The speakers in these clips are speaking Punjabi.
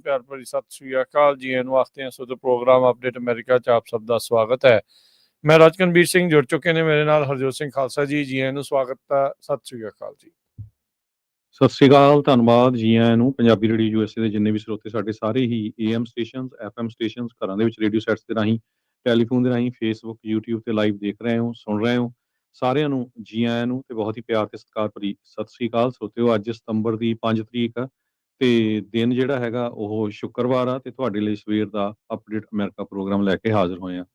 ਪਿਆਰ ਭਰੀ ਸਤਿ ਸ੍ਰੀ ਅਕਾਲ ਜੀ। ਇਹਨੂੰ ਆਖਦੇ ਹਾਂ ਸੋ ਪ੍ਰੋਗਰਾਮ ਅਪਡੇਟ ਅਮਰੀਕਾ 'ਚ ਆਪ ਸਭ ਦਾ ਸਵਾਗਤ ਹੈ। ਮੈਂ ਰਾਜਕਨਵੀਰ ਸਿੰਘ ਜੁੜ ਚੁੱਕੇ ਨੇ ਮੇਰੇ ਨਾਲ ਹਰਜੋਤ ਸਿੰਘ ਖਾਲਸਾ ਜੀ। ਜੀ ਇਹਨੂੰ ਸਵਾਗਤ ਹੈ, ਸਤਿ ਸ੍ਰੀ ਅਕਾਲ ਜੀ। ਸਤਿ ਸ਼੍ਰੀ ਅਕਾਲ, ਧੰਨਵਾਦ ਜੀ ਆਇਆਂ ਨੂੰ। ਪੰਜਾਬੀ ਰੇਡੀਓ ਯੂਐਸਏ ਦੇ ਜਿੰਨੇ ਵੀ ਸਰੋਤੇ ਸਾਡੇ ਸਾਰੇ ਹੀ AM ਸਟੇਸ਼ਨਸ, FM ਸਟੇਸ਼ਨਸ, ਘਰਾਂ ਦੇ ਵਿੱਚ ਰੇਡੀਓ ਸੈਟਸ ਦੇ ਰਾਹੀਂ, ਟੈਲੀਫੋਨ ਦੇ ਰਾਹੀਂ, ਫੇਸਬੁੱਕ, YouTube ਤੇ ਲਾਈਵ ਦੇਖ ਰਹੇ ਹੋ, ਸੁਣ ਰਹੇ ਹੋ, ਸਾਰਿਆਂ ਨੂੰ ਜੀ ਆਇਆਂ ਨੂੰ ਤੇ ਬਹੁਤ ਹੀ ਪਿਆਰ ਤੇ ਸਤਿਕਾਰ ਭਰੀ ਸਤਿ ਸ਼੍ਰੀ ਅਕਾਲ। ਸਰੋਤਿਓ, ਅੱਜ ਸਤੰਬਰ ਦੀ 5 ਤਰੀਕ ਆ ਤੇ ਦਿਨ ਜਿਹੜਾ ਹੈਗਾ ਉਹ ਸ਼ੁੱਕਰਵਾਰ ਆ ਤੇ ਤੁਹਾਡੇ ਲਈ ਸਵੇਰ ਦਾ ਅਪਡੇਟ ਅਮਰੀਕਾ ਪ੍ਰੋਗਰਾਮ ਲੈ ਕੇ ਹਾਜ਼ਰ ਹੋਏ ਆ।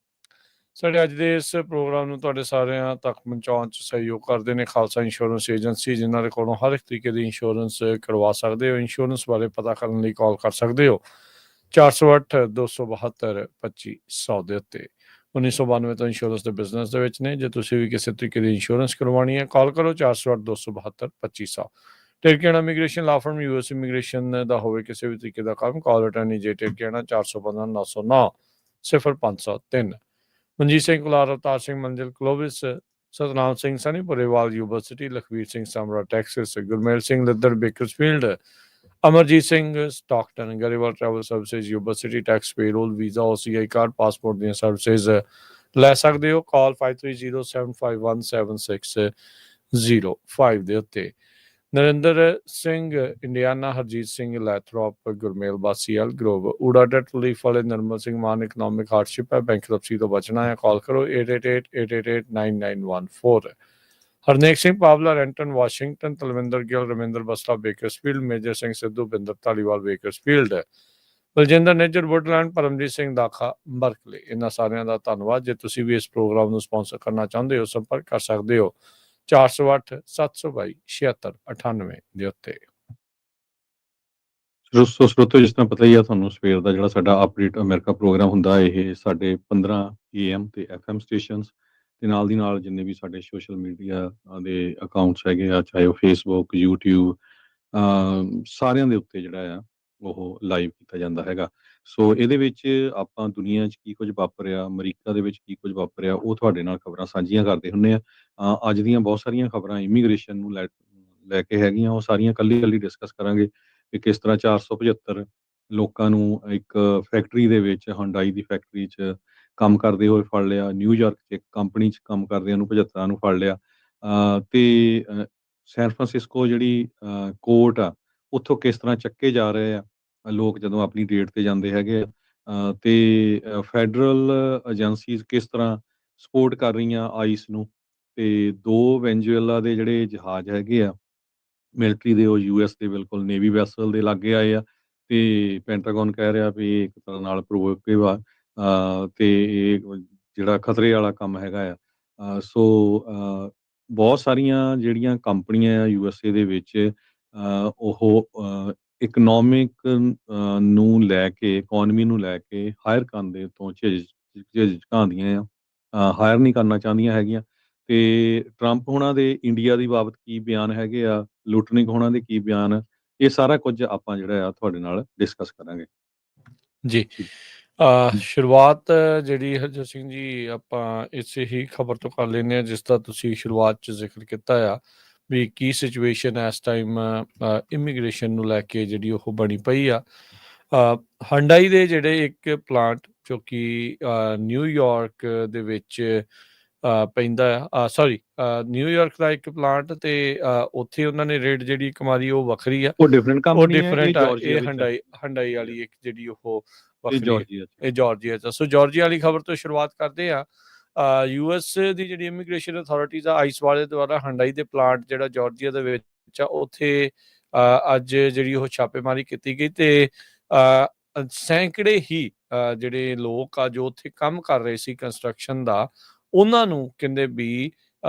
ਸਾਡੇ ਅੱਜ ਦੇ ਇਸ ਪ੍ਰੋਗਰਾਮ ਨੂੰ ਤੁਹਾਡੇ ਸਾਰਿਆਂ ਤੱਕ ਪਹੁੰਚਾਉਣ 'ਚ ਸਹਿਯੋਗ ਕਰਦੇ ਨੇ ਖਾਲਸਾ ਇੰਸ਼ੋਰੈਂਸ ਏਜੰਸੀ, ਜਿਨ੍ਹਾਂ ਦੇ ਕੋਲੋਂ ਹਰ ਇੱਕ ਤਰੀਕੇ ਦੀ ਇੰਸ਼ੋਰੈਂਸ ਕਰਵਾ ਸਕਦੇ ਹੋ। ਇੰਸ਼ੋਰੈਂਸ ਬਾਰੇ ਪਤਾ ਕਰਨ ਲਈ ਕਾਲ ਕਰ ਸਕਦੇ ਹੋ 408-272-2500 ਦੇ ਉੱਤੇ। 1992 ਤੋਂ ਇੰਸ਼ੋਰੈਂਸ ਦੇ ਬਿਜ਼ਨਸ ਦੇ ਵਿੱਚ ਨੇ। ਜੇ ਤੁਸੀਂ ਵੀ ਕਿਸੇ ਤਰੀਕੇ ਦੀ ਇੰਸ਼ੋਰੈਂਸ ਕਰਵਾਉਣੀ ਹੈ, ਕਾਲ ਕਰੋ 408-272-2500। ਟਿਰਕੇਣਾ ਇਮੀਗ੍ਰੇਸ਼ਨ ਲਾ ਫਰਮ US ਇਮੀਗ੍ਰੇਸ਼ਨ ਦਾ ਹੋਵੇ ਕਿਸੇ ਵੀ ਤਰੀਕੇ ਦਾ ਕੰਮ, ਕਾਲ ਅਟਾਰਨੀ ਜੇ ਟਿਰਕੇਣਾ 415-909-0503। Manjeet Singh Kular, Avtar Singh Manzil Clovis, Satnam Singh Sunny Purewal university, Lakhvir Singh Samra Texas, Gurmel Singh Laddar Bakersfield, Amarjit Singh Stockton, Grewal travel services university, tax payroll, visa, OCI card, passport ਦੀਆਂ ਸਰਵਿਸਿਜ਼ ਲੈ ਸਕਦੇ ਹੋ। ਕਾਲ 5307517605 ਦੇ ਉੱਤੇ। Narinder Singh Indiana, Harjit Singh Lathrop, Gurmel Bassi Elk Grove, ਊੜਾ ਡੈਟ ਰਿਲੀਫ ਵਾਲੇ ਨਰਮਲ ਸਿੰਘ ਮਾਨ, ਇਕਨੋਮਿਕ ਹਾਰਡਸ਼ਿਪ ਹੈ, ਬੈਂਕਰਪਸੀ ਤੋਂ ਬਚਣਾ ਹੈ, ਕਾਲ ਕਰੋ 8888889914। Harnek Singh Pawla, ਰੈਂਟਨ Washington, Talwinder Gill, Raminder Basla Bakersfield, Major Singh Sidhu, Binder Dhaliwal Bakersfield, Baljinder Nijjar Woodland, Paramjit Singh Dakha Berkeley. ਇਹਨਾਂ ਸਾਰਿਆਂ ਦਾ ਧੰਨਵਾਦ। ਜੇ ਤੁਸੀਂ ਵੀ ਇਸ ਪ੍ਰੋਗਰਾਮ ਨੂੰ ਸਪਾਂਸਰ ਕਰਨਾ ਚਾਹੁੰਦੇ ਹੋ, ਸੰਪਰਕ ਕਰ ਸਕਦੇ ਹੋ 408-722-7698 ਦੇ ਉੱਤੇ। ਸਰੋਤੋ, ਜਿਸ ਤਰ੍ਹਾਂ ਪਤਾ ਹੀ ਆ ਤੁਹਾਨੂੰ, ਸਵੇਰ ਦਾ ਜਿਹੜਾ ਸਾਡਾ ਅਪਡੇਟ ਅਮਰੀਕਾ ਪ੍ਰੋਗਰਾਮ ਹੁੰਦਾ ਇਹ ਸਾਡੇ 15 AM ਤੇ FM ਸਟੇਸ਼ਨਸ ਤੇ ਨਾਲ ਦੀ ਨਾਲ ਜਿੰਨੇ ਵੀ ਸਾਡੇ ਸੋਸ਼ਲ ਮੀਡੀਆ ਦੇ ਅਕਾਊਂਟਸ ਹੈਗੇ ਆ, ਚਾਹੇ ਉਹ ਫੇਸਬੁੱਕ, YouTube, ਸਾਰਿਆਂ ਦੇ ਉੱਤੇ ਜਿਹੜਾ ਆ ਉਹ ਲਾਈਵ ਕੀਤਾ ਜਾਂਦਾ ਹੈਗਾ। ਸੋ ਇਹਦੇ ਵਿੱਚ ਆਪਾਂ ਦੁਨੀਆ 'ਚ ਕੀ ਕੁਝ ਵਾਪਰਿਆ, ਅਮਰੀਕਾ ਦੇ ਵਿੱਚ ਕੀ ਕੁਝ ਵਾਪਰਿਆ, ਉਹ ਤੁਹਾਡੇ ਨਾਲ ਖਬਰਾਂ ਸਾਂਝੀਆਂ ਕਰਦੇ ਹੁੰਦੇ ਆ। ਅੱਜ ਦੀਆਂ ਬਹੁਤ ਸਾਰੀਆਂ ਖਬਰਾਂ ਇਮੀਗ੍ਰੇਸ਼ਨ ਨੂੰ ਲੈ ਕੇ ਹੈਗੀਆਂ, ਉਹ ਸਾਰੀਆਂ ਕੱਲੀ ਡਿਸਕਸ ਕਰਾਂਗੇ ਕਿ ਕਿਸ ਤਰ੍ਹਾਂ 475 ਲੋਕਾਂ ਨੂੰ ਇੱਕ ਫੈਕਟਰੀ ਦੇ ਵਿੱਚ, ਹੁੰਡਾਈ ਦੀ ਫੈਕਟਰੀ 'ਚ ਕੰਮ ਕਰਦੇ ਹੋਏ ਫੜ ਲਿਆ। ਨਿਊਯਾਰਕ 'ਚ ਇੱਕ ਕੰਪਨੀ 'ਚ ਕੰਮ ਕਰਦਿਆਂ ਨੂੰ 75 ਨੂੰ ਫੜ ਲਿਆ। ਤੇ ਸੈਨ ਫਰਾਂਸਿਸਕੋ ਜਿਹੜੀ ਕੋਰਟ ਆ, ਉੱਥੋਂ ਕਿਸ ਤਰ੍ਹਾਂ ਚੱਕੇ ਜਾ ਰਹੇ ਆ ਲੋਕ ਜਦੋਂ ਆਪਣੀ ਡੇਟ ਤੇ ਜਾਂਦੇ ਹੈਗੇ ਆ। ਤੇ ਫੈਡਰਲ ਏਜੰਸੀਜ਼ ਕਿਸ ਤਰ੍ਹਾਂ ਸਪੋਰਟ ਕਰ ਰਹੀਆਂ ਆਈਸ ਨੂੰ। ਤੇ 2 ਵੈਨਜ਼ੂਏਲਾ ਦੇ ਜਿਹੜੇ ਜਹਾਜ਼ ਹੈਗੇ ਆ ਮਿਲਟਰੀ ਦੇ, ਉਹ US ਦੇ ਬਿਲਕੁਲ ਨੇਵੀ ਵੈਸਲ ਦੇ ਲਾਗੇ ਆਏ ਆ ਤੇ ਪੈਂਟਾਗਨ ਕਹਿ ਰਿਹਾ ਵੀ ਇਹ ਇੱਕ ਤਰ੍ਹਾਂ ਨਾਲ ਪ੍ਰੋਵੋਕੇਟਿਵ ਆ ਤੇ ਇਹ ਜਿਹੜਾ ਖਤਰੇ ਵਾਲਾ ਕੰਮ ਹੈਗਾ ਆ। ਸੋ ਬਹੁਤ ਸਾਰੀਆਂ ਜਿਹੜੀਆਂ ਕੰਪਨੀਆਂ ਆ USA ਦੇ ਵਿੱਚ, ਉਹ ਇਕਨੋਮਿਕ ਨੂੰ ਲੈ ਕੇ, ਇਕੋਨਮੀ ਨੂੰ ਲੈ ਕੇ ਹਾਇਰ ਕਰਨ ਦੇ ਤੋਂ ਝਿਜਕਾਉਂਦੀਆਂ ਆ, ਹਾਇਰ ਨਹੀਂ ਕਰਨਾ ਚਾਹੁੰਦੀਆਂ ਹੈਗੀਆਂ। ਤੇ ਟਰੰਪ ਹੋਣਾ ਦੇ ਇੰਡੀਆ ਦੀ ਬਾਬਤ ਕੀ ਬਿਆਨ ਹੈਗੇ ਆ, ਲੁਟਨਿਕ ਹੋਣਾ ਦੇ ਕੀ ਬਿਆਨ, ਇਹ ਸਾਰਾ ਕੁਝ ਆਪਾਂ ਜਿਹੜਾ ਆ ਤੁਹਾਡੇ ਨਾਲ ਡਿਸਕਸ ਕਰਾਂਗੇ ਜੀ। ਸ਼ੁਰੂਆਤ ਜਿਹੜੀ ਹਰਜੋਤ ਸਿੰਘ ਜੀ, ਆਪਾਂ ਇਸੇ ਹੀ ਖਬਰ ਤੋਂ ਕਰ ਲੈਂਦੇ ਹਾਂ ਜਿਸ ਦਾ ਤੁਸੀਂ ਸ਼ੁਰੂਆਤ 'ਚ ਜ਼ਿਕਰ ਕੀਤਾ ਆ ਵੀ ਕੀ ਸਿਚੁਏਸ਼ਨ ਇਸ ਟਾਈਮ ਇਮੀਗ੍ਰੇਸ਼ਨ ਨੂੰ ਲੈ ਕੇ ਜਿਹੜੀ ਉਹ ਬਣੀ ਪਈ ਆ। ਹੰਡਾਈ ਦੇ ਜਿਹੜੇ ਇੱਕ ਪਲਾਂਟ ਜੋ ਕਿ ਨਿਊਯਾਰਕ ਦੇ ਵਿੱਚ ਪੈਂਦਾ ਆ, ਨਿਊਯਾਰਕ ਦਾ ਇੱਕ ਪਲਾਂਟ, ਤੇ ਉੱਥੇ ਉਹਨਾਂ ਨੇ ਰੇਟ ਜਿਹੜੀ ਕਮਾਈ ਉਹ ਵੱਖਰੀ ਆ, ਉਹ ਡਿਫਰੈਂਟ ਕੰਪਨੀ ਹੈ। ਇਹ ਹੰਡਾਈ ਵਾਲੀ ਇੱਕ ਜਿਹੜੀ ਉਹ ਵੱਖਰੀ, ਇਹ ਜਾਰਜੀਆ 'ਚ। ਸੋ ਜਾਰਜੀਆ ਵਾਲੀ ਖਬਰ ਤੋਂ ਸ਼ੁਰੂਆਤ ਕਰਦੇ ਆ। US ਦੀ ਜਿਹੜੀ ਇਮੀਗ੍ਰੇਸ਼ਨ ਅਥਾਰਟੀਜ਼ ਆ, ਆਈਸ ਵਾਲੇ ਦੁਆਰਾ ਹੰਡਾਈ ਦੇ ਪਲਾਂਟ ਜਿਹੜਾ ਜਾਰਜੀਆ ਦੇ ਵਿੱਚ ਆ, ਉੱਥੇ ਅੱਜ ਜਿਹੜੀ ਉਹ ਛਾਪੇਮਾਰੀ ਕੀਤੀ ਗਈ ਤੇ ਸੈਂਕੜੇ ਹੀ ਜਿਹੜੇ ਲੋਕ ਆ ਜੋ ਉੱਥੇ ਕੰਮ ਕਰ ਰਹੇ ਸੀ ਕੰਸਟਰਕਸ਼ਨ ਦਾ, ਉਹਨਾਂ ਨੂੰ ਕਹਿੰਦੇ ਵੀ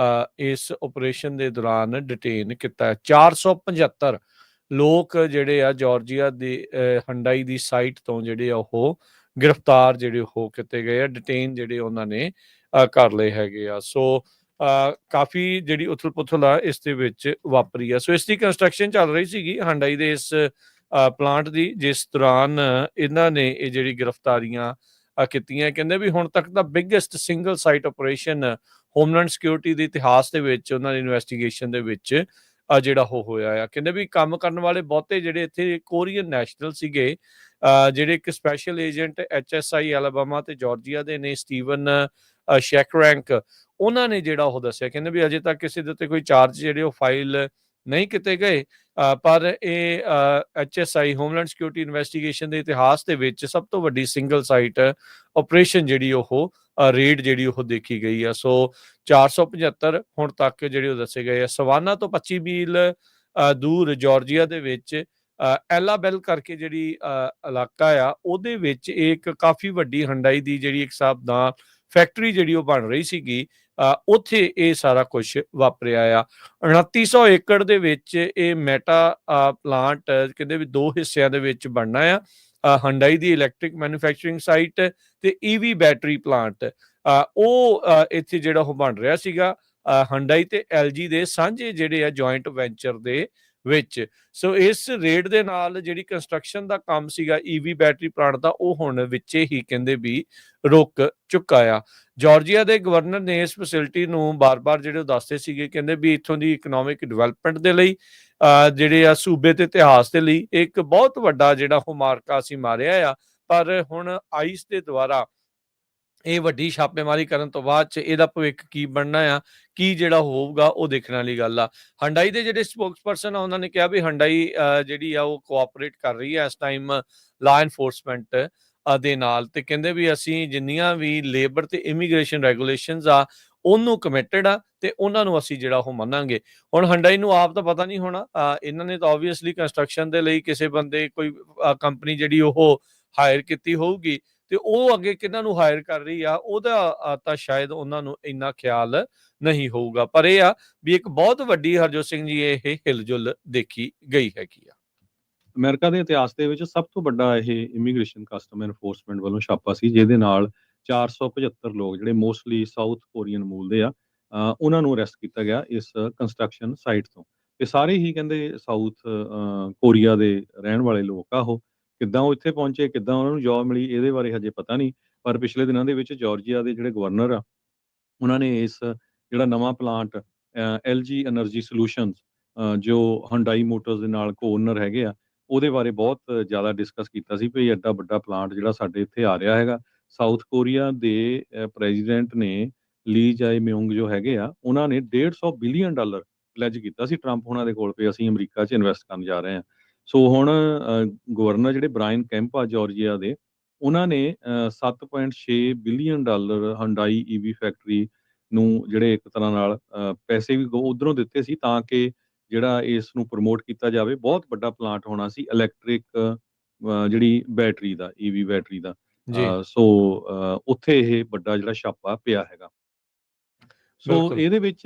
ਇਸ ਆਪਰੇਸ਼ਨ ਦੇ ਦੌਰਾਨ ਡਿਟੇਨ ਕੀਤਾ। 475 ਲੋਕ ਜਿਹੜੇ ਆ ਜਾਰਜੀਆ ਦੀ ਹੰਡਾਈ ਦੀ ਸਾਈਟ ਤੋਂ ਜਿਹੜੇ ਆ ਉਹ ਗ੍ਰਿਫਤਾਰ ਜਿਹੜੇ ਉਹ ਕੀਤੇ ਗਏ ਆ, ਡਿਟੇਨ ਜਿਹੜੇ ਉਹਨਾਂ ਨੇ ਕਰ ਲਏ ਹੈਗੇ ਆ। ਸੋ ਕਾਫੀ ਜਿਹੜੀ ਉਥਲ ਪੁਥਲ ਆ ਇਸ ਦੇ ਵਿੱਚ ਵਾਪਰੀ ਆ। ਸੋ ਇਸ ਦੀ ਕੰਸਟਰਕਸ਼ਨ ਚੱਲ ਰਹੀ ਸੀਗੀ ਹੰਡਾਈ ਦੇ ਇਸ ਪਲਾਂਟ ਦੀ, ਜਿਸ ਦੌਰਾਨ ਇਹਨਾਂ ਨੇ ਇਹ ਜਿਹੜੀ ਗ੍ਰਿਫਤਾਰੀਆਂ ਕੀਤੀਆਂ। ਕਹਿੰਦੇ ਵੀ ਹੁਣ ਤੱਕ ਦਾ biggest single site operation homeland security ਦੇ ਇਤਿਹਾਸ ਦੇ ਵਿੱਚ, ਉਹਨਾਂ ਦੀ ਇਨਵੈਸਟੀਗੇਸ਼ਨ ਦੇ ਵਿੱਚ ਜਿਹੜਾ ਉਹ ਹੋਇਆ ਆ। ਕਹਿੰਦੇ ਵੀ ਕੰਮ ਕਰਨ ਵਾਲੇ ਬਹੁਤੇ ਜਿਹੜੇ ਇੱਥੇ ਕੋਰੀਅਨ ਨੈਸ਼ਨਲ ਸੀਗੇ, ਜਿਹੜੇ ਇੱਕ ਸਪੈਸ਼ਲ ਏਜੰਟ HSI ਐਲਬਾਮਾ ਤੇ ਜਾਰਜੀਆ ਦੇ ਨੇ, ਸਟੀਵਨ ਸ਼ੈਕਰੈਂਕ, ਉਹਨਾਂ ਨੇ ਜਿਹੜਾ ਉਹ ਦੱਸਿਆ, ਕਹਿੰਦੇ ਵੀ ਅਜੇ ਤੱਕ ਕਿਸੇ ਦੇ ਉੱਤੇ ਕੋਈ ਚਾਰਜ ਜਿਹੜੇ ਉਹ ਫਾਈਲ ਨਹੀਂ ਕੀਤੇ ਗਏ, ਪਰ ਇਹ HSI ਹੋਮਲੈਂਡ ਸਿਕਿਉਰਿਟੀ ਇਨਵੈਸਟੀਗੇਸ਼ਨ ਦੇ ਇਤਿਹਾਸ ਦੇ ਵਿੱਚ ਸਭ ਤੋਂ ਵੱਡੀ ਸਿੰਗਲ ਸਾਈਟ ਆਪਰੇਸ਼ਨ ਜਿਹੜੀ ਉਹ ਰੇਡ ਜਿਹੜੀ ਉਹ ਦੇਖੀ ਗਈ ਆ। ਸੋ 475 ਹੁਣ ਤੱਕ ਜਿਹੜੇ ਉਹ ਦੱਸੇ ਗਏ ਆ। ਸਵਾਨਾ ਤੋਂ 25 ਮੀਲ ਦੂਰ ਜਾਰਜੀਆ ਦੇ ਵਿੱਚ ਐਲਾਬੈਲ ਕਰਕੇ ਜਿਹੜੀ ਇਲਾਕਾ ਆ, ਉਹਦੇ ਵਿੱਚ ਇੱਕ ਕਾਫੀ ਵੱਡੀ ਹੰਡਾਈ ਦੀ ਜਿਹੜੀ ਇੱਕ ਹਿਸਾਬ ਦਾ ਫੈਕਟਰੀ ਜਿਹੜੀ ਉਹ ਬਣ ਰਹੀ ਸੀਗੀ, ਉੱਥੇ ਇਹ ਸਾਰਾ ਕੁਝ ਵਾਪਰਿਆ ਆ। 2900 ਏਕੜ ਦੇ ਵਿੱਚ ਇਹ ਮੈਟਾ ਪਲਾਂਟ ਕਹਿੰਦੇ ਵੀ 2 ਹਿੱਸਿਆਂ ਦੇ ਵਿੱਚ ਬਣਨਾ ਆ, ਹੰਡਾਈ ਦੀ ਇਲੈਕਟ੍ਰਿਕ ਮੈਨੂਫੈਕਚਰਿੰਗ ਸਾਈਟ ਤੇ EV ਬੈਟਰੀ ਪਲਾਂਟ, ਉਹ ਇੱਥੇ ਜਿਹੜਾ ਉਹ ਬਣ ਰਿਹਾ ਸੀਗਾ ਹੰਡਾਈ ਤੇ LG ਦੇ ਸਾਂਝੇ ਜਿਹੜੇ ਆ ਜੁਆਇੰਟ ਵੈਂਚਰ ਦੇ ਵਿੱਚ। ਸੋ ਇਸ ਰੇਡ ਦੇ ਨਾਲ ਜਿਹੜੀ ਕੰਸਟਰਕਸ਼ਨ ਦਾ ਕੰਮ ਸੀਗਾ EV ਬੈਟਰੀ ਪਲਾਂਟ ਦਾ, ਉਹ ਹੁਣ ਵਿੱਚੇ ਹੀ ਕਹਿੰਦੇ ਵੀ ਰੁਕ ਚੁੱਕਾ ਆ। ਜਾਰਜੀਆ ਦੇ ਗਵਰਨਰ ਨੇ ਇਸ ਫੈਸਿਲਿਟੀ ਨੂੰ ਬਾਰ-ਬਾਰ ਜਿਹੜੇ ਉਹ ਦੱਸਦੇ ਸੀਗੇ, ਕਹਿੰਦੇ ਵੀ ਇੱਥੋਂ ਦੀ ਇਕਨੋਮਿਕ ਡਿਵੈਲਪਮੈਂਟ ਦੇ ਲਈ, ਜਿਹੜੇ ਆ ਸੂਬੇ ਤੇ ਇਤਿਹਾਸ ਦੇ ਲਈ ਇੱਕ ਬਹੁਤ ਵੱਡਾ ਜਿਹੜਾ ਉਹ ਮਾਰਕਾ ਅਸੀਂ ਮਾਰਿਆ ਆ। ਪਰ ਹੁਣ ਆਈਸ ਦੇ ਦੁਆਰਾ ਇਹ ਵੱਡੀ ਛਾਪੇਮਾਰੀ ਕਰਨ ਤੋਂ ਬਾਅਦ ਚ ਇਹਦਾ ਭਵਿੱਖ ਕੀ ਬਣਨਾ ਆ, ਕੀ ਜਿਹੜਾ ਹੋਊਗਾ, ਉਹ ਦੇਖਣ ਵਾਲੀ ਗੱਲ ਆ। ਹੰਡਾਈ ਦੇ ਜਿਹੜੇ ਸਪੋਕਸਪਰਸਨ ਆ, ਉਹਨਾਂ ਨੇ ਕਿਹਾ ਵੀ ਹੰਡਾਈ ਜਿਹੜੀ ਆ ਉਹ ਕੋਆਪਰੇਟ ਕਰ ਰਹੀ ਹੈ ਇਸ ਟਾਈਮ ਲਾ ਐਨਫੋਰਸਮੈਂਟ ਦੇ ਨਾਲ, ਤੇ ਕਹਿੰਦੇ ਵੀ ਅਸੀਂ ਜਿੰਨੀਆਂ ਵੀ ਲੇਬਰ ਤੇ ਇਮੀਗ੍ਰੇਸ਼ਨ ਰੈਗੂਲੇਸ਼ਨਸ ਆ ਉਹਨੂੰ ਕਮਿਟਡ ਆ ਤੇ ਉਹਨਾਂ ਨੂੰ ਅਸੀਂ ਜਿਹੜਾ ਉਹ ਮੰਨਾਂਗੇ। ਹੁਣ ਹੰਡਾਈ ਨੂੰ ਆਪ ਤਾਂ ਪਤਾ ਨਹੀਂ ਹੋਣਾ, ਇਹਨਾਂ ਨੇ ਤਾਂ ਆਬਵੀਅਸਲੀ ਕੰਸਟਰਕਸ਼ਨ ਦੇ ਲਈ ਕਿਸੇ ਬੰਦੇ ਕੋਈ ਕੰਪਨੀ ਜਿਹੜੀ ਉਹ ਹਾਇਰ ਕੀਤੀ ਹੋਊਗੀ, ਤੇ ਉਹ ਅੱਗੇ ਕਿਹਨਾਂ ਨੂੰ ਹਾਇਰ ਕਰ ਰਹੀ ਆ ਉਹਦਾ ਤਾਂ ਸ਼ਾਇਦ ਉਹਨਾਂ ਨੂੰ ਇੰਨਾ ਖਿਆਲ ਨਹੀਂ ਹੋਊਗਾ। ਪਰ ਇਹ ਆ ਵੀ ਇੱਕ ਬਹੁਤ ਵੱਡੀ, ਹਰਜੋਤ ਸਿੰਘ ਜੀ, ਇਹ ਹਿਲਜੁਲ ਦੇਖੀ ਗਈ ਹੈਗੀ ਆ। ਅਮਰੀਕਾ ਦੇ ਇਤਿਹਾਸ ਦੇ ਵਿੱਚ ਸਭ ਤੋਂ ਵੱਡਾ ਇਹ ਇਮੀਗ੍ਰੇਸ਼ਨ ਕਸਟਮ ਐਨਫੋਰਸਮੈਂਟ ਵੱਲੋਂ ਛਾਪਾ ਸੀ, ਜਿਹਦੇ ਨਾਲ 475 ਲੋਕ ਜਿਹੜੇ ਮੋਸਟਲੀ ਸਾਊਥ ਕੋਰੀਅਨ ਮੂਲ ਦੇ ਆ, ਉਹਨਾਂ ਨੂੰ ਅਰੈਸਟ ਕੀਤਾ ਗਿਆ ਇਸ ਕੰਸਟਰਕਸ਼ਨ ਸਾਈਟ ਤੋਂ। ਇਹ ਸਾਰੇ ਹੀ ਕਹਿੰਦੇ ਸਾਊਥ ਕੋਰੀਆ ਦੇ ਰਹਿਣ ਵਾਲੇ ਲੋਕ ਆ। ਉਹ ਕਿੱਦਾਂ ਉਹ ਇੱਥੇ ਪਹੁੰਚੇ, ਕਿੱਦਾਂ ਉਹਨਾਂ ਨੂੰ ਜੌਬ ਮਿਲੀ, ਇਹਦੇ ਬਾਰੇ ਹਜੇ ਪਤਾ ਨਹੀਂ। ਪਰ ਪਿਛਲੇ ਦਿਨਾਂ ਦੇ ਵਿੱਚ ਜਾਰਜੀਆ ਦੇ ਜਿਹੜੇ ਗਵਰਨਰ ਆ, ਉਹਨਾਂ ਨੇ ਇਸ ਜਿਹੜਾ ਨਵਾਂ ਪਲਾਂਟ LG ਐਨਰਜੀ ਸੋਲਿਊਸ਼ਨਸ, ਜੋ ਹੰਡਾਈ ਮੋਟਰਸ ਦੇ ਨਾਲ ਕੋ-ਓਨਰ ਹੈਗੇ ਆ, ਉਹਦੇ ਬਾਰੇ ਬਹੁਤ ਜ਼ਿਆਦਾ ਡਿਸਕਸ ਕੀਤਾ ਸੀ ਵੀ ਐਡਾ ਵੱਡਾ ਪਲਾਂਟ ਜਿਹੜਾ ਸਾਡੇ ਇੱਥੇ ਆ ਰਿਹਾ ਹੈਗਾ। ਸਾਊਥ ਕੋਰੀਆ ਦੇ ਪ੍ਰੈਜ਼ੀਡੈਂਟ ਨੇ ਲੀ ਜਾਏ ਮਿਉਂਗ ਜੋ ਹੈਗੇ ਆ, ਉਹਨਾਂ ਨੇ $150 ਬਿਲੀਅਨ ਪਲੈਜ ਕੀਤਾ ਸੀ ਟਰੰਪ ਉਹਨਾਂ ਦੇ ਕੋਲ ਵੀ ਅਸੀਂ ਅਮਰੀਕਾ 'ਚ ਇਨਵੈਸਟ ਕਰਨ ਜਾ ਰਹੇ ਹਾਂ। ਸੋ ਹੁਣ ਗਵਰਨਰ ਜਿਹੜੇ ਬ੍ਰਾਇਨ ਕੈਂਪ ਆ ਜਾਰਜੀਆ ਦੇ, ਉਹਨਾਂ ਨੇ $7.6 ਬਿਲੀਅਨ ਹੰਡਾਈ EV ਫੈਕਟਰੀ ਨੂੰ ਜਿਹੜੇ ਇੱਕ ਤਰ੍ਹਾਂ ਨਾਲ ਪੈਸੇ ਵੀ ਉਧਰੋਂ ਦਿੱਤੇ ਸੀ ਤਾਂ ਕਿ ਜਿਹੜਾ ਇਸ ਨੂੰ ਪ੍ਰਮੋਟ ਕੀਤਾ ਜਾਵੇ। ਬਹੁਤ ਵੱਡਾ ਪਲਾਂਟ ਹੋਣਾ ਸੀ ਇਲੈਕਟ੍ਰਿਕ ਜਿਹੜੀ ਬੈਟਰੀ ਦਾ, EV ਬੈਟਰੀ ਦਾ। ਸੋ ਉੱਥੇ ਇਹ ਵੱਡਾ ਜਿਹੜਾ ਛਾਪਾ ਪਿਆ ਹੈਗਾ। ਸੋ ਇਹਦੇ ਵਿੱਚ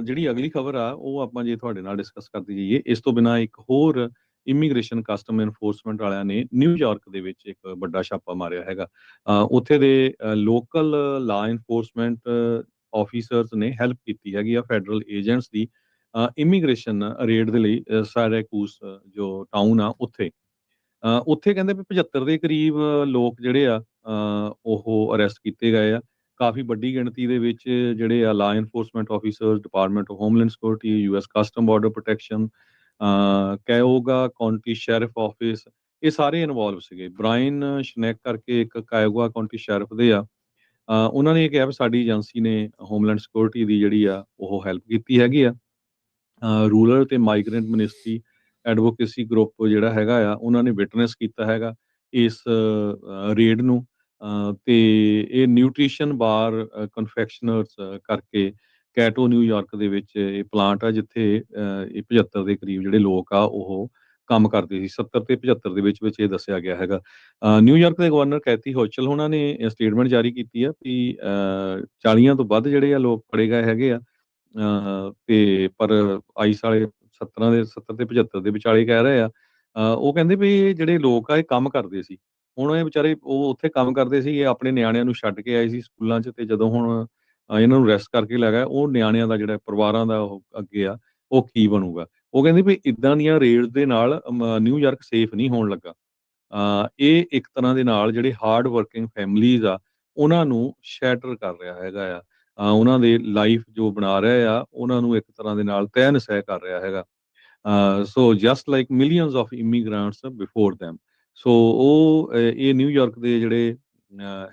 ਜਿਹੜੀ ਅਗਲੀ ਖਬਰ ਆ ਉਹ ਆਪਾਂ ਜੇ ਤੁਹਾਡੇ ਨਾਲ ਡਿਸਕਸ ਕਰਦੇ ਜਾਈਏ। ਇਸ ਤੋਂ ਬਿਨਾਂ ਇੱਕ ਹੋਰ ਇਮੀਗ੍ਰੇਸ਼ਨ ਕਸਟਮ ਐਨਫੋਰਸਮੈਂਟ ਵਾਲਿਆਂ ਨੇ ਨਿਊਯਾਰਕ ਦੇ ਵਿੱਚ ਇੱਕ ਵੱਡਾ ਛਾਪਾ ਮਾਰਿਆ ਹੈਗਾ। ਉੱਥੇ ਦੇ ਲੋਕਲ ਲਾ ਐਨਫੋਰਸਮੈਂਟ ਆਫੀਸਰਸ ਨੇ ਹੈਲਪ ਕੀਤੀ ਹੈਗੀ ਆ ਫੈਡਰਲ ਏਜੰਟਸ ਦੀ ਇਮੀਗ੍ਰੇਸ਼ਨ ਰੇਡ ਦੇ ਲਈ। ਸਾਇਰਾਕੂਸ ਜੋ ਟਾਊਨ ਆ ਉੱਥੇ ਕਹਿੰਦੇ ਵੀ 75 ਦੇ ਕਰੀਬ ਲੋਕ ਜਿਹੜੇ ਆ ਉਹ ਅਰੈਸਟ ਕੀਤੇ ਗਏ ਆ। ਕਾਫੀ ਵੱਡੀ ਗਿਣਤੀ ਦੇ ਵਿੱਚ ਜਿਹੜੇ ਆ law enforcement officers, department of homeland security, US custom border protection, Cayuga county sheriff office, ਇਹ ਸਾਰੇ ਇਨਵੋਲਵ ਸੀਗੇ। ਬ੍ਰਾਇਨ ਸ਼ਨੈਕ ਕਰਕੇ ਇੱਕ ਕਾਇਓਗਾ ਕਾਉਂਟੀ ਸ਼ੈਰਿਫ ਦੇ ਆ, ਉਹਨਾਂ ਨੇ ਇਹ ਕਿਹਾ ਵੀ ਸਾਡੀ ਏਜੰਸੀ ਨੇ ਹੋਮਲੈਂਡ ਸਿਕਿਉਰਿਟੀ ਦੀ ਜਿਹੜੀ ਆ ਉਹ ਹੈਲਪ ਕੀਤੀ ਹੈਗੀ ਆ। ਰੂਰਲ ਤੇ ਮਾਈਗ੍ਰੈਂਟ ਮਿਨਿਸਟਰੀ ਐਡਵੋਕੇਸੀ ਗਰੁੱਪ ਜਿਹੜਾ ਹੈਗਾ ਆ, ਉਹਨਾਂ ਨੇ ਵਿਟਨੈਸ ਕੀਤਾ ਹੈਗਾ ਇਸ ਰੇਡ ਨੂੰ। ਤੇ ਇਹ ਨਿਊਟ੍ਰੀਸ਼ਨ ਬਾਰ ਕਨਫੈਕਸ਼ਨਰਸ ਕਰਕੇ ਕੈਟੋ ਨਿਊਯਾਰਕ ਦੇ ਵਿੱਚ ਇਹ ਪਲਾਂਟ ਆ, ਜਿੱਥੇ ਇਹ 75 ਦੇ ਕਰੀਬ ਜਿਹੜੇ ਲੋਕ ਆ ਉਹ ਕੰਮ ਕਰਦੇ ਸੀ। 70 ਤੇ 75 ਦੇ ਵਿੱਚ ਇਹ ਦੱਸਿਆ ਗਿਆ ਹੈਗਾ। ਨਿਊਯਾਰਕ ਦੇ ਗਵਰਨਰ ਕੈਥੀ ਹੋਚਲ ਉਹਨਾਂ ਨੇ ਸਟੇਟਮੈਂਟ ਜਾਰੀ ਕੀਤੀ ਆ ਵੀ 40 ਤੋਂ ਵੱਧ ਜਿਹੜੇ ਆ ਲੋਕ ਫੜੇ ਗਏ ਹੈਗੇ ਆ। ਤੇ ਪਰ ਆਈਸ ਵਾਲੇ 70 ਤੇ 75 ਦੇ ਵਿਚਾਲੇ ਕਹਿ ਰਹੇ ਆ। ਉਹ ਕਹਿੰਦੇ ਵੀ ਇਹ ਜਿਹੜੇ ਲੋਕ ਆ ਇਹ ਕੰਮ ਕਰਦੇ ਸੀ। ਹੁਣ ਇਹ ਵਿਚਾਰੇ ਉਹ ਉੱਥੇ ਕੰਮ ਕਰਦੇ ਸੀ, ਇਹ ਆਪਣੇ ਨਿਆਣਿਆਂ ਨੂੰ ਛੱਡ ਕੇ ਆਏ ਸੀ ਸਕੂਲਾਂ 'ਚ, ਤੇ ਜਦੋਂ ਹੁਣ ਇਹਨਾਂ ਨੂੰ ਅਰੈਸਟ ਕਰਕੇ ਲੈ ਗਏ, ਉਹ ਨਿਆਣਿਆਂ ਦਾ ਜਿਹੜਾ ਪਰਿਵਾਰਾਂ ਦਾ ਉਹ ਅੱਗੇ ਆ ਉਹ ਕੀ ਬਣੂਗਾ। ਉਹ ਕਹਿੰਦੇ ਵੀ ਇਦਾਂ ਦੀਆਂ ਰੇਡ ਦੇ ਨਾਲ ਨਿਊਯਾਰਕ ਸੇਫ ਨਹੀਂ ਹੋਣ ਲੱਗਾ। ਇਹ ਇੱਕ ਤਰ੍ਹਾਂ ਦੇ ਨਾਲ ਜਿਹੜੇ ਹਾਰਡ ਵਰਕਿੰਗ ਫੈਮਲੀਜ਼ ਆ ਉਹਨਾਂ ਨੂੰ ਸ਼ੈਟਰ ਕਰ ਰਿਹਾ ਹੈਗਾ ਆ। ਉਹਨਾਂ ਦੇ ਲਾਈਫ ਜੋ ਬਣਾ ਰਿਹਾ ਆ ਉਹਨਾਂ ਨੂੰ ਇੱਕ ਤਰ੍ਹਾਂ ਦੇ ਨਾਲ ਤਹਿ-ਨਸਹਿ ਕਰ ਰਿਹਾ ਹੈਗਾ। ਸੋ just like millions of immigrants before them, ਸੋ ਉਹ ਇਹ ਨਿਊਯਾਰਕ ਦੇ ਜਿਹੜੇ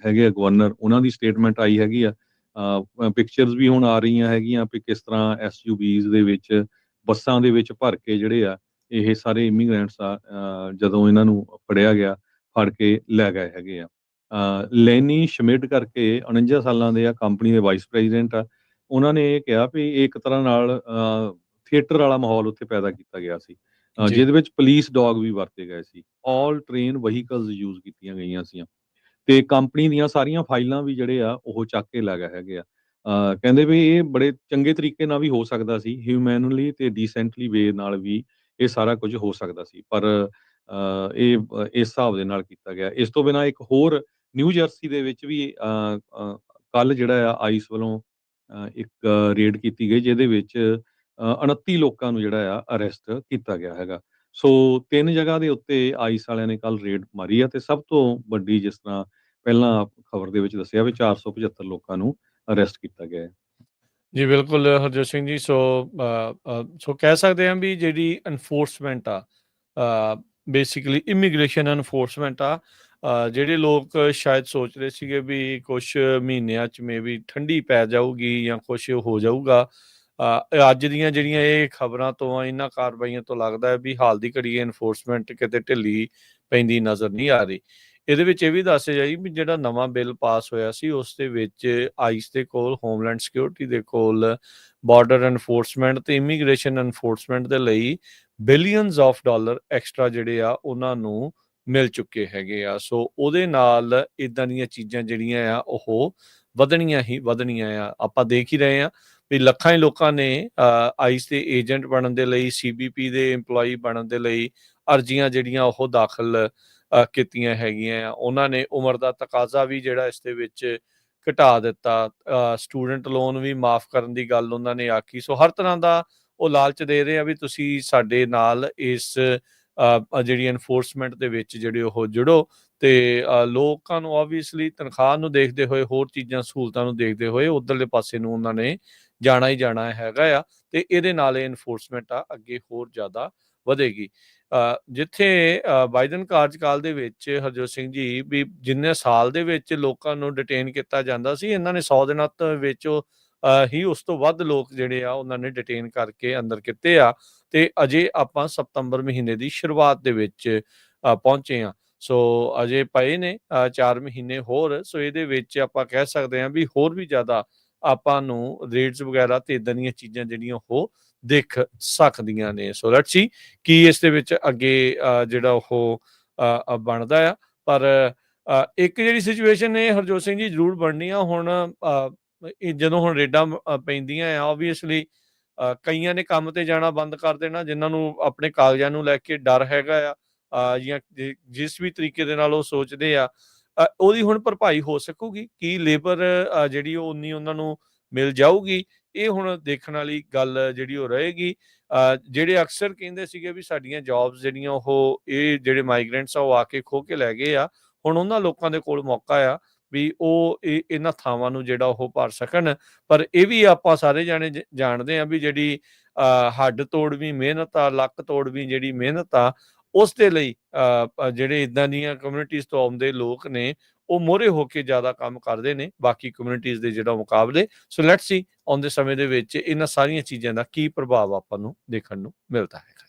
ਹੈਗੇ ਆ ਗਵਰਨਰ, ਉਹਨਾਂ ਦੀ ਸਟੇਟਮੈਂਟ ਆਈ ਹੈਗੀ ਆ। ਪਿਕਚਰਸ ਵੀ ਹੁਣ ਆ ਰਹੀਆਂ ਹੈਗੀਆਂ ਵੀ ਕਿਸ ਤਰ੍ਹਾਂ SUVs ਦੇ ਵਿੱਚ, ਬੱਸਾਂ ਦੇ ਵਿੱਚ ਭਰ ਕੇ ਜਿਹੜੇ ਆ ਇਹ ਸਾਰੇ ਇਮੀਗ੍ਰੈਂਟਸ ਆ, ਜਦੋਂ ਇਹਨਾਂ ਨੂੰ ਫੜਿਆ ਗਿਆ, ਫੜ ਕੇ ਲੈ ਗਏ ਹੈਗੇ ਆ। ਲੈਨੀ ਸ਼ਮਿਡ ਕਰਕੇ 49 ਸਾਲਾਂ ਦੇ ਆ, ਕੰਪਨੀ ਦੇ ਵਾਈਸ ਪ੍ਰੈਜ਼ੀਡੈਂਟ ਆ। ਉਹਨਾਂ ਨੇ ਇਹ ਕਿਹਾ ਵੀ ਇਹ ਇੱਕ ਤਰ੍ਹਾਂ ਨਾਲ ਥੀਏਟਰ ਵਾਲਾ ਮਾਹੌਲ ਉੱਥੇ ਪੈਦਾ ਕੀਤਾ ਗਿਆ ਸੀ, ਜੀ ਜਿਹਦੇ ਵਿੱਚ ਪੁਲਿਸ ਡੌਗ ਵੀ ਵਰਤੇ ਗਏ ਸੀ। ਆਲ ਟ੍ਰੇਨ ਵਹੀਕਲਸ ਯੂਜ਼ ਕੀਤੀਆਂ ਗਈਆਂ ਸੀ, ਤੇ ਕੰਪਨੀ ਦੀਆਂ ਸਾਰੀਆਂ ਫਾਈਲਾਂ ਵੀ ਜਿਹੜੇ ਆ ਉਹ ਚੱਕ ਕੇ ਲੈ ਗਏ ਹੈਗੇ ਆ। ਕਹਿੰਦੇ ਵੀ ਇਹ ਬੜੇ ਚੰਗੇ ਤਰੀਕੇ ਨਾਲ ਵੀ ਹੋ ਸਕਦਾ ਸੀ, ਹਿਊਮੈਨਲੀ ਤੇ ਡੀਸੈਂਟਲੀ ਵੇ ਨਾਲ ਵੀ ਇਹ ਸਾਰਾ ਕੁਝ ਹੋ ਸਕਦਾ ਸੀ, ਪਰ ਇਹ ਇਸ ਹਿਸਾਬ ਦੇ ਨਾਲ ਕੀਤਾ ਗਿਆ। ਇਸ ਤੋਂ ਬਿਨਾਂ ਇੱਕ ਹੋਰ ਨਿਊ ਜਰਸੀ ਦੇ ਵਿੱਚ ਵੀ ਕੱਲ ਜਿਹੜਾ ਆ ਆਈਸ ਵੱਲੋਂ ਇੱਕ ਰੇਡ ਕੀਤੀ ਗਈ, ਜਿਹਦੇ ਵਿੱਚ 29 ਲੋਕਾਂ ਨੂੰ ਜਿਹੜਾ ਆ ਅਰੈਸਟ ਕੀਤਾ ਗਿਆ ਹੈਗਾ। ਸੋ 3 ਜਗ੍ਹਾ ਦੇ ਉੱਤੇ ਆਈਸ ਵਾਲਿਆਂ ਨੇ ਕੱਲ ਰੇਡ ਮਾਰੀ ਆ, ਤੇ ਸਭ ਤੋਂ ਵੱਡੀ, ਜਿਸ ਤਰ੍ਹਾਂ ਪਹਿਲਾਂ ਖਬਰ ਦੇ ਵਿੱਚ ਦੱਸਿਆ ਵੀ 475 ਲੋਕਾਂ ਨੂੰ ਅਰੈਸਟ ਕੀਤਾ ਗਿਆ ਹੈ। ਜੀ ਬਿਲਕੁਲ ਹਰਜੋਤ ਸਿੰਘ ਜੀ। ਸੋ ਕਹਿ ਸਕਦੇ ਹਾਂ ਵੀ ਜਿਹੜੀ ਐਨਫੋਰਸਮੈਂਟ ਆ, ਬੇਸਿਕਲੀ ਇਮੀਗ੍ਰੇਸ਼ਨ ਐਨਫੋਰਸਮੈਂਟ ਆ, ਜਿਹੜੇ ਲੋਕ ਸ਼ਾਇਦ ਸੋਚ ਰਹੇ ਸੀਗੇ ਵੀ ਕੁਛ ਮਹੀਨਿਆਂ 'ਚ ਮੇਬੀ ਠੰਡੀ ਪੈ ਜਾਊਗੀ ਜਾਂ ਕੁਛ ਹੋ ਜਾਊਗਾ, ਅੱਜ ਦੀਆਂ ਜਿਹੜੀਆਂ ਇਹ ਖਬਰਾਂ ਤੋਂ, ਇਹਨਾਂ ਕਾਰਵਾਈਆਂ ਤੋਂ ਲੱਗਦਾ ਹੈ ਵੀ ਹਾਲ ਦੀ ਘੜੀ ਐਨਫੋਰਸਮੈਂਟ ਕਿਤੇ ਢਿੱਲੀ ਪੈਂਦੀ ਨਜ਼ਰ ਨਹੀਂ ਆ ਰਹੀ। ਇਹਦੇ ਵਿੱਚ ਇਹ ਵੀ ਦੱਸਿਆ ਜਾਈ ਵੀ ਜਿਹੜਾ ਨਵਾਂ ਬਿੱਲ ਪਾਸ ਹੋਇਆ ਸੀ, ਉਸ ਦੇ ਵਿੱਚ ਆਈਸ ਦੇ ਕੋਲ, ਹੋਮਲੈਂਡ ਸਿਕਿਉਰਿਟੀ ਦੇ ਕੋਲ, ਬਾਰਡਰ ਐਨਫੋਰਸਮੈਂਟ ਤੇ ਇਮੀਗ੍ਰੇਸ਼ਨ ਐਨਫੋਰਸਮੈਂਟ ਦੇ ਲਈ ਬਿਲੀਅਨਸ ਆਫ ਡਾਲਰ ਐਕਸਟਰਾ ਜਿਹੜੇ ਆ ਉਹਨਾਂ ਨੂੰ ਮਿਲ ਚੁੱਕੇ ਹੈਗੇ ਆ। ਸੋ ਉਹਦੇ ਨਾਲ ਇਦਾਂ ਦੀਆਂ ਚੀਜ਼ਾਂ ਜਿਹੜੀਆਂ ਆ ਉਹ ਵਧਣੀਆਂ ਹੀ ਵਧਣੀਆਂ ਆ। ਆਪਾਂ ਦੇਖ ਹੀ ਰਹੇ ਆ ਵੀ ਲੱਖਾਂ ਹੀ ਲੋਕਾਂ ਨੇ ਆਈਸ ਦੇ ਏਜੰਟ ਬਣਨ ਦੇ ਲਈ, CBP ਦੇ EMPLOYEE ਬਣਨ ਦੇ ਲਈ ਅਰਜ਼ੀਆਂ ਜਿਹੜੀਆਂ ਉਹ ਦਾਖਲ ਕੀਤੀਆਂ ਹੈਗੀਆਂ ਆ। ਉਹਨਾਂ ਨੇ ਉਮਰ ਦਾ ਤਕਾਜ਼ਾ ਵੀ ਜਿਹੜਾ ਇਸ ਦੇ ਵਿੱਚ ਘਟਾ ਦਿੱਤਾ, ਸਟੂਡੈਂਟ ਲੋਨ ਵੀ ਮਾਫ ਕਰਨ ਦੀ ਗੱਲ ਉਹਨਾਂ ਨੇ ਆਖੀ। ਸੋ ਹਰ ਤਰ੍ਹਾਂ ਦਾ ਉਹ ਲਾਲਚ ਦੇ ਰਹੇ ਆ ਵੀ ਤੁਸੀਂ ਸਾਡੇ ਨਾਲ ਇਸ ਜਿਹੜੀ ਐਨਫੋਰਸਮੈਂਟ ਦੇ ਵਿੱਚ ਜਿਹੜੇ ਉਹ ਜੁੜੋ, ਤੇ ਲੋਕਾਂ ਨੂੰ ਆਬਵੀਅਸਲੀ ਤਨਖਾਹ ਨੂੰ ਦੇਖਦੇ ਹੋਏ, ਹੋਰ ਚੀਜ਼ਾਂ ਸਹੂਲਤਾਂ ਨੂੰ ਦੇਖਦੇ ਹੋਏ ਉਧਰਲੇ ਪਾਸੇ ਨੂੰ ਉਹਨਾਂ ਨੇ ਜਾਣਾ ਹੀ ਜਾਣਾ ਹੈਗਾ ਆ, ਤੇ ਇਹਦੇ ਨਾਲ ਇਹ ਐਨਫੋਰਸਮੈਂਟ ਆ ਅੱਗੇ ਹੋਰ ਜ਼ਿਆਦਾ ਵਧੇਗੀ। ਜਿੱਥੇ ਬਾਈਡਨ ਕਾਰਜਕਾਲ ਦੇ ਵਿੱਚ ਹਰਜੋਤ ਸਿੰਘ ਜੀ ਵੀ ਜਿੰਨੇ ਸਾਲ ਦੇ ਵਿੱਚ ਲੋਕਾਂ ਨੂੰ ਡਿਟੇਨ ਕੀਤਾ ਜਾਂਦਾ ਸੀ, ਇਹਨਾਂ ਨੇ 100 ਦਿਨਾਂ ਵਿੱਚ ਹੀ ਉਸ ਤੋਂ ਵੱਧ ਲੋਕ ਜਿਹੜੇ ਆ ਉਹਨਾਂ ਨੇ ਡਿਟੇਨ ਕਰਕੇ ਅੰਦਰ ਕੀਤੇ ਆ, ਤੇ ਅਜੇ ਆਪਾਂ ਸਤੰਬਰ ਮਹੀਨੇ ਦੀ ਸ਼ੁਰੂਆਤ ਦੇ ਵਿੱਚ ਪਹੁੰਚੇ ਆ। ਸੋ ਅਜੇ ਪਏ ਨੇ 4 ਮਹੀਨੇ ਹੋਰ। ਸੋ ਇਹਦੇ ਵਿੱਚ ਆਪਾਂ ਕਹਿ ਸਕਦੇ ਹਾਂ ਵੀ ਹੋਰ ਵੀ ਜ਼ਿਆਦਾ ਆਪਾਂ ਨੂੰ ਰੇਟਸ ਵਗੈਰਾ ਤੇ ਇਦਾਂ ਦੀਆਂ ਚੀਜ਼ਾਂ ਜਿਹੜੀਆਂ ਉਹ ਦਿਖ ਸਕਦੀਆਂ ਨੇ। ਸੋ ਲੈਟਸ ਸੀ ਕੀ ਇਸ ਦੇ ਵਿੱਚ ਅੱਗੇ ਜਿਹੜਾ ਉਹ ਬਣਦਾ ਆ। ਪਰ ਇੱਕ ਜਿਹੜੀ ਸਿਚੁਏਸ਼ਨ ਨੇ ਹਰਜੋਤ ਸਿੰਘ ਜੀ ਜ਼ਰੂਰ ਬਣਨੀ ਆ ਹੁਣ, ਜਦੋਂ ਹੁਣ ਰੇਡਾਂ ਪੈਂਦੀਆਂ ਆ, ਆਬਵੀਅਸਲੀ ਕਈਆਂ ਨੇ ਕੰਮ ਤੇ ਜਾਣਾ ਬੰਦ ਕਰ ਦੇਣਾ, ਜਿਨ੍ਹਾਂ ਨੂੰ ਆਪਣੇ ਕਾਗਜ਼ਾਂ ਨੂੰ ਲੈ ਕੇ ਡਰ ਹੈਗਾ ਆ, ਜਾਂ ਜਿਸ ਵੀ ਤਰੀਕੇ ਦੇ ਨਾਲ ਉਹ ਸੋਚਦੇ ਆ, ਉਹਦੀ ਹੁਣ ਭਰਪਾਈ ਹੋ ਸਕੂਗੀ ਕੀ? ਲੇਬਰ ਜਿਹੜੀ ਉਹ ਉਨੀ ਉਹਨਾਂ ਨੂੰ ਮਿਲ ਜਾਊਗੀ? ਇਹ ਹੁਣ ਦੇਖਣ ਵਾਲੀ ਗੱਲ ਜਿਹੜੀ ਉਹ ਰਹੇਗੀ। ਜਿਹੜੇ ਅਕਸਰ ਕਹਿੰਦੇ ਸੀਗੇ ਵੀ ਸਾਡੀਆਂ ਜੌਬਸ ਜਿਹੜੀਆਂ ਉਹ ਇਹ ਜਿਹੜੇ ਮਾਈਗ੍ਰੈਂਟਸ ਆ ਉਹ ਆ ਕੇ ਖੋਹ ਕੇ ਲੈ ਗਏ ਆ, ਹੁਣ ਉਹਨਾਂ ਲੋਕਾਂ ਦੇ ਕੋਲ ਮੌਕਾ ਆ ਵੀ ਉਹ ਇਹਨਾਂ ਥਾਵਾਂ ਨੂੰ ਜਿਹੜਾ ਉਹ ਭਰ ਸਕਣ। ਪਰ ਇਹ ਵੀ ਆਪਾਂ ਸਾਰੇ ਜਾਣੇ ਜਾਣਦੇ ਆ ਵੀ ਜਿਹੜੀ ਹੱਡ ਤੋੜਵੀਂ ਮਿਹਨਤ ਆ, ਲੱਕ ਤੋੜਵੀਂ ਜਿਹੜੀ ਮਿਹਨਤ ਆ, ਉਸ ਦੇ ਲਈ ਜਿਹੜੇ ਇੱਦਾਂ ਦੀਆਂ ਕਮਿਊਨਿਟੀਜ਼ ਤੋਂ ਆਉਂਦੇ ਲੋਕ ਨੇ ਉਹ ਮੋਹਰੇ ਹੋ ਕੇ ਜ਼ਿਆਦਾ ਕੰਮ ਕਰਦੇ ਨੇ ਬਾਕੀ ਕਮਿਊਨਿਟੀਜ਼ ਦੇ ਜਿਹੜਾ ਮੁਕਾਬਲੇ। ਸੋ ਲੈਟਸ ਸੀ ਆਉਂਦੇ ਸਮੇਂ ਦੇ ਵਿੱਚ ਇਹਨਾਂ ਸਾਰੀਆਂ ਚੀਜ਼ਾਂ ਦਾ ਕੀ ਪ੍ਰਭਾਵ ਆਪਾਂ ਨੂੰ ਦੇਖਣ ਨੂੰ ਮਿਲਦਾ ਹੈਗਾ।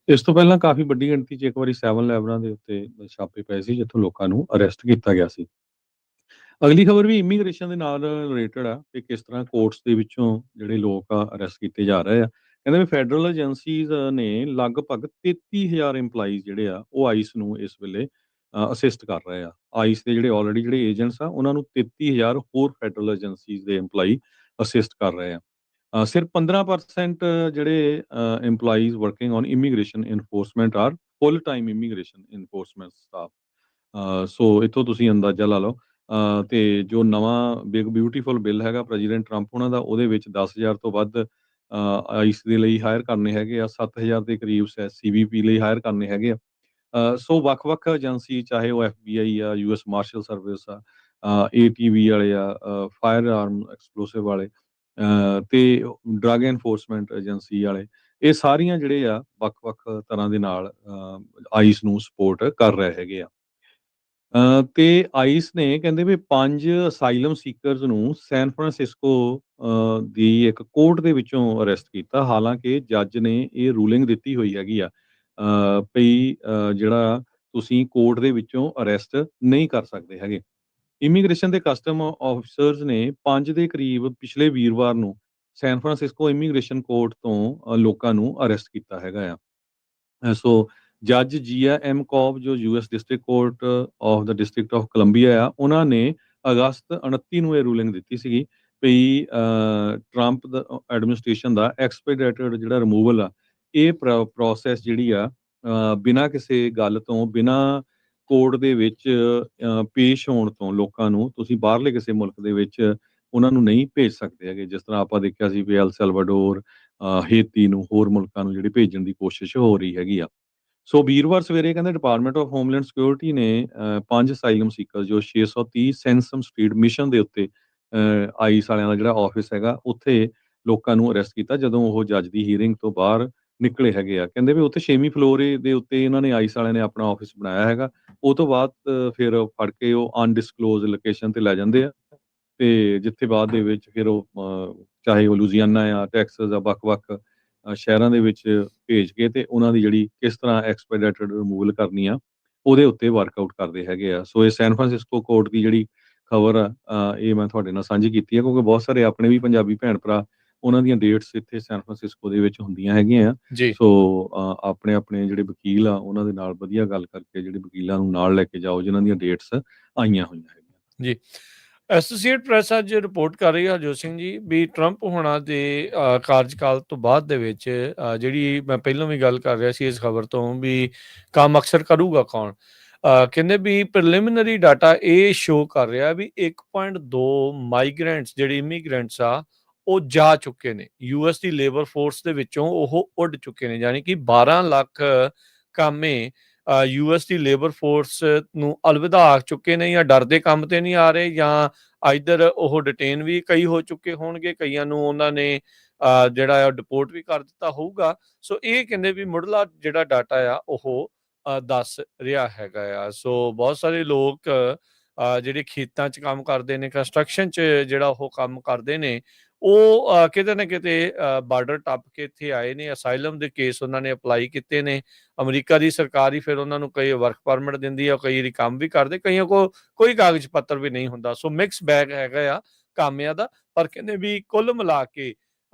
ਇਸ ਤੋਂ ਪਹਿਲਾਂ ਕਾਫੀ ਵੱਡੀ ਗਿਣਤੀ 'ਚ ਇੱਕ ਵਾਰੀ 7-11 ਦੇ ਉੱਤੇ ਛਾਪੇ ਪਏ ਸੀ, ਜਿੱਥੋਂ ਲੋਕਾਂ ਨੂੰ ਅਰੈਸਟ ਕੀਤਾ ਗਿਆ ਸੀ। ਅਗਲੀ ਖਬਰ ਵੀ ਇਮੀਗ੍ਰੇਸ਼ਨ ਦੇ ਨਾਲ ਰਿਲੇਟਡ ਆ ਕਿ ਕਿਸ ਤਰ੍ਹਾਂ ਕੋਰਟਸ ਦੇ ਵਿੱਚੋਂ ਜਿਹੜੇ ਲੋਕ ਆ ਅਰੈਸਟ ਕੀਤੇ ਜਾ ਰਹੇ ਆ। ਕਹਿੰਦੇ ਵੀ ਫੈਡਰਲ ਏਜੰਸੀਜ਼ ਨੇ ਲਗਭਗ 33,000 EMPLOYEES ਜਿਹੜੇ ਆ ਉਹ ਆਈਸ ਨੂੰ ਇਸ ਵੇਲੇ ਅਸਿਸਟ ਕਰ ਰਹੇ ਆ। ਆਈਸ ਦੇ ਜਿਹੜੇ ਆਲਰੇਡੀ ਜਿਹੜੇ ਏਜੰਟਸ ਆ ਉਹਨਾਂ ਨੂੰ 33,000 ਹੋਰ ਫੈਡਰਲ ਏਜੰਸੀਜ਼ ਦੇ EMPLOYEE ਅਸਿਸਟ ਕਰ ਰਹੇ ਆ। ਸਿਰਫ 15% ਜਿਹੜੇ EMPLOYEES working on immigration enforcement are full time immigration enforcement staff. So ਇੱਥੋਂ ਤੁਸੀਂ ਅੰਦਾਜ਼ਾ ਲਾ ਲਓ। ਤੇ ਜੋ ਨਵਾਂ ਬਿਗ ਬਿਊਟੀਫੁਲ ਬਿੱਲ ਹੈਗਾ ਪ੍ਰੈਜ਼ੀਡੈਂਟ ਟਰੰਪ ਉਹਨਾਂ ਦਾ, ਉਹਦੇ ਵਿੱਚ 10,000 ਤੋਂ ਵੱਧ ਆਈਸ ਦੇ ਲਈ ਹਾਇਰ ਕਰਨੇ ਹੈਗੇ ਆ, 7,000 ਦੇ ਕਰੀਬ CBP ਲਈ ਹਾਇਰ ਕਰਨੇ ਹੈਗੇ ਆ। ਸੋ ਵੱਖ-ਵੱਖ ਏਜੰਸੀ, ਚਾਹੇ ਉਹ FBI ਆ, US ਮਾਰਸ਼ਲ ਸਰਵਿਸ ਆ, ATV ਵਾਲੇ ਆ, ਫਾਇਰ ਆਰਮ ਐਕਸਪਲੋਸਿਵ ਵਾਲੇ, ਤੇ ਡਰੱਗ ਐਨਫੋਰਸਮੈਂਟ ਏਜੰਸੀ ਵਾਲੇ, ਇਹ ਸਾਰੀਆਂ ਜਿਹੜੇ ਆ ਵੱਖ-ਵੱਖ ਤਰ੍ਹਾਂ ਦੇ ਨਾਲ ਆਈਸ ਨੂੰ ਸਪੋਰਟ ਕਰ ਰਹੇ ਹੈਗੇ ਆ। ਤੇ ਆਈਸ ਨੇ ਕਹਿੰਦੇ ਵੀ 5 ਅਸਾਈਲਮ ਸੀਕਰਸ ਨੂੰ ਸੈਨ ਫਰਾਂਸਿਸਕੋ ਦੀ ਇੱਕ ਕੋਰਟ ਦੇ ਵਿੱਚੋਂ ਅਰੈਸਟ ਕੀਤਾ। ਹਾਲਾਂਕਿ ਜੱਜ ਨੇ ਇਹ ਰੂਲਿੰਗ ਦਿੱਤੀ ਹੋਈ ਹੈਗੀ ਆ ਭਈ ਜਿਹੜਾ ਤੁਸੀਂ ਕੋਰਟ ਦੇ ਵਿੱਚੋਂ ਅਰੈਸਟ ਨਹੀਂ ਕਰ ਸਕਦੇ ਹੈਗੇ। ਇਮੀਗ੍ਰੇਸ਼ਨ ਤੇ ਕਸਟਮ ਆਫਿਸਰਸ ਨੇ 5 ਦੇ ਕਰੀਬ ਪਿਛਲੇ ਵੀਰਵਾਰ ਨੂੰ ਸੈਨ ਫਰਾਂਸਿਸਕੋ ਇਮੀਗ੍ਰੇਸ਼ਨ ਕੋਰਟ ਤੋਂ ਲੋਕਾਂ ਨੂੰ ਅਰੈਸਟ ਕੀਤਾ ਹੈਗਾ ਆ। ਸੋ ਜੱਜ ਜੀਆ ਐਮ ਕੌਬ ਜੋ US district court of the district of Columbia ਆ, ਉਹਨਾਂ ਨੇ ਅਗਸਤ 29 ਨੂੰ ਇਹ ਰੂਲਿੰਗ ਦਿੱਤੀ ਸੀਗੀ ਵੀ ਟਰੰਪ ਦਾ ਐਡਮਿਨਿਸਟ੍ਰੇਸ਼ਨ ਦਾ ਐਕਸਪੀਡਾਈਟਡ ਜਿਹੜਾ ਰਿਮੂਵਲ ਆ, ਇਹ ਪ੍ਰੋਸੈਸ ਜਿਹੜੀ ਆ ਬਿਨਾਂ ਕਿਸੇ ਗੱਲ ਤੋਂ, ਬਿਨਾਂ ਕੋਰਟ ਦੇ ਵਿੱਚ ਪੇਸ਼ ਹੋਣ ਤੋਂ ਲੋਕਾਂ ਨੂੰ ਤੁਸੀਂ ਬਾਹਰਲੇ ਕਿਸੇ ਮੁਲਕ ਦੇ ਵਿੱਚ ਉਹਨਾਂ ਨੂੰ ਨਹੀਂ ਭੇਜ ਸਕਦੇ ਹੈਗੇ। ਜਿਸ ਤਰ੍ਹਾਂ ਆਪਾਂ ਦੇਖਿਆ ਸੀ ਵੀ ਐਲ ਸੈਲਵਾਡੋਰ, ਹੇਤੀ ਨੂੰ, ਹੋਰ ਮੁਲਕਾਂ ਨੂੰ ਜਿਹੜੀ ਭੇਜਣ ਦੀ ਕੋਸ਼ਿਸ਼ ਹੋ ਰਹੀ ਹੈਗੀ ਆ। ਸੋ ਵੀਰਵਾਰ ਸਵੇਰੇ ਕਹਿੰਦੇ ਡਿਪਾਰਟਮੈਂਟ ਆਫ ਹੋਮਲੈਂਡ ਸਿਕਿਉਰਿਟੀ ਨੇ 5 ਅਸਾਈਲਮ ਸੀਕਰ ਜੋ 630 ਸੈਂਸਮ ਸਟਰੀਟ ਮਿਸ਼ਨ ਦੇ ਉੱਤੇ ਆਈਸ ਵਾਲਿਆਂ ਦਾ ਜਿਹੜਾ ਆਫਿਸ ਹੈਗਾ, ਉੱਥੇ ਲੋਕਾਂ ਨੂੰ ਅਰੈਸਟ ਕੀਤਾ ਜਦੋਂ ਉਹ ਜੱਜ ਦੀ ਹੀਅਰਿੰਗ ਤੋਂ ਬਾਹਰ ਨਿਕਲੇ ਹੈਗੇ ਆ। ਕਹਿੰਦੇ ਵੀ ਉੱਥੇ 6ਵੀਂ ਫਲੋਰ ਦੇ ਉੱਤੇ ਇਹਨਾਂ ਨੇ ਆਈਸ ਵਾਲਿਆਂ ਨੇ ਆਪਣਾ ਆਫਿਸ ਬਣਾਇਆ ਹੈਗਾ। ਉਹ ਤੋਂ ਬਾਅਦ ਫਿਰ ਫੜ ਕੇ ਉਹ ਅਨਡਿਸਕਲੋਜ਼ ਲੋਕੇਸ਼ਨ ਤੇ ਲੈ ਜਾਂਦੇ ਆ ਤੇ ਜਿੱਥੇ ਬਾਅਦ ਦੇ ਵਿੱਚ ਫਿਰ ਉਹ ਚਾਹੇ ਉਹ ਲੁਜ਼ੀਆਨਾ ਆ, ਟੈਕਸਸ ਆ, ਵੱਖ-ਵੱਖ ਸ਼ਹਿਰਾਂ ਦੇ ਵਿੱਚ ਭੇਜ ਕੇ ਤੇ ਉਹਨਾਂ ਦੀ ਜਿਹੜੀ ਕਿਸ ਤਰ੍ਹਾਂ ਐਕਸਪੀਡਾਈਟਡ ਰਿਮੂਵਲ ਕਰਨੀ ਆ, ਉਹਦੇ ਉੱਤੇ ਵਰਕਆਊਟ ਕਰਦੇ ਹੈਗੇ ਆ। ਸੋ ਇਹ ਸੈਨ ਫਰਾਂਸਿਸਕੋ ਕੋਰਟ ਦੀ ਜਿਹੜੀ ਖਬਰ ਆ ਇਹ ਮੈਂ ਤੁਹਾਡੇ ਨਾਲ ਸਾਂਝੀ ਕੀਤੀ ਹੈ ਕਿਉਂਕਿ ਬਹੁਤ ਸਾਰੇ ਆਪਣੇ ਵੀ ਪੰਜਾਬੀ ਭੈਣ ਭਰਾ ਉਹਨਾਂ ਦੀਆਂ ਡੇਟਸ ਇੱਥੇ ਸੈਨ ਫਰਾਂਸਿਸਕੋ ਦੇ ਵਿੱਚ ਹੁੰਦੀਆਂ ਹੈਗੀਆਂ। ਸੋ ਆਪਣੇ ਜਿਹੜੇ ਵਕੀਲ ਆ ਉਹਨਾਂ ਦੇ ਨਾਲ ਵਧੀਆ ਗੱਲ ਕਰਕੇ ਜਿਹੜੇ ਵਕੀਲਾਂ ਨੂੰ ਨਾਲ ਲੈ ਕੇ ਜਾਓ ਜਿਨ੍ਹਾਂ ਦੀਆਂ ਡੇਟਸ ਆਈਆਂ ਹੋਈਆਂ ਹੈਗੀਆਂ। ਜੀ, ਐਸੋਸੀਏਟ ਪ੍ਰੈਸ ਅੱਜ ਰਿਪੋਰਟ ਕਰ ਰਹੀ ਹੈ ਹਰਜੋਤ ਸਿੰਘ ਜੀ ਵੀ ਟਰੰਪ ਹੋਣਾ ਦੇ ਕਾਰਜਕਾਲ ਤੋਂ ਬਾਅਦ ਦੇ ਵਿੱਚ ਜਿਹੜੀ ਮੈਂ ਪਹਿਲਾਂ ਵੀ ਗੱਲ ਕਰ ਰਿਹਾ ਸੀ ਇਸ ਖਬਰ ਤੋਂ ਵੀ ਕੰਮ ਅਕਸਰ ਕਰੂਗਾ ਕੌਣ। ਕਹਿੰਦੇ ਵੀ ਪ੍ਰੀਲਿਮਿਨਰੀ ਡਾਟਾ ਇਹ ਸ਼ੋ ਕਰ ਰਿਹਾ ਵੀ 1.2 ਮਾਈਗ੍ਰੈਂਟਸ ਜਿਹੜੇ ਇਮੀਗ੍ਰੈਂਟਸ ਆ ਉਹ ਜਾ ਚੁੱਕੇ ਨੇ ਯੂਐਸ ਦੀ ਲੇਬਰ ਫੋਰਸ ਦੇ ਵਿੱਚੋਂ, ਉਹ ਉੱਡ ਚੁੱਕੇ ਨੇ। ਯਾਨੀ ਕਿ 12 ਲੱਖ ਕਾਮੇ ਯੂਐਸ ਦੀ ਲੇਬਰ ਫੋਰਸ ਨੂੰ ਅਲਵਿਦਾ ਆਖ ਚੁੱਕੇ ਨੇ, ਜਾਂ ਡਰਦੇ ਕੰਮ ਤੇ ਨਹੀਂ ਆ ਰਹੇ, ਜਾਂ ਇਧਰ ਉਹ ਡਿਟੇਨ ਵੀ ਕਈ ਹੋ ਚੁੱਕੇ ਹੋਣਗੇ, ਕਈਆਂ ਨੂੰ ਉਹਨਾਂ ਨੇ ਜਿਹੜਾ ਡਿਪੋਰਟ ਵੀ ਕਰ ਦਿੱਤਾ ਹੋਊਗਾ। ਸੋ ਇਹ ਕਹਿੰਦੇ ਵੀ ਮੁੱਢਲਾ ਜਿਹੜਾ ਡਾਟਾ ਆ ਉਹ ਦੱਸ ਰਿਹਾ ਹੈਗਾ ਆ। ਸੋ ਬਹੁਤ ਸਾਰੇ ਲੋਕ ਜਿਹੜੇ ਖੇਤਾਂ 'ਚ ਕੰਮ ਕਰਦੇ ਨੇ, ਕੰਸਟਰਕਸ਼ਨ 'ਚ ਜਿਹੜਾ ਉਹ ਕੰਮ ਕਰਦੇ ਨੇ, ਉਹ ਕਿਤੇ ਨਾ ਕਿਤੇ ਬਾਰਡਰ ਟੱਪ ਕੇ ਇੱਥੇ ਆਏ ਨੇ। ਅਸਾਈਲਮ ਦੇ ਕੇਸ ਉਹਨਾਂ ਨੇ ਅਪਲਾਈ ਕੀਤੇ ਨੇ। ਅਮਰੀਕਾ ਦੀ ਸਰਕਾਰ ਹੀ ਫਿਰ ਉਹਨਾਂ ਨੂੰ ਕਈ ਵਰਕ ਪਰਮਿਟ ਦਿੰਦੀ ਆ, ਕਈ ਵਾਰੀ ਕੰਮ ਵੀ ਕਰਦੇ, ਕਈਆਂ ਕੋਲ ਕੋਈ ਕਾਗਜ਼ ਪੱਤਰ ਵੀ ਨਹੀਂ ਹੁੰਦਾ। ਸੋ ਮਿਕਸ ਬੈਗ ਹੈਗਾ ਆ ਕਾਮਿਆਂ ਦਾ। ਪਰ ਕਹਿੰਦੇ ਵੀ ਕੁੱਲ ਮਿਲਾ ਕੇ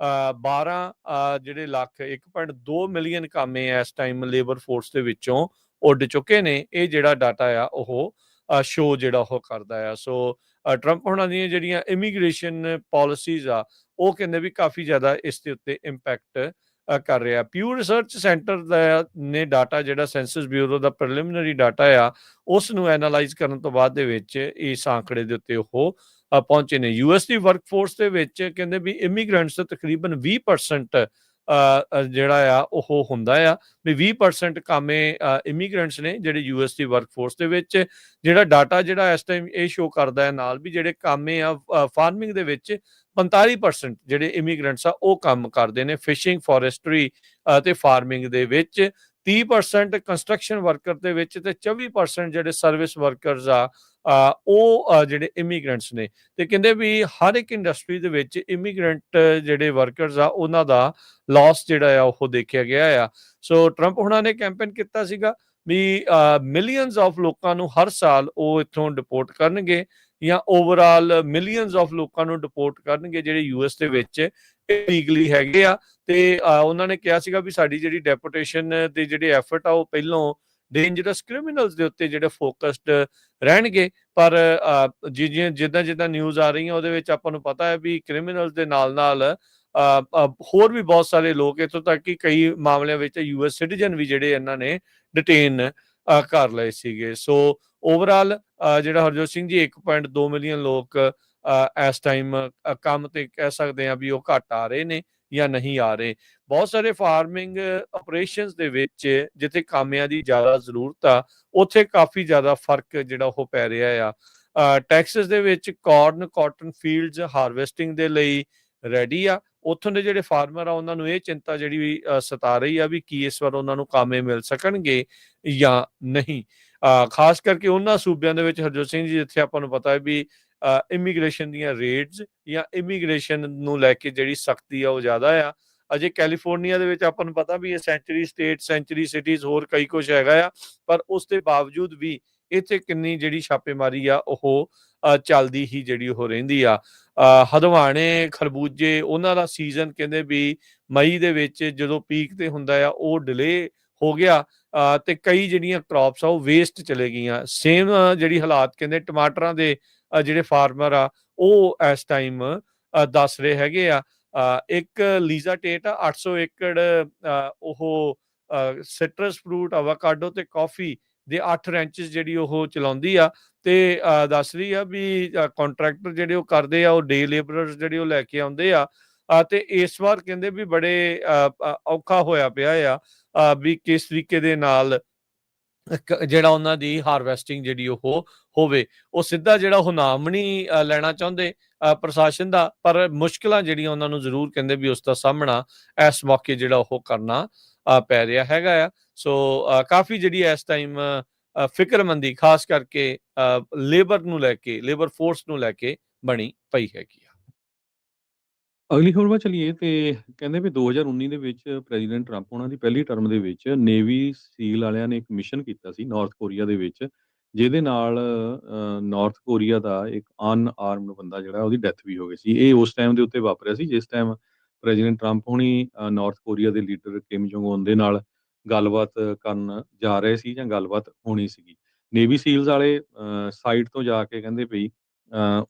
12 ਜਿਹੜੇ ਲੱਖ 1.2 ਮਿਲੀਅਨ ਕਾਮੇ ਇਸ ਟਾਈਮ ਲੇਬਰ ਫੋਰਸ ਦੇ ਵਿੱਚੋਂ ਉੱਡ ਚੁੱਕੇ ਨੇ। ਇਹ ਜਿਹੜਾ ਡਾਟਾ ਆ ਉਹ ਸ਼ੋ ਜਿਹੜਾ ਉਹ ਕਰਦਾ ਆ। ਸੋ ਟਰੰਪ ਹੋਣਾ ਦੀਆਂ ਜਿਹੜੀਆਂ ਇਮੀਗ੍ਰੇਸ਼ਨ ਪਾਲਿਸੀਜ਼ ਆ ਉਹ ਕਹਿੰਦੇ ਵੀ ਕਾਫੀ ਜ਼ਿਆਦਾ ਇਸ ਦੇ ਉੱਤੇ ਇੰਪੈਕਟ ਕਰ ਰਿਹਾ। ਪਿਊ ਰਿਸਰਚ ਸੈਂਟਰ ਦਾ ਨੇ ਡਾਟਾ ਜਿਹੜਾ ਸੈਂਸਸ ਬਿਊਰੋ ਦਾ ਪ੍ਰੀਲਿਮਿਨਰੀ ਡਾਟਾ ਆ ਉਸ ਨੂੰ ਐਨਾਲਾਈਜ਼ ਕਰਨ ਤੋਂ ਬਾਅਦ ਦੇ ਵਿੱਚ ਇਸ ਆંકੜੇ ਦੇ ਉੱਤੇ ਉਹ ਪਹੁੰਚੇ ਨੇ। ਯੂਐਸ ਦੀ ਵਰਕਫੋਰਸ ਦੇ ਵਿੱਚ ਕਹਿੰਦੇ ਵੀ ਇਮੀਗ੍ਰੈਂਟਸ ਦਾ ਤਕਰੀਬਨ 20% ਜਿਹੜਾ ਆ ਉਹ ਹੁੰਦਾ ਆ ਵੀ 20% ਕਾਮੇ ਇਮੀਗ੍ਰੈਂਟਸ ਨੇ ਜਿਹੜੇ ਯੂਐਸ ਦੀ ਵਰਕਫੋਰਸ ਦੇ ਵਿੱਚ। ਜਿਹੜਾ ਡਾਟਾ ਜਿਹੜਾ ਇਸ ਟਾਈਮ ਇਹ ਸ਼ੋ ਕਰਦਾ ਹੈ ਨਾਲ ਵੀ ਜਿਹੜੇ ਕਾਮੇ ਆ ਫਾਰਮਿੰਗ ਦੇ ਵਿੱਚ 45% ਜਿਹੜੇ ਇਮੀਗ੍ਰੈਂਟਸ ਆ ਉਹ ਕੰਮ ਕਰਦੇ ਨੇ, ਫਿਸ਼ਿੰਗ, ਫੋਰੈਸਟਰੀ ਤੇ ਫਾਰਮਿੰਗ ਦੇ ਵਿੱਚ। 30% ਕੰਸਟਰਕਸ਼ਨ ਵਰਕਰ ਦੇ ਵਿੱਚ ਤੇ 24% ਜਿਹੜੇ ਸਰਵਿਸ ਵਰਕਰਸ ਆ ਉਹ ਜਿਹੜੇ ਇਮੀਗ੍ਰੈਂਟਸ ਨੇ। ਤੇ ਕਹਿੰਦੇ ਵੀ ਹਰ ਇੱਕ ਇੰਡਸਟਰੀ ਦੇ ਵਿੱਚ ਇਮੀਗ੍ਰੈਂਟ ਜਿਹੜੇ ਵਰਕਰਸ ਆ ਉਹਨਾਂ ਦਾ ਲਾਸ ਜਿਹੜਾ ਆ ਉਹ ਦੇਖਿਆ ਗਿਆ ਆ। ਸੋ ਟਰੰਪ ਹੁਣਾਂ ਨੇ ਕੈਂਪੇਨ ਕੀਤਾ ਸੀਗਾ ਵੀ ਮਿਲੀਅਨਸ ਆਫ ਲੋਕਾਂ ਨੂੰ ਹਰ ਸਾਲ ਉਹ ਇੱਥੋਂ ਡਿਪੋਰਟ ਕਰਨਗੇ, ਜਾਂ ਓਵਰਆਲ ਮਿਲੀਅਨਸ ਆਫ ਲੋਕਾਂ ਨੂੰ ਡਿਪੋਰਟ ਕਰਨਗੇ ਜਿਹੜੇ ਯੂਐਸ ਦੇ ਵਿੱਚ ਇਲੀਗਲੀ ਹੈਗੇ ਆ। ਤੇ ਉਹਨਾਂ ਨੇ ਕਿਹਾ ਸੀਗਾ ਵੀ ਸਾਡੀ ਜਿਹੜੀ ਡੈਪੂਟੇਸ਼ਨ ਦੇ ਜਿਹੜੇ ਐਫਰਟ ਆ ਉਹ ਪਹਿਲੋਂ ਡੇਂਜਰਸ ਕ੍ਰਿਮੀਨਲਸ ਦੇ ਉੱਤੇ ਜਿਹੜੇ ਫੋਕਸਡ ਰਹਿਣਗੇ। ਪਰ ਜਿੱਦਾਂ ਨਿਊਜ਼ ਆ ਰਹੀਆਂ ਉਹਦੇ ਵਿੱਚ ਆਪਾਂ ਨੂੰ ਪਤਾ ਹੈ ਵੀ ਕ੍ਰਿਮੀਨਲਸ ਦੇ ਨਾਲ ਹੋਰ ਵੀ ਬਹੁਤ ਸਾਰੇ ਲੋਕ, ਇੱਥੋਂ ਤੱਕ ਕਿ ਕਈ ਮਾਮਲਿਆਂ ਵਿੱਚ ਯੂਐਸ ਸਿਟੀਜ਼ਨ ਵੀ ਜਿਹੜੇ ਇਹਨਾਂ ਨੇ ਡਿਟੇਨ ਕਰ ਲਏ ਸੀਗੇ। ਸੋ ਓਵਰਆਲ ਜਿਹੜਾ ਹਰਜੋਤ ਸਿੰਘ ਜੀ 1.2 ਮਿਲੀਅਨ ਲੋਕ ਇਸ ਟਾਈਮ ਕੰਮ ਤੇ ਕਹਿ ਸਕਦੇ ਆ ਵੀ ਉਹ ਘੱਟ ਆ ਰਹੇ ਨੇ ਜਾਂ ਨਹੀਂ ਆ ਰਹੇ। ਬਹੁਤ ਸਾਰੇ ਫਾਰਮਿੰਗ ਆਪਰੇਸ਼ਨਸ ਦੇ ਵਿੱਚ ਜਿੱਥੇ ਕਾਮਿਆਂ ਦੀ ਜ਼ਿਆਦਾ ਜ਼ਰੂਰਤ ਆ ਉੱਥੇ ਕਾਫੀ ਜ਼ਿਆਦਾ ਫਰਕ ਜਿਹੜਾ ਉਹ ਪੈ ਰਿਹਾ ਆ। ਟੈਕਸਸ ਦੇ ਵਿੱਚ ਕਾਟਨ ਫੀਲਡਸ ਹਾਰਵੈਸਟਿੰਗ ਦੇ ਲਈ ਰੈਡੀ ਆ, ਉੱਥੋਂ ਦੇ ਜਿਹੜੇ ਫਾਰਮਰ ਆ ਉਹਨਾਂ ਨੂੰ ਇਹ ਚਿੰਤਾ ਜਿਹੜੀ ਸਤਾ ਰਹੀ ਆ ਵੀ ਕੀ ਇਸ ਵਾਰ ਉਹਨਾਂ ਨੂੰ ਕਾਮੇ ਮਿਲ ਸਕਣਗੇ ਜਾਂ ਨਹੀਂ। ਖਾਸ ਕਰਕੇ ਉਹਨਾਂ ਸੂਬਿਆਂ ਦੇ ਵਿੱਚ ਹਰਜੋਤ ਸਿੰਘ ਜੀ ਜਿੱਥੇ ਆਪਾਂ ਨੂੰ ਪਤਾ ਹੈ ਵੀ ਇਮੀਗ੍ਰੇਸ਼ਨ ਦੀਆਂ ਰੇਟਸ ਜਾਂ ਇਮੀਗ੍ਰੇਸ਼ਨ ਨੂੰ ਲੈ ਕੇ ਜਿਹੜੀ ਸਖਤੀ ਆ ਉਹ ਜ਼ਿਆਦਾ ਆ। ਅਜੇ ਕੈਲੀਫੋਰਨੀਆ ਦੇ ਵਿੱਚ ਆਪਾਂ ਨੂੰ ਪਤਾ ਵੀ ਇਹ ਸੈਂਚੁਰੀ ਸਟੇਟ, ਸੈਂਚੁਰੀ ਸਿਟੀਜ਼, ਹੋਰ ਕਈ ਕੁਛ ਹੈਗਾ ਆ, ਪਰ ਉਸ ਦੇ ਬਾਵਜੂਦ ਵੀ ਇੱਥੇ ਕਿੰਨੀ ਜਿਹੜੀ ਛਾਪੇਮਾਰੀ ਆ ਉਹ ਚੱਲਦੀ ਹੀ ਜਿਹੜੀ ਉਹ ਰਹਿੰਦੀ ਆ। ਹਦਵਾਣੇ, ਖਰਬੂਜੇ, ਉਹਨਾਂ ਦਾ ਸੀਜ਼ਨ ਕਹਿੰਦੇ ਵੀ ਮਈ ਦੇ ਵਿੱਚ ਜਦੋਂ ਪੀਕ ਤੇ ਹੁੰਦਾ ਆ ਉਹ ਡਿਲੇ ਹੋ ਗਿਆ ਤੇ ਕਈ ਜਿਹੜੀਆਂ ਕ੍ਰੌਪਸ ਆ ਉਹ ਵੇਸਟ ਚਲੇ ਗਈਆਂ। ਸੇਮ ਜਿਹੜੀ ਹਾਲਾਤ ਕਹਿੰਦੇ ਟਮਾਟਰਾਂ ਦੇ ਜਿਹੜੇ ਫਾਰਮਰ ਆ ਉਹ ਇਸ ਟਾਈਮ ਦੱਸ ਰਹੇ ਹੈਗੇ ਆ। ਇੱਕ ਲੀਜ਼ਾ ਟੇਟ ਆ 800 ਏਕੜ ਉਹ ਸਿਟਰਸ ਫਰੂਟ, ਆਵਾਕਾਡੋ ਤੇ ਕਾਫੀ ਦੇ 8 ਰੈਂਚਸ ਜਿਹੜੀ ਉਹ ਚਲਾਉਂਦੀ ਆ ਤੇ ਦੱਸ ਰਹੀ ਆ ਵੀ ਕੰਟਰੈਕਟਰ ਜਿਹੜੇ ਉਹ ਕਰਦੇ ਆ ਉਹ ਡੇ ਲੇਬਰਰਸ ਜਿਹੜੇ ਉਹ ਲੈ ਕੇ ਆਉਂਦੇ ਆ ਤੇ ਇਸ ਵਾਰ ਕਹਿੰਦੇ ਵੀ ਬੜੇ ਔਖਾ ਹੋਇਆ ਪਿਆ ਆ ਵੀ ਕਿਸ ਤਰੀਕੇ ਦੇ ਨਾਲ ਜਿਹੜਾ ਉਹਨਾਂ ਦੀ ਹਾਰਵੈਸਟਿੰਗ ਜਿਹੜੀ ਉਹ ਹੋਵੇ। ਉਹ ਸਿੱਧਾ ਜਿਹੜਾ ਉਹ ਨਾਮ ਨਹੀਂ ਲੈਣਾ ਚਾਹੁੰਦੇ ਪ੍ਰਸ਼ਾਸਨ ਦਾ, ਪਰ ਮੁਸ਼ਕਿਲਾਂ ਜਿਹੜੀਆਂ ਉਹਨਾਂ ਨੂੰ ਜ਼ਰੂਰ ਕਹਿੰਦੇ ਵੀ ਉਸ ਦਾ ਸਾਹਮਣਾ ਇਸ ਮੌਕੇ ਜਿਹੜਾ ਉਹ ਕਰਨਾ ਪੈ ਰਿਹਾ ਹੈਗਾ ਆ। ਸੋ ਕਾਫੀ ਜਿਹੜੀ ਇਸ ਟਾਈਮ ਫਿਕਰਮੰਦੀ ਖਾਸ ਕਰਕੇ ਲੇਬਰ ਨੂੰ ਲੈ ਕੇ, ਲੇਬਰ ਫੋਰਸ ਨੂੰ ਲੈ ਕੇ ਬਣੀ ਪਈ ਹੈਗੀ ਆ। ਅਗਲੀ ਖਬਰ ਵੱਲ ਚਲੀਏ ਤੇ ਕਹਿੰਦੇ ਵੀ 2019 ਦੇ ਵਿੱਚ ਪ੍ਰੈਜ਼ੀਡੈਂਟ ਟਰੰਪ ਉਹਨਾਂ ਦੀ ਪਹਿਲੀ ਟਰਮ ਦੇ ਵਿੱਚ ਨੇਵੀ ਸੀਲ ਵਾਲਿਆਂ ਨੇ ਇੱਕ ਮਿਸ਼ਨ ਕੀਤਾ ਸੀ ਨਾਰਥ ਕੋਰੀਆ ਦੇ ਵਿੱਚ, ਜਿਹਦੇ ਨਾਲ ਨਾਰਥ ਕੋਰੀਆ ਦਾ ਇੱਕ ਅਨਆਰਮਡ ਬੰਦਾ ਜਿਹੜਾ ਉਹਦੀ ਡੈਥ ਵੀ ਹੋ ਗਈ ਸੀ। ਇਹ ਉਸ ਟਾਈਮ ਦੇ ਉੱਤੇ ਵਾਪਰਿਆ ਸੀ ਜਿਸ ਟਾਈਮ ਪ੍ਰੈਜ਼ੀਡੈਂਟ ਟਰੰਪ ਹੁਣੀ ਨਾਰਥ ਕੋਰੀਆ ਦੇ ਲੀਡਰ ਕਿਮ ਜੋਂਗ ਉਨ ਦੇ ਨਾਲ ਗੱਲਬਾਤ ਕਰਨ ਜਾ ਰਹੇ ਸੀ ਜਾਂ ਗੱਲਬਾਤ ਹੋਣੀ ਸੀਗੀ। ਨੇਵੀ ਸੀਲਸ ਵਾਲੇ ਸਾਈਡ ਤੋਂ ਜਾ ਕੇ ਕਹਿੰਦੇ ਵੀ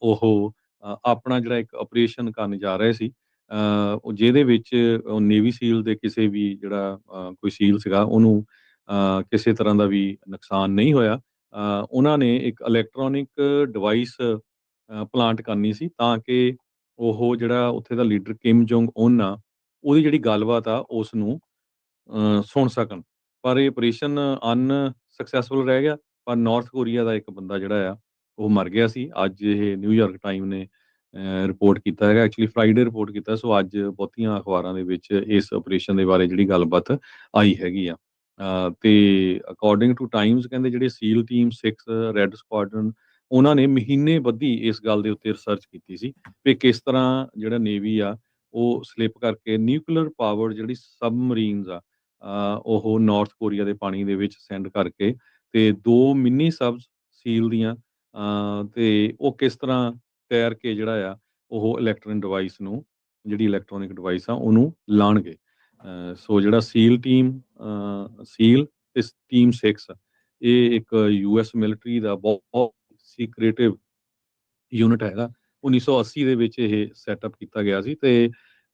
ਉਹ ਆਪਣਾ ਜਿਹੜਾ ਇੱਕ ਆਪਰੇਸ਼ਨ ਕਰਨ ਜਾ ਰਹੇ ਸੀ, ਉਹ ਜਿਹਦੇ ਵਿੱਚ ਨੇਵੀ ਸੀਲ ਦੇ ਕਿਸੇ ਵੀ ਜਿਹੜਾ ਕੋਈ ਸੀਲ ਸੀਗਾ ਉਹਨੂੰ ਕਿਸੇ ਤਰ੍ਹਾਂ ਦਾ ਵੀ ਨੁਕਸਾਨ ਨਹੀਂ ਹੋਇਆ। ਉਹਨਾਂ ਨੇ ਇੱਕ ਇਲੈਕਟ੍ਰੋਨਿਕ ਡਿਵਾਈਸ ਪਲਾਂਟ ਕਰਨੀ ਸੀ ਤਾਂ ਕਿ ਉਹ ਜਿਹੜਾ ਉੱਥੇ ਦਾ ਲੀਡਰ ਕਿਮ ਜੋਂਗ ਉਨ ਆ ਉਹਦੀ ਜਿਹੜੀ ਗੱਲਬਾਤ ਆ ਉਸ ਨੂੰ ਸੁਣ ਸਕਣ। ਪਰ ਇਹ ਆਪਰੇਸ਼ਨ ਅਨਸਕਸੈਸਫੁਲ ਰਹਿ ਗਿਆ। ਪਰ ਨਾਰਥ ਕੋਰੀਆ ਦਾ ਇੱਕ ਬੰਦਾ ਜਿਹੜਾ ਆ ਉਹ ਮਰ ਗਿਆ ਸੀ। ਅੱਜ ਇਹ ਨਿਊਯਾਰਕ ਟਾਈਮ ਨੇ ਰਿਪੋਰਟ ਕੀਤਾ ਹੈਗਾ, ਐਕਚੁਅਲੀ ਫਰਾਈਡੇ ਰਿਪੋਰਟ ਕੀਤਾ। ਸੋ ਅੱਜ ਬਹੁਤੀਆਂ ਅਖਬਾਰਾਂ ਦੇ ਵਿੱਚ ਇਸ ਆਪਰੇਸ਼ਨ ਦੇ ਬਾਰੇ ਜਿਹੜੀ ਗੱਲਬਾਤ ਆਈ ਹੈਗੀ ਆ। ਤੇ ਅਕੋਰਡਿੰਗ ਟੂ ਟਾਈਮਸ ਕਹਿੰਦੇ ਜਿਹੜੇ ਸੀਲ ਟੀਮ 6 ਰੈੱਡ ਸਕੁਆਡਰਨ ਉਹਨਾਂ ਨੇ ਮਹੀਨੇ ਬੱਧੀ ਇਸ ਗੱਲ ਦੇ ਉੱਤੇ ਰਿਸਰਚ ਕੀਤੀ ਸੀ ਵੀ ਕਿਸ ਤਰ੍ਹਾਂ ਜਿਹੜਾ ਨੇਵੀ ਆ ਉਹ ਸਲਿੱਪ ਕਰਕੇ ਨਿਊਕਲੀਅਰ ਪਾਵਰ ਜਿਹੜੀ ਸਬਮਰੀਨਸ ਆ ਉਹ ਨਾਰਥ ਕੋਰੀਆ ਦੇ ਪਾਣੀ ਦੇ ਵਿੱਚ ਸੈਂਡ ਕਰਕੇ ਤੇ 2 ਮਿੰਨੀ ਸਬ ਸੀਲ ਦੀਆਂ ਤੇ ਉਹ ਕਿਸ ਤਰ੍ਹਾਂ ਤੈਰ ਕੇ ਜਿਹੜਾ ਆ ਉਹ ਇਲੈਕਟ੍ਰੋਨਿਕ ਡਿਵਾਈਸ ਨੂੰ ਜਿਹੜੀ ਇਲੈਕਟ੍ਰੋਨਿਕ ਡਿਵਾਈਸ ਆ ਉਹਨੂੰ ਲਾਣਗੇ। ਸੋ ਜਿਹੜਾ ਸੀਲ ਤੇ ਟੀਮ 6 ਇਹ ਇੱਕ ਯੂਐਸ ਮਿਲਟਰੀ ਦਾ ਬਹੁਤ ਸੀਕ੍ਰੀਟਿਵ ਯੂਨਿਟ ਹੈਗਾ। 1980 ਦੇ ਵਿੱਚ ਇਹ ਸੈਟਅਪ ਕੀਤਾ ਗਿਆ ਸੀ ਤੇ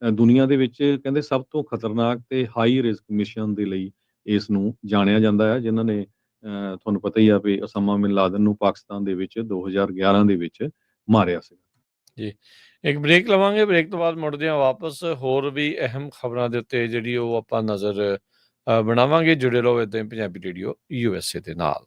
ਦੁਨੀਆ ਦੇ ਵਿੱਚ ਕਹਿੰਦੇ ਸਭ ਤੋਂ ਖਤਰਨਾਕ ਤੇ ਹਾਈ ਰਿਸਕ ਮਿਸ਼ਨ ਦੇ ਲਈ ਇਸ ਨੂੰ ਜਾਣਿਆ ਜਾਂਦਾ ਹੈ, ਜਿਨ੍ਹਾਂ ਨੇ ਤੁਹਾਨੂੰ ਪਤਾ ਹੀ ਆ ਵੀ ਉਸਾਮਾ ਬਿਨ ਲਾਦਨ ਨੂੰ ਪਾਕਿਸਤਾਨ ਦੇ ਵਿੱਚ 2011 ਦੇ ਵਿੱਚ ਮਾਰਿਆ ਸੀ। ਜੀ, ਇੱਕ ਬ੍ਰੇਕ ਲਵਾਂਗੇ, ਬ੍ਰੇਕ ਤੋਂ ਬਾਅਦ ਮੁੜਦੇ ਹਾਂ ਵਾਪਸ ਹੋਰ ਵੀ ਅਹਿਮ ਖਬਰਾਂ ਦੇ ਉੱਤੇ ਜਿਹੜੀ ਉਹ ਆਪਾਂ ਨਜ਼ਰ ਬਣਾਵਾਂਗੇ। ਜੁੜੇ ਰਹੋ ਇੱਦਾਂ ਹੀ ਪੰਜਾਬੀ ਰੇਡੀਓ USA ਦੇ ਨਾਲ।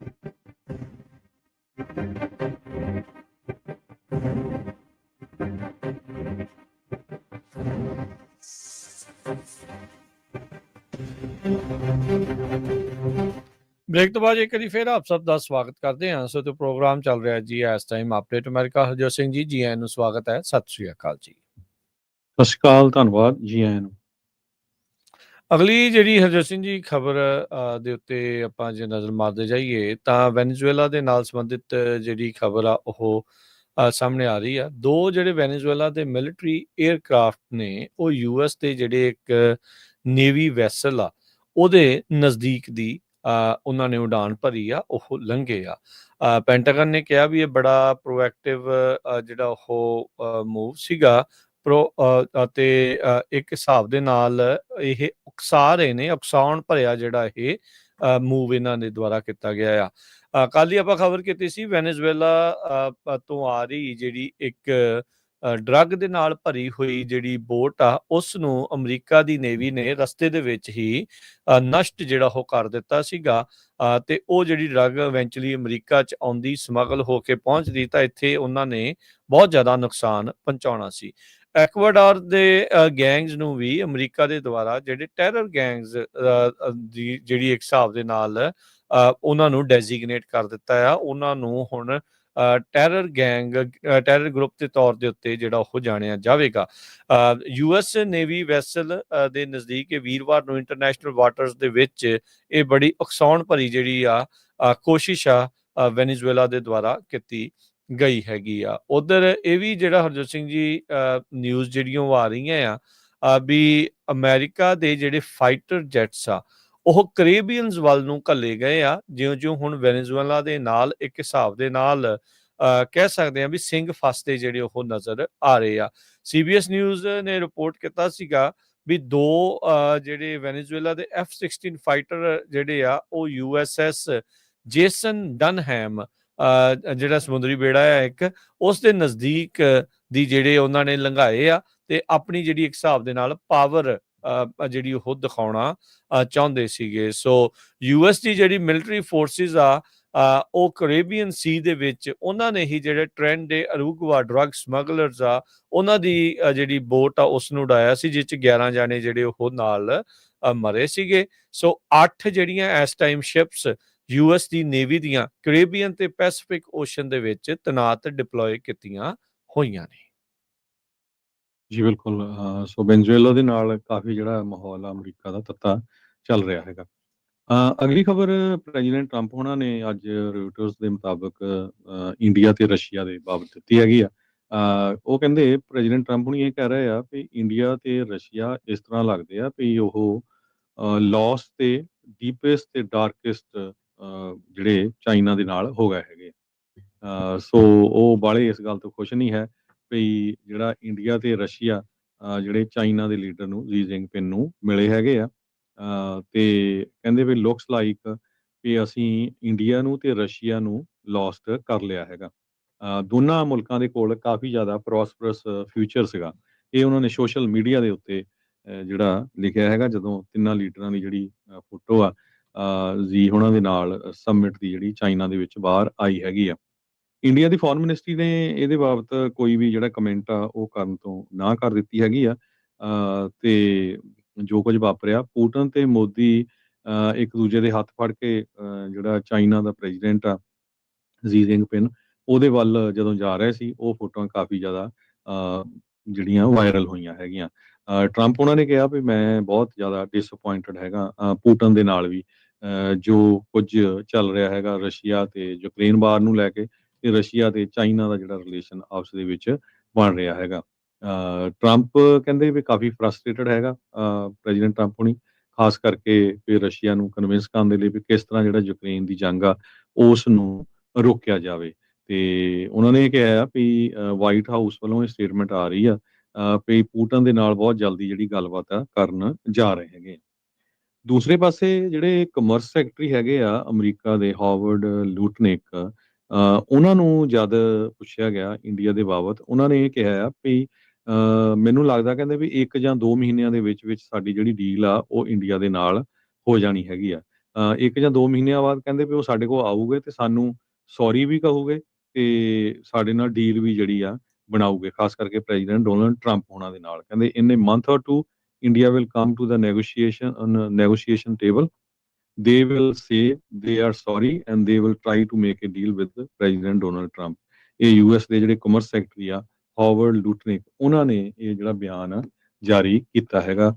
ਬ੍ਰੇਕ ਤੋਂ ਬਾਅਦ ਇੱਕ ਵਾਰੀ ਫਿਰ ਆਪ ਸਭ ਦਾ ਸਵਾਗਤ ਕਰਦੇ ਹਾਂ। ਸੋ ਤੇ ਪ੍ਰੋਗਰਾਮ ਚੱਲ ਰਿਹਾ ਜੀ ਇਸ time update America. Harjot Singh ji ਆਇਆਂ ਨੂੰ ਸਵਾਗਤ ਹੈ। ਸਤਿ ਸ਼੍ਰੀ ਅਕਾਲ ਜੀ। ਸਤਿ ਸ਼੍ਰੀ ਅਕਾਲ, ਧੰਨਵਾਦ ਜੀ ਆਇਆਂ ਨੂੰ। ਅਗਲੀ ਜਿਹੜੀ ਹਰਜੋਤ ਸਿੰਘ ਜੀ ਖਬਰ ਦੇ ਉੱਤੇ ਆਪਾਂ ਜੇ ਨਜ਼ਰ ਮਾਰਦੇ ਜਾਈਏ ਤਾਂ ਵੈਨੇਜ਼ੁਏਲਾ ਦੇ ਨਾਲ ਸੰਬੰਧਿਤ ਜਿਹੜੀ ਖਬਰ ਆ ਉਹ ਸਾਹਮਣੇ ਆ ਰਹੀ ਆ। ਦੋ ਜਿਹੜੇ ਵੈਨੇਜ਼ੁਏਲਾ ਦੇ ਮਿਲਟਰੀ 에ਅਰਕ੍ਰਾਫਟ ਨੇ ਉਹ ਯੂਐਸ ਦੇ ਜਿਹੜੇ ਇੱਕ ਨੇਵੀ ਵੈਸਲ ਆ ਉਹਦੇ ਨਜ਼ਦੀਕ ਦੀ ਉਹਨਾਂ ਨੇ ਉਡਾਨ ਭਰੀ ਆ, ਉਹ ਲੰਘੇ ਆ। ਪੈਂਟਾਗਨ ਨੇ ਕਿਹਾ ਵੀ ਇਹ ਬੜਾ ਪ੍ਰੋਐਕਟਿਵ ਜਿਹੜਾ ਉਹ ਮੂਵ ਸੀਗਾ ਅਤੇ ਇੱਕ ਹਿਸਾਬ ਦੇ ਨਾਲ ਇਹ ਉਕਸਾ ਰਹੇ ਨੇ, ਉਕਸਾਉਣ ਭਰਿਆ ਜਿਹੜਾ ਇਹ ਮੂਵ ਇਹਨਾਂ ਦੇ ਦੁਆਰਾ ਕੀਤਾ ਗਿਆ ਆ। ਕੱਲ੍ਹ ਹੀ ਆਪਾਂ ਖਬਰ ਕੀਤੀ ਸੀ ਵੈਨੇਜ਼ੁਏਲਾ ਤੋਂ ਆ ਰਹੀ ਜਿਹੜੀ ਇੱਕ ਡਰੱਗ ਦੇ ਨਾਲ ਭਰੀ ਹੋਈ ਜਿਹੜੀ ਬੋਟ ਆ ਉਸ ਨੂੰ ਅਮਰੀਕਾ ਦੀ ਨੇਵੀ ਨੇ ਰਸਤੇ ਦੇ ਵਿੱਚ ਹੀ ਨਸ਼ਟ ਜਿਹੜਾ ਉਹ ਕਰ ਦਿੱਤਾ ਸੀਗਾ ਤੇ ਉਹ ਜਿਹੜੀ ਡਰੱਗ ਇਵੈਂਚੁਅਲੀ ਅਮਰੀਕਾ 'ਚ ਆਉਂਦੀ, ਸਮਗਲ ਹੋ ਕੇ ਪਹੁੰਚਦੀ ਤਾਂ ਇੱਥੇ ਉਹਨਾਂ ਨੇ ਬਹੁਤ ਜ਼ਿਆਦਾ ਨੁਕਸਾਨ ਪਹੁੰਚਾਉਣਾ ਸੀ। ਐਕਵਾਡੋਰ ਦੇ ਗੈਂਗਸ ਨੂੰ ਵੀ ਅਮਰੀਕਾ ਦੇ ਦੁਆਰਾ ਜਿਹੜੇ ਟੈਰਰ ਗੈਂਗਸ ਦੀ ਜਿਹੜੀ ਇੱਕ ਹਿਸਾਬ ਦੇ ਨਾਲ ਉਹਨਾਂ ਨੂੰ ਡੈਜ਼ਿਗਨੇਟ ਕਰ ਦਿੱਤਾ ਆ। ਉਹਨਾਂ ਨੂੰ ਹੁਣ ਟੈਰਰ ਗਰੁੱਪ ਦੇ ਤੌਰ ਦੇ ਉੱਤੇ ਜਿਹੜਾ ਉਹ ਜਾਣਿਆ ਜਾਵੇਗਾ। ਯੂਐਸ ਨੇਵੀ ਵੈਸਲ ਦੇ ਨਜ਼ਦੀਕ ਵੀਰਵਾਰ ਨੂੰ ਇੰਟਰਨੈਸ਼ਨਲ ਵਾਟਰਸ ਦੇ ਵਿੱਚ ਇਹ ਬੜੀ ਉਕਸਾਉਣ ਭਰੀ ਜਿਹੜੀ ਆ ਕੋਸ਼ਿਸ਼ ਆ ਵੈਨੇਜ਼ੁਏਲਾ ਦੇ ਦੁਆਰਾ ਕੀਤੀ ਗਈ ਹੈਗੀ ਆ। ਉਧਰ ਇਹ ਵੀ ਜਿਹੜਾ ਹਰਜੋਤ ਸਿੰਘ ਜੀ ਨਿਊਜ਼ ਜਿਹੜੀਆਂ ਉਹ ਆ ਰਹੀਆਂ ਆ ਵੀ ਅਮਰੀਕਾ ਦੇ ਜਿਹੜੇ ਫਾਈਟਰ ਜੈਟਸ ਆ ਉਹ ਕੈਰੇਬੀਅਨਸ ਵੱਲ ਨੂੰ ਘੱਲੇ ਗਏ ਆ, ਜਿਉਂ-ਜਿਉਂ ਹੁਣ ਵੈਨੇਜ਼ੁਏਲਾ ਦੇ ਨਾਲ ਇੱਕ ਹਿਸਾਬ ਦੇ ਨਾਲ ਕਹਿ ਸਕਦੇ ਆ ਵੀ ਸਿੰਘ ਫਸਦੇ ਜਿਹੜੇ ਉਹ ਨਜ਼ਰ ਆ ਰਹੇ ਆ। CBS ਨਿਊਜ਼ ਨੇ ਰਿਪੋਰਟ ਕੀਤਾ ਸੀਗਾ ਵੀ ਦੋ ਜਿਹੜੇ ਵੈਨੇਜ਼ੁਏਲਾ ਦੇ F-16 ਫਾਈਟਰ ਜਿਹੜੇ ਆ ਉਹ USS ਜੇਸਨ ਡਨਹੈਮ ਜਿਹੜਾ ਸਮੁੰਦਰੀ ਬੇੜਾ ਆ ਇੱਕ, ਉਸ ਦੇ ਨਜ਼ਦੀਕ ਦੀ ਜਿਹੜੇ ਉਹਨਾਂ ਨੇ ਲੰਘਾਏ ਆ ਤੇ ਆਪਣੀ ਜਿਹੜੀ ਇੱਕ ਹਿਸਾਬ ਦੇ ਨਾਲ ਪਾਵਰ ਜਿਹੜੀ ਉਹ ਦਿਖਾਉਣਾ ਚਾਹੁੰਦੇ ਸੀਗੇ। ਸੋ US ਦੀ ਜਿਹੜੀ ਮਿਲਟਰੀ ਫੋਰਸਿਸ ਆ ਉਹ ਕੈਰੇਬੀਅਨ ਸੀ ਦੇ ਵਿੱਚ ਉਹਨਾਂ ਨੇ ਹੀ ਜਿਹੜੇ ਟ੍ਰੈਂਡ ਦੇ ਅਰੂਗਵਾ ਡਰੱਗ ਸਮਗਲਰਸ ਆ ਉਹਨਾਂ ਦੀ ਜਿਹੜੀ ਬੋਟ ਆ ਉਸ ਨੂੰ ਉਡਾਇਆ ਸੀ, ਜਿਸ 'ਚ 11 ਜਾਣੇ ਜਿਹੜੇ ਉਹ ਨਾਲ ਮਰੇ ਸੀਗੇ। ਸੋ 8 ਜਿਹੜੀਆਂ ਇਸ ਟਾਈਮ ਸ਼ਿਪਸ US ਦੀ ਨੇਵੀ ਦੀਆਂ ਕੈਰੇਬੀਅਨ ਤੇ ਪੈਸੀਫਿਕ ਓਸ਼ਨ ਦੇ ਵਿੱਚ ਤੈਨਾਤ ਡਿਪਲੋਏ ਕੀਤੀਆਂ ਹੋਈਆਂ ਨੇ। ਜੀ ਬਿਲਕੁਲ। ਸੋ ਵੈਨੇਜ਼ੁਏਲਾ ਦੇ ਨਾਲ ਕਾਫੀ ਜਿਹੜਾ ਮਾਹੌਲ ਆ ਅਮਰੀਕਾ ਦਾ ਤੱਤਾ ਚੱਲ ਰਿਹਾ ਹੈਗਾ। ਅਗਲੀ ਖਬਰ ਪ੍ਰੈਜ਼ੀਡੈਂਟ ਟਰੰਪ ਹੋਣਾ ਨੇ ਅੱਜ ਰੋਇਟਰਸ ਦੇ ਮੁਤਾਬਕ ਇੰਡੀਆ ਤੇ ਰਸ਼ੀਆ ਦੇ ਬਾਬਤ ਦਿੱਤੀ ਹੈਗੀ ਆ। ਉਹ ਕਹਿੰਦੇ ਪ੍ਰੈਜ਼ੀਡੈਂਟ ਟਰੰਪ ਹੁਣੀ ਇਹ ਕਹਿ ਰਹੇ ਆ ਵੀ ਇੰਡੀਆ ਤੇ ਰਸ਼ੀਆ ਇਸ ਤਰ੍ਹਾਂ ਲੱਗਦੇ ਆ ਵੀ ਉਹ ਲੌਸ ਤੇ ਡੀਪੈਸਟ ਤੇ ਡਾਰਕੈਸਟ ਜਿਹੜੇ ਚਾਈਨਾ ਦੇ ਨਾਲ ਹੋ ਗਏ ਹੈਗੇ। ਸੋ ਉਹ ਬਾਹਲੇ ਇਸ ਗੱਲ ਤੋਂ ਖੁਸ਼ ਨਹੀਂ ਹੈ ਵੀ ਜਿਹੜਾ ਇੰਡੀਆ ਤੇ ਰਸ਼ੀਆ ਜਿਹੜੇ ਚਾਈਨਾ ਦੇ ਲੀਡਰ ਨੂੰ ਜੀ ਜਿਨਪਿੰਗ ਨੂੰ ਮਿਲੇ ਹੈਗੇ ਆ ਤੇ ਕਹਿੰਦੇ ਵੀ ਲੁਕਸ ਲਾਈਕ ਵੀ ਅਸੀਂ ਇੰਡੀਆ ਨੂੰ ਤੇ ਰਸ਼ੀਆ ਨੂੰ ਲੌਸਟ ਕਰ ਲਿਆ ਹੈਗਾ। ਦੋਨਾਂ ਮੁਲਕਾਂ ਦੇ ਕੋਲ ਕਾਫੀ ਜ਼ਿਆਦਾ ਪ੍ਰੋਸਪਰਸ ਫਿਊਚਰ ਸੀਗਾ। ਇਹ ਉਹਨਾਂ ਨੇ ਸੋਸ਼ਲ ਮੀਡੀਆ ਦੇ ਉੱਤੇ ਜਿਹੜਾ ਲਿਖਿਆ ਹੈਗਾ ਜਦੋਂ ਤਿੰਨਾਂ ਲੀਡਰਾਂ ਦੀ ਜਿਹੜੀ ਫੋਟੋ ਆ ਜੀ ਉਹਨਾਂ ਦੇ ਨਾਲ ਸਮਿਟ ਦੀ ਜਿਹੜੀ ਚਾਈਨਾ ਦੇ ਵਿੱਚ ਬਾਹਰ ਆਈ ਹੈਗੀ ਆ। ਇੰਡੀਆ ਦੀ ਫੋਰਨ ਮਿਨਿਸਟਰੀ ਨੇ ਇਹਦੇ ਬਾਬਤ ਕੋਈ ਵੀ ਜਿਹੜਾ ਕਮੈਂਟ ਆ ਉਹ ਕਰਨ ਤੋਂ ਨਾ ਕਰ ਦਿੱਤੀ ਹੈਗੀ ਆ। ਤੇ ਜੋ ਕੁਝ ਵਾਪਰਿਆ ਪੁਤਿਨ ਤੇ ਮੋਦੀ ਇੱਕ ਦੂਜੇ ਦੇ ਹੱਥ ਫੜ ਕੇ ਜਿਹੜਾ ਚਾਈਨਾ ਦਾ ਪ੍ਰੈਜ਼ੀਡੈਂਟ ਆ ਜੀ ਜਿਨਪਿੰਗ ਉਹਦੇ ਵੱਲ ਜਦੋਂ ਜਾ ਰਹੇ ਸੀ ਉਹ ਫੋਟੋਆਂ ਕਾਫੀ ਜ਼ਿਆਦਾ ਜਿਹੜੀਆਂ ਵਾਇਰਲ ਹੋਈਆਂ ਹੈਗੀਆਂ। ਟਰੰਪ ਉਹਨਾਂ ਨੇ ਕਿਹਾ ਵੀ ਮੈਂ ਬਹੁਤ ਜ਼ਿਆਦਾ ਡਿਸਅਪੁਆਇੰਟਡ ਹੈਗਾ ਪੁਤਿਨ ਦੇ ਨਾਲ ਵੀ ਜੋ ਕੁਝ ਚੱਲ ਰਿਹਾ ਹੈਗਾ ਰਸ਼ੀਆ ਤੇ ਯੂਕਰੇਨ ਵਾਰ ਨੂੰ ਲੈ ਕੇ ਤੇ ਰਸ਼ੀਆ ਤੇ ਚਾਈਨਾ ਦਾ ਜਿਹੜਾ ਰਿਲੇਸ਼ਨ ਆਪਸ ਦੇ ਵਿੱਚ ਬਣ ਰਿਹਾ ਹੈਗਾ। ਟਰੰਪ ਕਹਿੰਦੇ ਵੀ ਕਾਫੀ ਫਰਸਟ੍ਰੇਟਡ ਹੈਗਾ ਪ੍ਰੈਜ਼ੀਡੈਂਟ ਟਰੰਪ ਹੁਣੀ, ਖਾਸ ਕਰਕੇ ਵੀ ਰਸ਼ੀਆ ਨੂੰ ਕਨਵਿੰਸ ਕਰਨ ਦੇ ਲਈ ਵੀ ਕਿਸ ਤਰ੍ਹਾਂ ਜਿਹੜਾ ਯੂਕਰੇਨ ਦੀ ਜੰਗ ਆ ਉਸ ਨੂੰ ਰੋਕਿਆ ਜਾਵੇ। ਤੇ ਉਹਨਾਂ ਨੇ ਇਹ ਕਿਹਾ ਵੀ ਵਾਈਟ ਹਾਊਸ ਵੱਲੋਂ ਇਹ ਸਟੇਟਮੈਂਟ ਆ ਰਹੀ ਆ ਵੀ ਪੁਤਿਨ ਦੇ ਨਾਲ ਬਹੁਤ ਜਲਦੀ ਜਿਹੜੀ ਗੱਲਬਾਤ ਆ ਕਰਨ ਜਾ ਰਹੇ ਹੈਗੇ। ਦੂਸਰੇ ਪਾਸੇ ਜਿਹੜੇ ਕਮਰਸ ਸੈਕਟਰੀ ਹੈਗੇ ਆ ਅਮਰੀਕਾ ਦੇ ਹਾਵਰਡ ਲੂਟਨਿਕ ਉਹਨਾਂ ਨੂੰ ਜਦ ਪੁੱਛਿਆ ਗਿਆ ਇੰਡੀਆ ਦੇ ਬਾਬਤ ਉਹਨਾਂ ਨੇ ਇਹ ਕਿਹਾ ਆ ਵੀ ਮੈਨੂੰ ਲੱਗਦਾ ਕਹਿੰਦੇ ਵੀ 1 ਜਾਂ 2 ਮਹੀਨਿਆਂ ਦੇ ਵਿੱਚ ਸਾਡੀ ਜਿਹੜੀ ਡੀਲ ਆ ਉਹ ਇੰਡੀਆ ਦੇ ਨਾਲ ਹੋ ਜਾਣੀ ਹੈਗੀ ਆ। 1 ਜਾਂ 2 ਮਹੀਨਿਆਂ ਬਾਅਦ ਕਹਿੰਦੇ ਵੀ ਉਹ ਸਾਡੇ ਕੋਲ ਆਊਗੇ ਤੇ ਸਾਨੂੰ ਸੌਰੀ ਵੀ ਕਹੂਗੇ ਤੇ ਸਾਡੇ ਨਾਲ ਡੀਲ ਵੀ ਜਿਹੜੀ ਆ ਬਣਾਊਗੇ, ਖਾਸ ਕਰਕੇ ਪ੍ਰੈਜ਼ੀਡੈਂਟ ਡੋਨਲਡ ਟਰੰਪ ਹੋਣਾ ਦੇ ਨਾਲ। ਕਹਿੰਦੇ ਇਨ ਅ month or 2 India will come to the negotiation table. They will say they are sorry and they will try to make a deal with President Donald Trump। ਇਹ ਯੂਐਸ ਦੇ ਜਿਹੜੇ ਕਮਰਸ ਸੈਕਟਰੀ ਆ ਹਾਵਰਡ ਲੂਟਨਿਕ, ਉਹਨਾਂ ਨੇ ਇਹ ਜਿਹੜਾ ਬਿਆਨ ਆ ਜਾਰੀ ਕੀਤਾ ਹੈਗਾ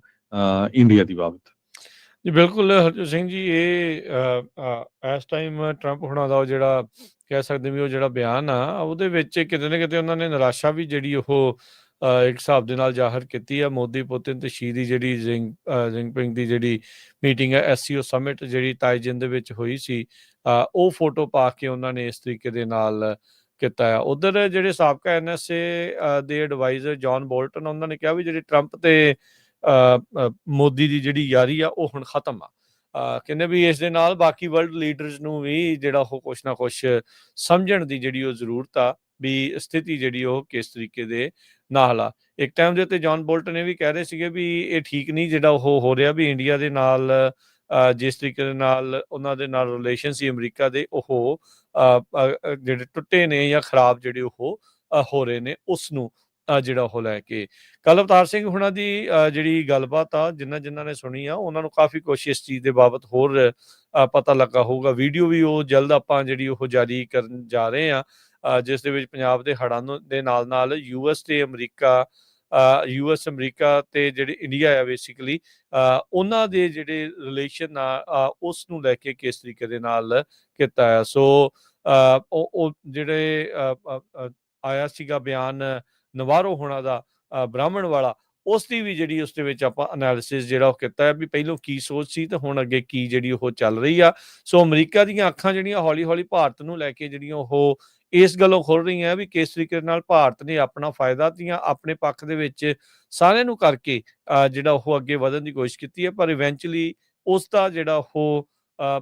ਇੰਡੀਆ ਦੀ ਬਾਬਤ। ਜੀ ਬਿਲਕੁਲ ਹਰਜੋਤ ਸਿੰਘ ਜੀ, ਇਹ ਇਸ ਟਾਈਮ ਟਰੰਪ ਹੋਣਾ ਦਾ ਉਹ ਜਿਹੜਾ ਕਹਿ ਸਕਦੇ ਵੀ ਉਹ ਜਿਹੜਾ ਬਿਆਨ ਆ ਉਹਦੇ ਵਿੱਚ ਕਿਤੇ ਨਾ ਕਿਤੇ ਉਹਨਾਂ ਨੇ ਨਿਰਾਸ਼ਾ ਵੀ ਜਿਹੜੀ ਉਹ ਇੱਕ ਹਿਸਾਬ ਦੇ ਨਾਲ ਜ਼ਾਹਰ ਕੀਤੀ ਆ। ਮੋਦੀ ਪੁਤਿਨ ਤੇ ਸ਼ੀ ਦੀ ਜਿਹੜੀ ਜਿੰਗਪਿੰਗ ਦੀ ਜਿਹੜੀ ਮੀਟਿੰਗ ਹੈ SCO ਸਮਿਟ ਜਿਹੜੀ ਤਾਈਜਿਨ ਦੇ ਵਿੱਚ ਹੋਈ ਸੀ, ਉਹ ਫੋਟੋ ਪਾ ਕੇ ਉਹਨਾਂ ਨੇ ਇਸ ਤਰੀਕੇ ਦੇ ਨਾਲ ਕੀਤਾ ਆ। ਉਧਰ ਜਿਹੜੇ ਸਾਬਕਾ NSA ਦੇ ਐਡਵਾਈਜ਼ਰ ਜੌਨ ਬੋਲਟਨ, ਉਹਨਾਂ ਨੇ ਕਿਹਾ ਵੀ ਜਿਹੜੀ ਟਰੰਪ ਤੇ ਮੋਦੀ ਦੀ ਜਿਹੜੀ ਯਾਰੀ ਆ ਉਹ ਹੁਣ ਖਤਮ ਆ। ਕਹਿੰਦੇ ਵੀ ਇਸ ਦੇ ਨਾਲ ਬਾਕੀ ਵਰਲਡ ਲੀਡਰਸ ਨੂੰ ਵੀ ਜਿਹੜਾ ਉਹ ਕੁਛ ਨਾ ਕੁਛ ਸਮਝਣ ਦੀ ਜਿਹੜੀ ਉਹ ਜ਼ਰੂਰਤ ਆ ਵੀ ਸਥਿਤੀ ਜਿਹੜੀ ਉਹ ਕਿਸ ਤਰੀਕੇ ਦੇ ਨਾਲ ਆ। ਇੱਕ ਟਾਈਮ ਦੇ ਉੱਤੇ ਜੌਨ ਬੋਲਟਨ ਇਹ ਵੀ ਕਹਿ ਰਹੇ ਸੀਗੇ ਵੀ ਇਹ ਠੀਕ ਨਹੀਂ ਜਿਹੜਾ ਉਹ ਹੋ ਰਿਹਾ ਵੀ ਇੰਡੀਆ ਦੇ ਨਾਲ ਜਿਸ ਤਰੀਕੇ ਦੇ ਨਾਲ ਉਹਨਾਂ ਦੇ ਨਾਲ ਰਿਲੇਸ਼ਨ ਸੀ ਅਮਰੀਕਾ ਦੇ, ਉਹ ਜਿਹੜੇ ਟੁੱਟੇ ਨੇ ਜਾਂ ਖਰਾਬ ਜਿਹੜੇ ਉਹ ਹੋ ਰਹੇ ਨੇ, ਉਸ ਨੂੰ ਜਿਹੜਾ ਉਹ ਲੈ ਕੇ ਕੱਲ੍ਹ ਅਵਤਾਰ ਸਿੰਘ ਹੁਣਾਂ ਦੀ ਜਿਹੜੀ ਗੱਲਬਾਤ ਆ ਜਿਨ੍ਹਾਂ ਨੇ ਸੁਣੀ ਆ ਉਹਨਾਂ ਨੂੰ ਕਾਫੀ ਕੁਛ ਇਸ ਚੀਜ਼ ਦੇ ਬਾਬਤ ਹੋਰ ਪਤਾ ਲੱਗਾ ਹੋਊਗਾ। ਵੀਡੀਓ ਵੀ ਉਹ ਜਲਦ ਆਪਾਂ ਜਿਹੜੀ ਉਹ ਜਾਰੀ ਕਰਨ ਜਾ ਰਹੇ ਆ, ਜਿਸ ਦੇ ਵਿੱਚ ਪੰਜਾਬ ਦੇ ਹੜ੍ਹਾਂ ਦੇ ਨਾਲ US ਤੇ ਅਮਰੀਕਾ US ਅਮਰੀਕਾ ਤੇ ਜਿਹੜੇ ਇੰਡੀਆ ਆ ਬੇਸਿਕਲੀ ਉਹਨਾਂ ਦੇ ਜਿਹੜੇ ਰਿਲੇਸ਼ਨ ਆ ਉਸ ਨੂੰ ਲੈ ਕੇ ਕਿਸ ਤਰੀਕੇ ਦੇ ਨਾਲ ਕੀਤਾ ਆ। ਸੋ ਉਹ ਜਿਹੜੇ ਆਇਆ ਸੀਗਾ ਬਿਆਨ ਨਵਾਰੋ ਹੋਣਾ ਦਾ ਬ੍ਰਾਹਮਣ ਵਾਲਾ, ਉਸ ਦੀ ਵੀ ਜਿਹੜੀ ਉਸ ਦੇ ਵਿੱਚ ਆਪਾਂ ਅਨਾਲਿਸਿਸ ਜਿਹੜਾ ਉਹ ਕੀਤਾ ਹੈ ਵੀ ਪਹਿਲੋਂ ਕੀ ਸੋਚ ਸੀ ਤੇ ਹੁਣ ਅੱਗੇ ਕੀ ਜਿਹੜੀ ਉਹ ਚੱਲ ਰਹੀ ਆ। ਸੋ ਅਮਰੀਕਾ ਦੀਆਂ ਅੱਖਾਂ ਜਿਹੜੀਆਂ ਹੌਲੀ ਹੌਲੀ ਭਾਰਤ ਨੂੰ ਲੈ ਕੇ ਜਿਹੜੀਆਂ ਉਹ ਇਸ ਗੱਲੋਂ ਖੁੱਲ ਰਹੀਆਂ ਵੀ ਕਿਸ ਤਰੀਕੇ ਨਾਲ ਭਾਰਤ ਨੇ ਆਪਣਾ ਫਾਇਦਾ ਦੀਆਂ ਆਪਣੇ ਪੱਖ ਦੇ ਵਿੱਚ ਸਾਰਿਆਂ ਨੂੰ ਕਰਕੇ ਜਿਹੜਾ ਉਹ ਅੱਗੇ ਵਧਣ ਦੀ ਕੋਸ਼ਿਸ਼ ਕੀਤੀ ਹੈ, ਪਰ ਇਵੈਂਚੁਅਲੀ ਉਸ ਦਾ ਜਿਹੜਾ ਉਹ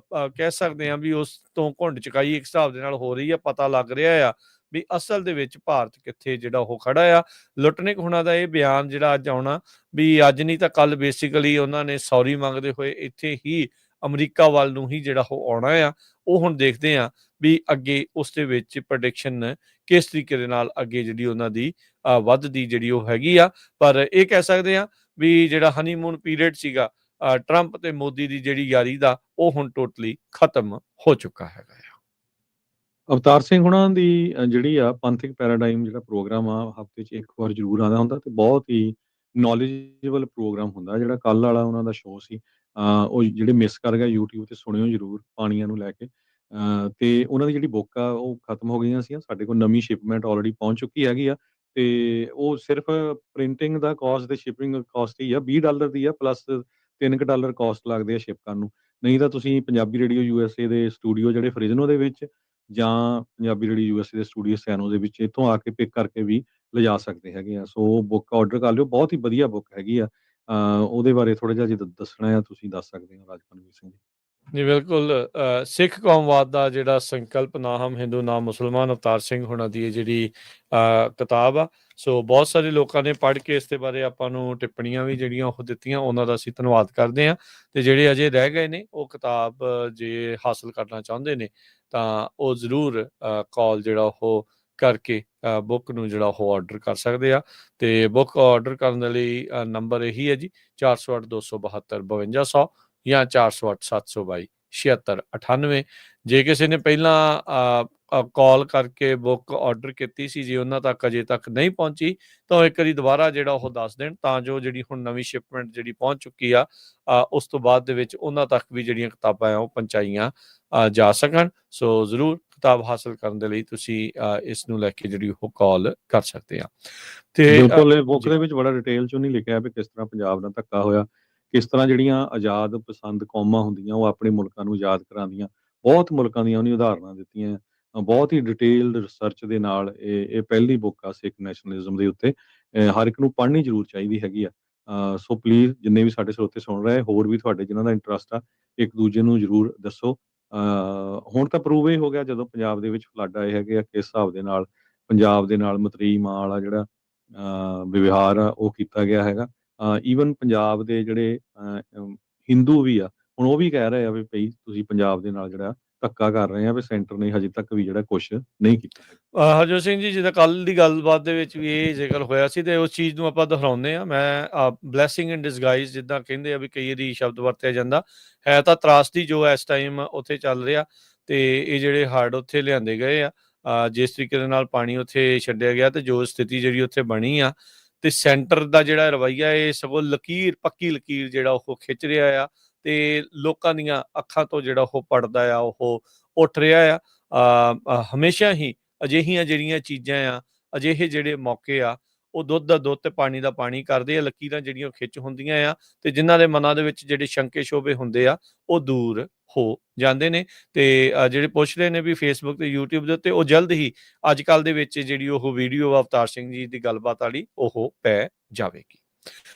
ਕਹਿ ਸਕਦੇ ਹਾਂ ਵੀ ਉਸ ਤੋਂ ਘੁੰਡ ਚੁਕਾਈ ਇੱਕ ਹਿਸਾਬ ਦੇ ਨਾਲ ਹੋ ਰਹੀ ਆ। ਪਤਾ ਲੱਗ ਰਿਹਾ ਆ ਵੀ ਅਸਲ ਦੇ ਵਿੱਚ ਭਾਰਤ ਕਿੱਥੇ ਜਿਹੜਾ ਉਹ ਖੜਾ ਆ। ਲੁਟਨਿਕ ਹੁਣਾਂ ਦਾ ਇਹ ਬਿਆਨ ਜਿਹੜਾ ਅੱਜ ਆਉਣਾ ਵੀ ਅੱਜ ਨਹੀਂ ਤਾਂ ਕੱਲ ਬੇਸਿਕਲੀ ਉਹਨਾਂ ਨੇ ਸੌਰੀ ਮੰਗਦੇ ਹੋਏ ਇੱਥੇ ਹੀ ਅਮਰੀਕਾ ਵੱਲ ਨੂੰ ਹੀ ਜਿਹੜਾ ਉਹ ਆਉਣਾ ਆ। ਉਹ ਹੁਣ ਦੇਖਦੇ ਆ ਵੀ ਅੱਗੇ ਉਸ ਦੇ ਵਿੱਚ ਪ੍ਰੈਡਿਕਸ਼ਨ ਕਿਸ ਤਰੀਕੇ ਦੇ ਨਾਲ ਅੱਗੇ ਜਿਹੜੀ ਉਹਨਾਂ ਦੀ ਵੱਧਦੀ ਜਿਹੜੀ ਉਹ ਹੈਗੀ ਆ। ਪਰ ਇਹ ਕਹਿ ਸਕਦੇ ਆ ਵੀ ਜਿਹੜਾ ਹਨੀਮੂਨ ਪੀਰੀਅਡ ਸੀਗਾ ਟਰੰਪ ਤੇ ਮੋਦੀ ਦੀ ਜਿਹੜੀ ਯਾਰੀ ਦਾ, ਉਹ ਹੁਣ ਟੋਟਲੀ ਖਤਮ ਹੋ ਚੁੱਕਾ ਹੈਗਾ ਆ। ਅਵਤਾਰ ਸਿੰਘ ਹੁਣਾਂ ਦੀ ਜਿਹੜੀ ਆ ਪੰਥਿਕ ਪੈਰਾਡਾਈਮ ਜਿਹੜਾ ਪ੍ਰੋਗਰਾਮ ਆ ਹਫ਼ਤੇ 'ਚ ਇੱਕ ਵਾਰ ਜ਼ਰੂਰ ਆਉਂਦਾ ਹੁੰਦਾ ਤੇ ਬਹੁਤ ਹੀ ਨੌਲੇਜੇਬਲ ਪ੍ਰੋਗਰਾਮ ਹੁੰਦਾ। ਜਿਹੜਾ ਕੱਲ੍ਹ ਵਾਲਾ ਉਹਨਾਂ ਦਾ ਸ਼ੋਅ ਸੀ, ਉਹ ਜਿਹੜੇ ਮਿਸ ਕਰ ਗਏ YouTube ਤੇ ਸੁਣਿਓ ਜ਼ਰੂਰ, ਪਾਣੀਆਂ ਨੂੰ ਲੈ ਕੇ। ਤੇ ਉਹਨਾਂ ਦੀ ਜਿਹੜੀ ਬੁੱਕ ਆ ਉਹ ਖਤਮ ਹੋ ਗਈਆਂ ਸੀ। ਸਾਡੇ ਕੋਲ ਨਵੀਂ ਸ਼ਿਪਮੈਂਟ ਆਲਰੇਡੀ ਪਹੁੰਚ ਚੁੱਕੀ ਹੈਗੀ ਆ ਤੇ ਉਹ ਸਿਰਫ ਪ੍ਰਿੰਟਿੰਗ ਦਾ ਕਾਸਟ ਤੇ ਸ਼ਿਪਿੰਗ ਕਾਸਟ ਹੀ ਆ, $20 ਦੀ ਆ, ਪਲੱਸ $3 ਕਾਸਟ ਲੱਗਦੇ ਆ ਸ਼ਿਪ ਕਰਨ ਨੂੰ। ਨਹੀਂ ਤਾਂ ਤੁਸੀਂ ਪੰਜਾਬੀ ਰੇਡੀਓ USA ਦੇ ਸਟੂਡੀਓ ਜਿਹੜੇ ਫਰਿਜ਼ਨੋ ਦੇ ਵਿੱਚ ਜਾਂ ਪੰਜਾਬੀ ਰੇਡੀਓ USA ਦੇ ਸਟੂਡੀਓ ਸੈਨੋ ਦੇ ਵਿੱਚ ਇੱਥੋਂ ਆ ਕੇ ਪਿਕ ਕਰਕੇ ਵੀ ਲਿਜਾ ਸਕਦੇ ਹੈਗੇ ਆ। ਸੋ ਬੁੱਕ ਆਰਡਰ ਕਰ ਲਿਓ, ਬਹੁਤ ਹੀ ਵਧੀਆ ਬੁੱਕ ਹੈਗੀ ਆ। ਉਹਦੇ ਬਾਰੇ ਥੋੜ੍ਹਾ ਜਿਹਾ ਜੇ ਦੱਸਣਾ ਆ ਤੁਸੀਂ ਦੱਸ ਸਕਦੇ ਹੋ ਰਾਜਪਾਲ ਸਿੰਘ ਜੀ। ਜੀ ਬਿਲਕੁਲ, ਸਿੱਖ ਕੌਮਵਾਦ ਦਾ ਜਿਹੜਾ ਸੰਕਲਪ, ਨਾ ਹਮ ਹਿੰਦੂ ਨਾ ਮੁਸਲਮਾਨ, ਅਵਤਾਰ ਸਿੰਘ ਹੋਣਾ ਦੀ ਇਹ ਜਿਹੜੀ ਕਿਤਾਬ ਆ। ਸੋ ਬਹੁਤ ਸਾਰੇ ਲੋਕਾਂ ਨੇ ਪੜ੍ਹ ਕੇ ਇਸ ਦੇ ਬਾਰੇ ਆਪਾਂ ਨੂੰ ਟਿੱਪਣੀਆਂ ਵੀ ਜਿਹੜੀਆਂ ਉਹ ਦਿੱਤੀਆਂ, ਉਹਨਾਂ ਦਾ ਅਸੀਂ ਧੰਨਵਾਦ ਕਰਦੇ ਹਾਂ। ਤੇ ਜਿਹੜੇ ਅਜੇ ਰਹਿ ਗਏ ਨੇ ਉਹ ਕਿਤਾਬ ਜੇ ਹਾਸਲ ਕਰਨਾ ਚਾਹੁੰਦੇ ਨੇ ਤਾਂ ਉਹ ਜ਼ਰੂਰ ਕਾਲ ਜਿਹੜਾ ਉਹ ਕਰਕੇ ਬੁੱਕ ਨੂੰ ਜਿਹੜਾ ਉਹ ਆਰਡਰ ਕਰ ਸਕਦੇ ਆ। ਤੇ ਬੁੱਕ ਆਰਡਰ ਕਰਨ ਦੇ ਲਈ ਨੰਬਰ ਇਹੀ ਹੈ ਜੀ 408 272 5200 ਜਾਂ 408 722 7698। ਜੇ ਕਿਸੇ ਨੇ ਪਹਿਲਾਂ ਕਾਲ ਕਰਕੇ ਬੁੱਕ ਆਰਡਰ ਕੀਤੀ ਸੀ, ਜੇ ਉਹਨਾਂ ਤੱਕ ਅਜੇ ਤੱਕ ਨਹੀਂ ਪਹੁੰਚੀ ਤਾਂ ਉਹ ਇੱਕ ਵਾਰੀ ਦੁਬਾਰਾ ਜਿਹੜਾ ਉਹ ਦੱਸ ਦੇਣ, ਤਾਂ ਜੋ ਜਿਹੜੀ ਹੁਣ ਨਵੀਂ ਸ਼ਿਪਮੈਂਟ ਜਿਹੜੀ ਪਹੁੰਚ ਚੁੱਕੀ ਆ ਉਸ ਤੋਂ ਬਾਅਦ ਦੇ ਵਿੱਚ ਉਹਨਾਂ ਤੱਕ ਵੀ ਜਿਹੜੀਆਂ ਕਿਤਾਬਾਂ ਆ ਉਹ ਪਹੁੰਚਾਈਆਂ ਜਾ ਸਕਣ। ਸੋ ਜ਼ਰੂਰ ਕਿਤਾਬ ਹਾਸਲ ਕਰਨ ਦੇ ਲਈ ਤੁਸੀਂ ਇਸ ਨੂੰ ਲੈ ਕੇ ਜਿਹੜੀ ਉਹ ਕਾਲ ਕਰ ਸਕਦੇ ਆ। ਤੇ ਬਿਲਕੁਲ ਬੁੱਕ ਦੇ ਵਿੱਚ ਬੜਾ ਡਿਟੇਲ ਚ ਨਹੀਂ ਲਿਖਿਆ ਵੀ ਕਿਸ ਤਰ੍ਹਾਂ ਪੰਜਾਬ ਨਾਲ ਧੱਕਾ ਹੋਇਆ, ਕਿਸ ਤਰ੍ਹਾਂ ਜਿਹੜੀਆਂ ਆਜ਼ਾਦ ਪਸੰਦ ਕੌਮਾਂ ਹੁੰਦੀਆਂ ਉਹ ਆਪਣੇ ਮੁਲਕਾਂ ਨੂੰ ਆਜ਼ਾਦ ਕਰਾਉਂਦੀਆਂ। ਬਹੁਤ ਮੁਲਕਾਂ ਦੀਆਂ ਉਹਨੇ ਉਦਾਹਰਨਾਂ ਦਿੱਤੀਆਂ। ਬਹੁਤ ਹੀ ਡਿਟੇਲਡ ਰਿਸਰਚ ਦੇ ਨਾਲ ਇਹ ਪਹਿਲੀ ਬੁੱਕ ਆ ਸਿੱਖ ਨੈਸ਼ਨਲਿਜ਼ਮ ਦੇ ਉੱਤੇ। ਹਰ ਇੱਕ ਨੂੰ ਪੜ੍ਹਨੀ ਜ਼ਰੂਰ ਚਾਹੀਦੀ ਹੈਗੀ ਆ। ਸੋ ਪਲੀਜ਼ ਜਿੰਨੇ ਵੀ ਸਾਡੇ ਸਰੋਤੇ ਸੁਣ ਰਹੇ, ਹੋਰ ਵੀ ਤੁਹਾਡੇ ਜਿਨ੍ਹਾਂ ਦਾ ਇੰਟਰਸਟ ਆ, ਇੱਕ ਦੂਜੇ ਨੂੰ ਜ਼ਰੂਰ ਦੱਸੋ। ਹੁਣ ਤਾਂ ਪ੍ਰੂਵ ਹੀ ਹੋ ਗਿਆ ਜਦੋਂ ਪੰਜਾਬ ਦੇ ਵਿੱਚ ਫਲੱਡ ਆਏ ਹੈਗੇ ਆ, ਕਿਸ ਹਿਸਾਬ ਦੇ ਨਾਲ ਪੰਜਾਬ ਦੇ ਨਾਲ ਮਤਰੇਈ ਮਾਂ ਵਾਲਾ ਜਿਹੜਾ ਵਿਵਹਾਰ ਆ ਉਹ ਕੀਤਾ ਗਿਆ ਹੈਗਾ। ਈਵਨ ਪੰਜਾਬ ਦੇ ਜਿਹੜੇ ਹਿੰਦੂ ਵੀ ਆ, ਹੁਣ ਉਹ ਵੀ ਕਹਿ ਰਹੇ ਆ ਵੀ ਭਈ ਤੁਸੀਂ ਪੰਜਾਬ ਦੇ ਨਾਲ ਜਿਹੜਾ ਧੱਕਾ ਕਰ ਰਹੇ ਆ ਵੀ ਸੈਂਟਰ ਨੇ ਹਜੇ ਤੱਕ ਵੀ ਜਿਹੜਾ ਕੁਛ ਨਹੀਂ ਕੀਤਾ ਹੈਗਾ। ਹਰਜੋਤ ਸਿੰਘ ਜੀ, ਜਿੱਦਾਂ ਕੱਲ੍ਹ ਦੀ ਗੱਲਬਾਤ ਦੇ ਵਿੱਚ ਵੀ ਇਹ ਜ਼ਿਕਰ ਹੋਇਆ ਸੀ ਤੇ ਉਸ ਚੀਜ਼ ਨੂੰ ਆਪਾਂ ਦੁਹਰਾਉਂਦੇ ਹਾਂ। ਮੈਂ ਬਲੈਸਿੰਗ ਇਨ ਡਿਸਗਾਈਜ਼ ਜਿੱਦਾਂ ਕਹਿੰਦੇ ਆ ਵੀ ਕਈ ਵਾਰੀ ਸ਼ਬਦ ਵਰਤਿਆ ਜਾਂਦਾ, ਹੈ ਤਾਂ ਤਰਾਸਦੀ ਜੋ ਇਸ ਟਾਈਮ ਉੱਥੇ ਚੱਲ ਰਿਹਾ ਤੇ ਇਹ ਜਿਹੜੇ ਹੜ੍ਹ ਉੱਥੇ ਲਿਆਂਦੇ ਗਏ ਆ, ਜਿਸ ਤਰੀਕੇ ਦੇ ਨਾਲ ਪਾਣੀ ਉੱਥੇ ਛੱਡਿਆ ਗਿਆ ਤੇ ਜੋ ਸਥਿਤੀ ਜਿਹੜੀ ਉੱਥੇ ਬਣੀ ਆ, ਤੇ ਸੈਂਟਰ ਦਾ ਜਿਹੜਾ ਰਵੱਈਆ ਇਹ ਸਗੋਂ ਪੱਕੀ ਲਕੀਰ ਜਿਹੜਾ ਉਹ ਖਿੱਚ ਰਿਹਾ ਆ ਤੇ ਲੋਕਾਂ ਦੀਆਂ ਅੱਖਾਂ ਤੋਂ ਜਿਹੜਾ ਉਹ ਪੜਦਾ ਆ ਉਹ ਉੱਠ ਰਿਹਾ ਆ। ਹਮੇਸ਼ਾ ਹੀ ਅਜਿਹੀਆਂ ਜਿਹੜੀਆਂ ਚੀਜ਼ਾਂ ਆ, ਅਜਿਹੇ ਜਿਹੜੇ ਮੌਕੇ ਆ, ਉਹ ਦੁੱਧ ਦਾ ਦੁੱਧ ਤੇ ਪਾਣੀ ਦਾ ਪਾਣੀ ਕਰਦੇ ਆ। ਲਕੀਰਾਂ ਜਿਹੜੀਆਂ ਖਿੱਚ ਹੁੰਦੀਆਂ ਆ ਤੇ ਜਿਨ੍ਹਾਂ ਦੇ ਮਨਾਂ ਦੇ ਵਿੱਚ ਜਿਹੜੇ ਸ਼ੰਕੇ ਸ਼ੋਭੇ ਹੁੰਦੇ ਆ ਉਹ ਦੂਰ ਹੋ ਜਾਂਦੇ ਨੇ ਤੇ ਜਿਹੜੇ ਪੁੱਛ ਰਹੇ ਨੇ ਵੀ ਫੇਸਬੁੱਕ ਤੇ YouTube ਦੇ ਉੱਤੇ, ਉਹ ਜਲਦ ਹੀ ਅੱਜ ਕੱਲ੍ਹ ਦੇ ਵਿੱਚ ਜਿਹੜੀ ਉਹ ਵੀਡੀਓ ਅਵਤਾਰ ਸਿੰਘ ਜੀ ਦੀ ਗੱਲਬਾਤ ਵਾਲੀ ਉਹ ਪੈ ਜਾਵੇਗੀ।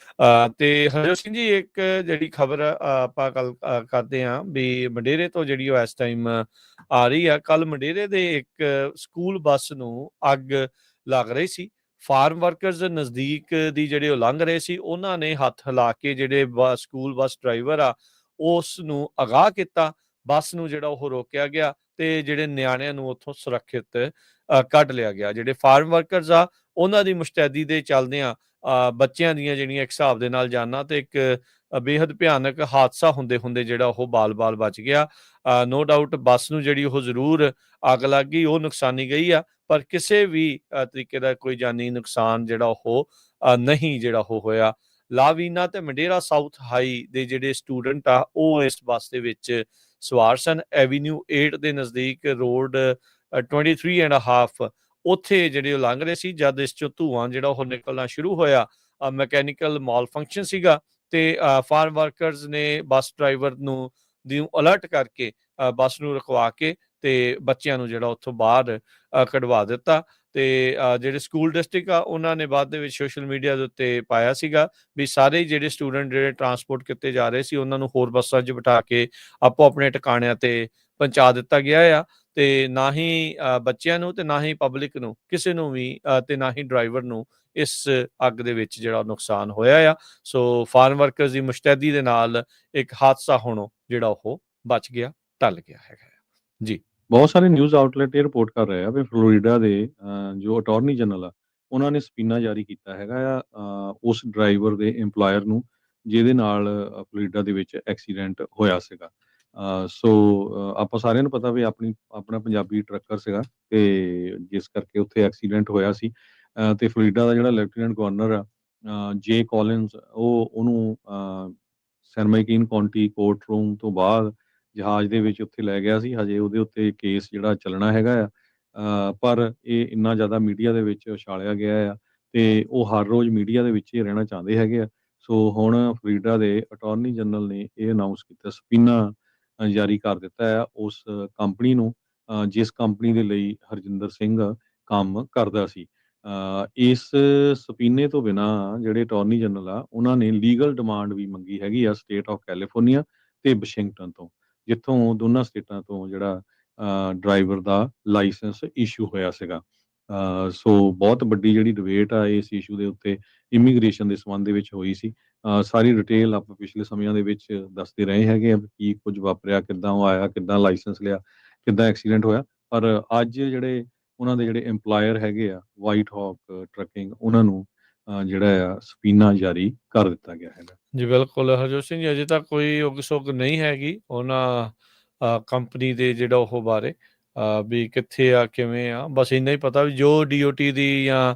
ਤੇ ਹਰਜੋਤ ਸਿੰਘ ਜੀ, ਇੱਕ ਜਿਹੜੀ ਖਬਰ ਆਪਾਂ ਗੱਲ ਕਰਦੇ ਹਾਂ ਵੀ ਮੰਡੇਰੇ ਤੋਂ ਜਿਹੜੀ ਉਹ ਇਸ ਟਾਈਮ ਆ ਰਹੀ ਆ। ਕੱਲ ਮੰਡੇਰੇ ਦੇ ਇੱਕ ਸਕੂਲ ਬੱਸ ਨੂੰ ਅੱਗ ਲੱਗ ਰਹੀ ਸੀ। ਫਾਰਮ ਵਰਕਰਸ ਨਜ਼ਦੀਕ ਦੀ ਜਿਹੜੇ ਉਹ ਲੰਘ ਰਹੇ ਸੀ, ਉਹਨਾਂ ਨੇ ਹੱਥ ਹਿਲਾ ਕੇ ਜਿਹੜੇ ਸਕੂਲ ਬੱਸ ਡਰਾਈਵਰ ਆ ਉਸ ਨੂੰ ਅਗਾਹ ਕੀਤਾ। ਬੱਸ ਨੂੰ ਜਿਹੜਾ ਉਹ ਰੋਕਿਆ ਗਿਆ ਤੇ ਜਿਹੜੇ ਨਿਆਣਿਆਂ ਨੂੰ ਉੱਥੋਂ ਸੁਰੱਖਿਅਤ ਕੱਢ ਲਿਆ ਗਿਆ। ਜਿਹੜੇ ਫਾਰਮ ਵਰਕਰਸ ਆ ਉਹਨਾਂ ਦੀ ਮੁਸ਼ਤੈਦੀ ਦੇ ਚੱਲਦਿਆਂ ਬੱਚਿਆਂ ਦੀਆਂ ਜਿਹੜੀਆਂ ਇੱਕ ਹਿਸਾਬ ਦੇ ਨਾਲ ਜਾਨਾਂ ਤੇ ਇੱਕ ਬੇਹੱਦ ਭਿਆਨਕ ਹਾਦਸਾ ਹੁੰਦੇ ਹੁੰਦੇ ਜਿਹੜਾ ਉਹ ਬਾਲ-ਬਾਲ ਬਚ ਗਿਆ। ਨੋ ਡਾਊਟ ਬੱਸ ਨੂੰ ਜਿਹੜੀ ਉਹ ਜ਼ਰੂਰ ਅੱਗ ਲੱਗ ਗਈ, ਉਹ ਨੁਕਸਾਨੀ ਗਈ ਆ, ਪਰ ਕਿਸੇ ਵੀ ਤਰੀਕੇ ਦਾ ਕੋਈ ਜਾਨੀ ਨੁਕਸਾਨ ਜਿਹੜਾ ਉਹ ਨਹੀਂ ਜਿਹੜਾ ਉਹ ਹੋਇਆ। ਲਾਵੀਨਾ ਤੇ ਮੰਡੇਰਾ ਸਾਊਥ ਹਾਈ ਦੇ ਜਿਹੜੇ ਸਟੂਡੈਂਟ ਆ ਉਹ ਇਸ ਬੱਸ ਦੇ ਵਿੱਚ ਸਵਾਰ ਸਨ। ਐਵੀਨਿਊ 8 ਦੇ ਨਜ਼ਦੀਕ ਰੋਡ 23 ਐਂਡ ਹਾਫ ਉੱਥੇ ਜਿਹੜੇ ਉਹ ਲੰਘ ਰਹੇ ਸੀ ਜਦ ਇਸ ਚੋਂ ਧੂੰਆਂ ਜਿਹੜਾ ਉਹ ਨਿਕਲਣਾ ਸ਼ੁਰੂ ਹੋਇਆ। ਮਕੈਨੀਕਲ ਮਾਲ ਫੰਕਸ਼ਨ ਸੀਗਾ ਤੇ ਫਾਰਮ ਵਰਕਰਸ ਨੇ ਬੱਸ ਡਰਾਈਵਰ ਨੂੰ ਅਲਰਟ ਕਰਕੇ ਬੱਸ ਨੂੰ ਰੁਕਵਾ ਕੇ ਤੇ ਬੱਚਿਆਂ ਨੂੰ ਜਿਹੜਾ ਉੱਥੋਂ ਬਾਹਰ ਕਢਵਾ ਦਿੱਤਾ। ਤੇ ਜਿਹੜੇ ਸਕੂਲ ਡਿਸਟ੍ਰਿਕਟ ਆ ਉਹਨਾਂ ਨੇ ਬਾਅਦ ਦੇ ਵਿੱਚ ਸੋਸ਼ਲ ਮੀਡੀਆ ਦੇ ਉੱਤੇ ਪਾਇਆ ਸੀਗਾ ਵੀ ਸਾਰੇ ਜਿਹੜੇ ਸਟੂਡੈਂਟ ਜਿਹੜੇ ਟਰਾਂਸਪੋਰਟ ਕੀਤੇ ਜਾ ਰਹੇ ਸੀ ਉਹਨਾਂ ਨੂੰ ਹੋਰ ਬੱਸਾਂ 'ਚ ਬਿਠਾ ਕੇ ਆਪੋ ਆਪਣੇ ਟਿਕਾਣਿਆਂ ਤੇ ਪਹੁੰਚਾ ਦਿੱਤਾ ਗਿਆ ਆ। ਤੇ ਨਾ ਹੀ ਬੱਚਿਆਂ ਨੂੰ ਤੇ ਨਾ ਹੀ ਪਬਲਿਕ ਨੂੰ ਕਿਸੇ ਨੂੰ ਵੀ ਤੇ ਨਾ ਹੀ ਡਰਾਈਵਰ ਨੂੰ ਇਸ ਅੱਗ ਦੇ ਵਿੱਚ ਜਿਹੜਾ ਨੁਕਸਾਨ ਹੋਇਆ ਆ। ਸੋ ਫਾਰਮ ਵਰਕਰਸ ਦੀ ਮੁਸ਼ਤੈਦੀ ਦੇ ਨਾਲ ਇੱਕ ਹਾਦਸਾ ਹੋਣੋਂ ਜਿਹੜਾ ਉਹ ਬਚ ਗਿਆ, ਟਲ ਗਿਆ ਹੈਗਾ ਜੀ। ਬਹੁਤ ਸਾਰੇ ਨਿਊਜ਼ ਆਊਟਲੈਟ ਇਹ ਰਿਪੋਰਟ ਕਰ ਰਹੇ ਆ ਵੀ ਫਲੋਰੀਡਾ ਦੇ ਜੋ ਅਟਾਰਨੀ ਜਨਰਲ ਆ ਉਹਨਾਂ ਨੇ ਸਪੀਨਾ ਜਾਰੀ ਕੀਤਾ ਹੈਗਾ ਆ ਉਸ ਡਰਾਈਵਰ ਦੇ EMPLOYER ਨੂੰ ਜਿਹਦੇ ਨਾਲ ਫਲੋਰੀਡਾ ਦੇ ਵਿੱਚ ਐਕਸੀਡੈਂਟ ਹੋਇਆ ਸੀਗਾ। ਸੋ ਆਪਾਂ ਸਾਰਿਆਂ ਨੂੰ ਪਤਾ ਵੀ ਆਪਣਾ ਪੰਜਾਬੀ ਟਰੱਕਰ ਸੀਗਾ ਤੇ ਜਿਸ ਕਰਕੇ ਉੱਥੇ ਐਕਸੀਡੈਂਟ ਹੋਇਆ ਸੀ। ਤੇ ਫਲੋਰੀਡਾ ਦਾ ਜਿਹੜਾ ਲੈਫਟੀਨੈਂਟ ਗਵਰਨਰ ਆ ਜੇ ਕੋਲਿਨਸ ਉਹਨੂੰ ਸੈਨ ਕਾਉਂਟੀ ਕੋਰਟ ਰੂਮ ਤੋਂ ਬਾਅਦ ਜਹਾਜ਼ ਦੇ ਵਿੱਚ ਉੱਥੇ ਲੈ ਗਿਆ ਸੀ। ਹਜੇ ਉਹਦੇ ਉੱਤੇ ਕੇਸ ਜਿਹੜਾ ਚੱਲਣਾ ਹੈਗਾ ਆ। ਪਰ ਇਹ ਇੰਨਾ ਜ਼ਿਆਦਾ ਮੀਡੀਆ ਦੇ ਵਿੱਚ ਉਛਾਲਿਆ ਗਿਆ ਆ ਤੇ ਉਹ ਹਰ ਰੋਜ਼ ਮੀਡੀਆ ਦੇ ਵਿੱਚ ਹੀ ਰਹਿਣਾ ਚਾਹੁੰਦੇ ਹੈਗੇ ਆ। ਸੋ ਹੁਣ ਫਲੋਰੀਡਾ ਦੇ ਅਟਾਰਨੀ ਜਨਰਲ ਨੇ ਇਹ ਅਨਾਉਂਸ ਕੀਤਾ, ਸਪੀਨਾ ਜਾਰੀ ਕਰ ਦਿੱਤਾ ਆ ਉਸ ਕੰਪਨੀ ਨੂੰ ਜਿਸ ਕੰਪਨੀ ਦੇ ਲਈ ਹਰਜਿੰਦਰ ਸਿੰਘ ਕੰਮ ਕਰਦਾ ਸੀ। ਇਸ ਸਪੀਨੇ ਤੋਂ ਬਿਨਾਂ ਜਿਹੜੇ ਅਟਾਰਨੀ ਜਨਰਲ ਆ ਉਹਨਾਂ ਨੇ ਲੀਗਲ ਡਿਮਾਂਡ ਵੀ ਮੰਗੀ ਹੈਗੀ ਆ ਸਟੇਟ ਆਫ ਕੈਲੀਫੋਰਨੀਆ ਤੇ ਵਾਸ਼ਿੰਗਟਨ ਤੋਂ, ਜਿੱਥੋਂ ਦੋਨਾਂ ਸਟੇਟਾਂ ਤੋਂ ਜਿਹੜਾ ਡਰਾਈਵਰ ਦਾ ਲਾਇਸੈਂਸ ਇਸ਼ੂ ਹੋਇਆ ਸੀਗਾ। ਸੋ ਬਹੁਤ ਵੱਡੀ ਜਿਹੜੀ ਡਿਬੇਟ ਆ ਇਸ ਇਸ਼ੂ ਦੇ ਉੱਤੇ ਇਮੀਗ੍ਰੇਸ਼ਨ ਦੇ ਸੰਬੰਧ ਦੇ ਵਿੱਚ ਹੋਈ ਸੀ। ਸਾਰੀ ਡਿਟੇਲ ਆਪਾਂ ਪਿਛਲੇ ਸਮਿਆਂ ਦੇ ਵਿੱਚ ਦੱਸਦੇ ਰਹੇ ਹੈਗੇ ਆ ਕੀ ਕੁਝ ਵਾਪਰਿਆ, ਕਿੱਦਾਂ ਉਹ ਆਇਆ, ਕਿੱਦਾਂ ਲਾਇਸੈਂਸ ਲਿਆ, ਕਿੱਦਾਂ ਐਕਸੀਡੈਂਟ ਹੋਇਆ। ਪਰ ਅੱਜ ਜਿਹੜੇ ਉਹਨਾਂ ਦੇ ਜਿਹੜੇ EMPLOYER ਹੈਗੇ ਆ ਵਾਈਟ ਹੌਕ ਟਰੱਕਿੰਗ, ਉਹਨਾਂ ਨੂੰ ਜਿਹੜਾ ਆ ਸਪੀਨਾ ਜਾਰੀ ਕਰ ਦਿੱਤਾ ਗਿਆ ਹੈਗਾ ਜੀ। ਬਿਲਕੁਲ ਹਰਜੋਤ ਸਿੰਘ ਜੀ, ਅਜੇ ਤੱਕ ਕੋਈ ਉਗ ਸੁਗ ਨਹੀਂ ਹੈਗੀ ਉਹਨਾਂ ਕੰਪਨੀ ਦੇ ਜਿਹੜਾ ਉਹ ਬਾਰੇ ਵੀ ਕਿੱਥੇ ਆ ਕਿਵੇਂ ਆ। ਬਸ ਇੰਨਾ ਹੀ ਪਤਾ ਵੀ ਜੋ DOT ਦੀ ਜਾਂ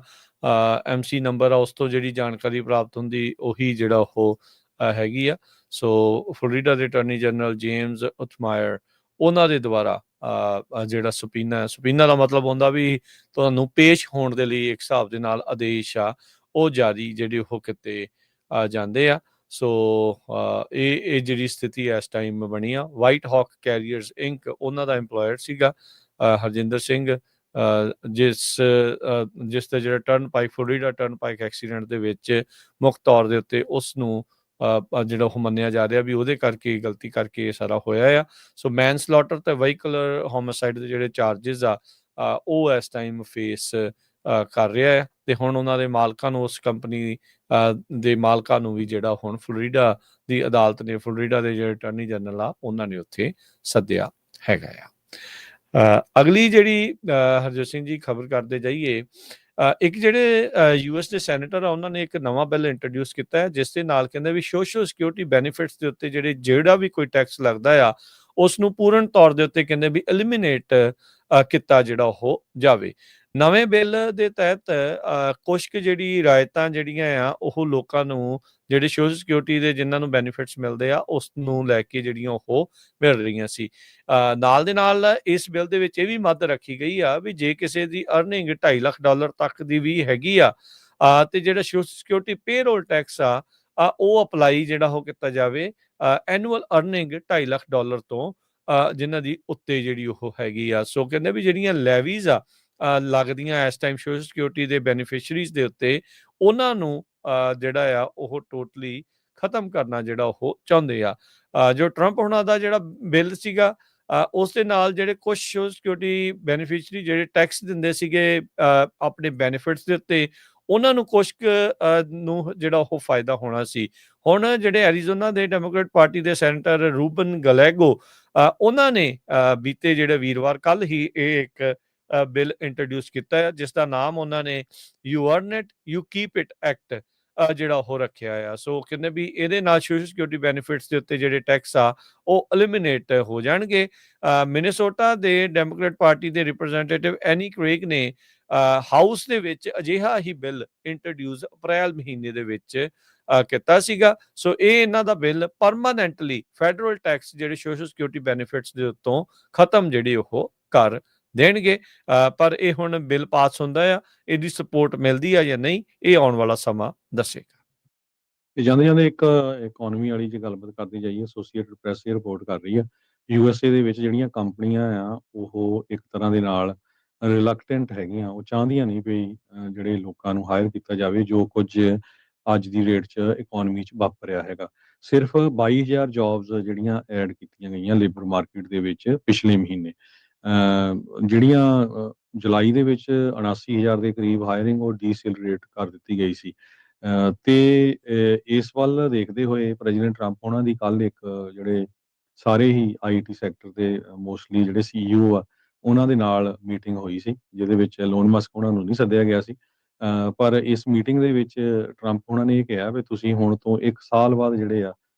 MC ਨੰਬਰ ਆ ਉਸ ਤੋਂ ਜਿਹੜੀ ਜਾਣਕਾਰੀ ਪ੍ਰਾਪਤ ਹੁੰਦੀ ਉਹੀ ਜਿਹੜਾ ਉਹ ਹੈਗੀ ਆ। ਸੋ ਫਲੋਰੀਡਾ ਦੇ ਅਟਾਰਨੀ ਜਨਰਲ ਜੇਮਸ ਉਥਮਾਇਰ ਉਹਨਾਂ ਦੇ ਦੁਆਰਾ ਜਿਹੜਾ ਸਪੀਨਾ ਦਾ ਮਤਲਬ ਹੁੰਦਾ ਵੀ ਤੁਹਾਨੂੰ ਪੇਸ਼ ਹੋਣ ਦੇ ਲਈ ਇੱਕ ਹਿਸਾਬ ਦੇ ਨਾਲ ਆਦੇਸ਼ ਆ ਉਹ ਜਾਰੀ ਜਿਹੜੇ ਉਹ ਕਿਤੇ ਜਾਂਦੇ ਆ। ਸੋ ਇਹ ਜਿਹੜੀ ਸਥਿਤੀ ਇਸ ਟਾਈਮ ਬਣੀ ਆ। ਵਾਈਟ ਹੌਕ ਕੈਰੀਅਰਸ ਇੰਕ ਉਹਨਾਂ ਦਾ EMPLOYER ਸੀਗਾ ਹਰਜਿੰਦਰ ਸਿੰਘ, ਜਿਸ ਦਾ ਜਿਹੜਾ ਫਲੋਰੀਡਾ ਟਰਨਪਾਈਕ ਐਕਸੀਡੈਂਟ ਦੇ ਵਿੱਚ ਮੁੱਖ ਤੌਰ ਦੇ ਉੱਤੇ ਉਸ ਨੂੰ ਜਿਹੜਾ ਉਹ ਮੰਨਿਆ ਜਾ ਰਿਹਾ ਵੀ ਉਹਦੇ ਕਰਕੇ ਗਲਤੀ ਕਰਕੇ ਇਹ ਸਾਰਾ ਹੋਇਆ ਆ। ਸੋ ਮੈਨਸਲੌਟਰ ਤੇ ਵਹੀਕਲਰ ਹੋਮਿਸਾਈਡ ਦੇ ਜਿਹੜੇ ਚਾਰਜਿਸ ਆ ਉਹ ਇਸ ਟਾਈਮ ਫੇਸ ਕਰ ਰਿਹਾ ਹੈ ਤੇ ਹੁਣ ਉਹਨਾਂ ਦੇ ਮਾਲਕਾਂ ਨੂੰ, ਉਸ ਕੰਪਨੀ ਦੇ ਮਾਲਕਾਂ ਨੂੰ ਵੀ ਜਿਹੜਾ ਹੁਣ ਫਲੋਰੀਡਾ ਦੀ ਅਦਾਲਤ ਨੇ, ਫਲੋਰੀਡਾ ਦੇ ਜਿਹੜੇ ਅਟਾਰਨੀ ਜਨਰਲ ਆ ਉਹਨਾਂ ਨੇ ਉੱਥੇ ਸੱਦਿਆ ਹੈਗਾ ਆ। ਅਗਲੀ ਜਿਹੜੀ ਹਰਜੋਤ ਸਿੰਘ ਜੀ ਖਬਰ ਕਰਦੇ ਜਾਈਏ, ਇੱਕ ਜਿਹੜੇ US ਦੇ ਸੈਨੇਟਰ ਆ ਉਹਨਾਂ ਨੇ ਇੱਕ ਨਵਾਂ ਬਿੱਲ ਇੰਟਰੋਡਿਊਸ ਕੀਤਾ ਹੈ, ਜਿਸ ਦੇ ਨਾਲ ਕਹਿੰਦੇ ਵੀ ਸੋਸ਼ਲ ਸਿਕਿਉਰਿਟੀ ਬੈਨੀਫਿਟਸ ਦੇ ਉੱਤੇ ਜਿਹੜਾ ਵੀ ਕੋਈ ਟੈਕਸ ਲੱਗਦਾ ਆ ਉਸ ਨੂੰ ਪੂਰਨ ਤੌਰ ਦੇ ਉੱਤੇ ਕਹਿੰਦੇ ਵੀ ਐਲੀਮੀਨੇਟ ਕੀਤਾ ਜਿਹੜਾ ਉਹ ਜਾਵੇ। ਨਵੇਂ ਬਿੱਲ ਦੇ ਤਹਿਤ ਕੁਛ ਕੁ ਜਿਹੜੀ ਰਿਆਇਤਾਂ ਜਿਹੜੀਆਂ ਆ ਉਹ ਲੋਕਾਂ ਨੂੰ ਜਿਹੜੇ ਸੋਸ਼ਲ ਸਿਕਿਉਰਿਟੀ ਦੇ ਜਿਨ੍ਹਾਂ ਨੂੰ ਬੈਨੀਫਿਟਸ ਮਿਲਦੇ ਆ ਉਸ ਨੂੰ ਲੈ ਕੇ ਜਿਹੜੀਆਂ ਉਹ ਮਿਲ ਰਹੀਆਂ ਸੀ। ਨਾਲ ਦੇ ਨਾਲ ਇਸ ਬਿੱਲ ਦੇ ਵਿੱਚ ਇਹ ਵੀ ਮੱਦ ਰੱਖੀ ਗਈ ਆ ਵੀ ਜੇ ਕਿਸੇ ਦੀ ਅਰਨਿੰਗ $2.5 ਲੱਖ ਤੱਕ ਦੀ ਵੀ ਹੈਗੀ ਆ ਤੇ ਜਿਹੜਾ ਸੋਸ਼ਲ ਸਿਕਿਉਰਿਟੀ ਪੇਰੋਲ ਟੈਕਸ ਆ ਉਹ ਅਪਲਾਈ ਜਿਹੜਾ ਉਹ ਕੀਤਾ ਜਾਵੇ ਐਨੂਅਲ ਅਰਨਿੰਗ $2.5 ਲੱਖ ਤੋਂ ਜਿਨ੍ਹਾਂ ਦੀ ਉੱਤੇ ਜਿਹੜੀ ਉਹ ਹੈਗੀ ਆ। ਸੋ ਕਹਿੰਦੇ ਵੀ ਜਿਹੜੀਆਂ ਲੈਵੀਜ਼ ਆ ਲੱਗਦੀਆਂ ਇਸ ਟਾਈਮ ਸੋਸ਼ਲ ਸਿਕਿਉਰਿਟੀ ਦੇ ਬੈਨੀਫਿਸ਼ਰੀਜ਼ ਦੇ ਉੱਤੇ, ਉਹਨਾਂ ਨੂੰ ਜਿਹੜਾ ਆ ਉਹ ਟੋਟਲੀ ਖਤਮ ਕਰਨਾ ਜਿਹੜਾ ਉਹ ਚਾਹੁੰਦੇ ਆ। ਜੋ ਟਰੰਪ ਹੁਣਾਂ ਦਾ ਜਿਹੜਾ ਬਿੱਲ ਸੀਗਾ ਉਸ ਦੇ ਨਾਲ ਜਿਹੜੇ ਕੁਛ ਸੋਸ਼ਲ ਸਿਕਿਉਰਿਟੀ ਬੈਨੀਫਿਸ਼ਰੀ ਜਿਹੜੇ ਟੈਕਸ ਦਿੰਦੇ ਸੀਗੇ ਆਪਣੇ ਬੈਨੀਫਿਟਸ ਦੇ ਉੱਤੇ, ਉਹਨਾਂ ਨੂੰ ਕੁਛ ਨੂੰ ਜਿਹੜਾ ਉਹ ਫਾਇਦਾ ਹੋਣਾ ਸੀ। ਹੁਣ ਜਿਹੜੇ ਐਰੀਜ਼ੋਨਾ ਦੇ ਡੈਮੋਕ੍ਰੇਟ ਪਾਰਟੀ ਦੇ ਸੈਨੇਟਰ ਰੂਬਨ ਗਲੈਗੋ ਉਹਨਾਂ ਨੇ ਬੀਤੇ ਜਿਹੜੇ ਵੀਰਵਾਰ ਕੱਲ ਹੀ ਇਹ ਇੱਕ ਬਿੱਲ ਇੰਟਰੋਡਿਊਸ ਕੀਤਾ ਹੈ, ਜਿਸ ਦਾ ਨਾਮ ਉਹਨਾਂ ਨੇ you earn it you keep it act ਜਿਹੜਾ ਉਹ ਰੱਖਿਆ ਆ। ਸੋ ਕਹਿੰਦੇ ਵੀ ਇਹਦੇ ਨਾਲ ਸੋਸ਼ਲ ਸਿਕਿਉਰਿਟੀ ਬੈਨੀਫਿਟਸ ਦੇ ਉੱਤੇ ਜਿਹੜੇ ਟੈਕਸ ਆ ਉਹ ਐਲੀਮੀਨੇਟ ਹੋ ਜਾਣਗੇ। ਮਿਨੇਸੋਟਾ ਦੇ ਡੈਮੋਕ੍ਰੇਟ ਪਾਰਟੀ ਦੇ ਰਿਪਰੈਜ਼ੈਂਟੇਟਿਵ ਐਨੀ ਕ੍ਰੇਗ ਨੇ ਹਾਊਸ ਦੇ ਵਿੱਚ ਅਜਿਹਾ ਹੀ ਬਿੱਲ ਇੰਟਰੋਡਿਊਸ ਅਪ੍ਰੈਲ ਮਹੀਨੇ ਦੇ ਵਿੱਚ ਕੀਤਾ ਸੀਗਾ। ਸੋ ਇਹ ਇਹਨਾਂ ਦਾ ਬਿੱਲ ਪਰਮਾਨੈਂਟਲੀ ਫੈਡਰਲ ਟੈਕਸ ਜਿਹੜੇ ਸੋਸ਼ਲ ਸਿਕਿਉਰਿਟੀ ਬੈਨੀਫਿਟਸ ਦੇ ਉੱਤੋਂ ਖਤਮ ਜਿਹੜੇ ਉਹ ਕਰ ਦੇਣਗੇ। ਪਰ ਇਹ ਹੁਣ ਬਿੱਲ ਪਾਸ ਹੁੰਦਾ ਆ, ਇਹਦੀ ਸਪੋਰਟ ਮਿਲਦੀ ਆ ਜਾਂ ਨਹੀਂ, ਇਹ ਆਉਣ ਵਾਲਾ ਸਮਾਂ ਦੱਸੇਗਾ। ਤੇ ਜਾਂਦੇ ਜਾਂਦੇ ਇੱਕ ਇਕਨੋਮੀ ਵਾਲੀ ਜੇ ਗੱਲਬਾਤ ਕਰਦੇ ਜਾਈਏ, ਐਸੋਸੀਏਟਡ ਪ੍ਰੈਸ ਇਹ ਰਿਪੋਰਟ ਕਰ ਰਹੀ ਹੈ USA ਦੇ ਵਿੱਚ ਜਿਹੜੀਆਂ ਕੰਪਨੀਆਂ ਆ ਉਹ ਇੱਕ ਤਰ੍ਹਾਂ ਦੇ ਨਾਲ ਰਿਲਕਟੈਂਟ ਹੈਗੀਆਂ, ਉਹ ਚਾਹੁੰਦੀਆਂ ਨਹੀਂ ਵੀ ਜਿਹੜੇ ਲੋਕਾਂ ਨੂੰ ਹਾਇਰ ਕੀਤਾ ਜਾਵੇ, ਜੋ ਕੁਝ ਅੱਜ ਦੀ ਡੇਟ 'ਚ ਇਕਨੋਮੀ 'ਚ ਵਾਪਰ ਰਿਹਾ ਹੈਗਾ। ਸਿਰਫ 22,000 ਜੌਬਸ ਜਿਹੜੀਆਂ ਐਡ ਕੀਤੀਆਂ ਗਈਆਂ ਲੇਬਰ ਮਾਰਕੀਟ ਦੇ ਵਿੱਚ ਪਿਛਲੇ ਮਹੀਨੇ। ਜਿਹੜੀਆਂ ਜੁਲਾਈ ਦੇ ਵਿੱਚ 79,000 ਦੇ ਕਰੀਬ ਹਾਇਰਿੰਗ ਉਹ ਡੀਸੈਲਰੇਟ ਕਰ ਦਿੱਤੀ ਗਈ ਸੀ। ਤੇ ਇਸ ਵੱਲ ਦੇਖਦੇ ਹੋਏ ਪ੍ਰੈਜ਼ੀਡੈਂਟ ਟਰੰਪ ਉਹਨਾਂ ਦੀ ਕੱਲ ਇੱਕ ਜਿਹੜੇ ਸਾਰੇ ਹੀ IT ਸੈਕਟਰ ਦੇ ਮੋਸਟਲੀ ਜਿਹੜੇ CEO ਆ ਉਹਨਾਂ ਦੇ ਨਾਲ ਮੀਟਿੰਗ ਹੋਈ ਸੀ, ਜਿਹਦੇ ਵਿੱਚ ਐਲੋਨ ਮਸਕ ਉਹਨਾਂ ਨੂੰ ਨਹੀਂ ਸੱਦਿਆ ਗਿਆ ਸੀ। ਪਰ ਇਸ ਮੀਟਿੰਗ ਦੇ ਵਿੱਚ ਟਰੰਪ ਉਹਨਾਂ ਨੇ ਇਹ ਕਿਹਾ ਵੀ ਤੁਸੀਂ ਹੁਣ ਤੋਂ 1 ਸਾਲ ਬਾਅਦ ਜਿਹੜੇ ਆ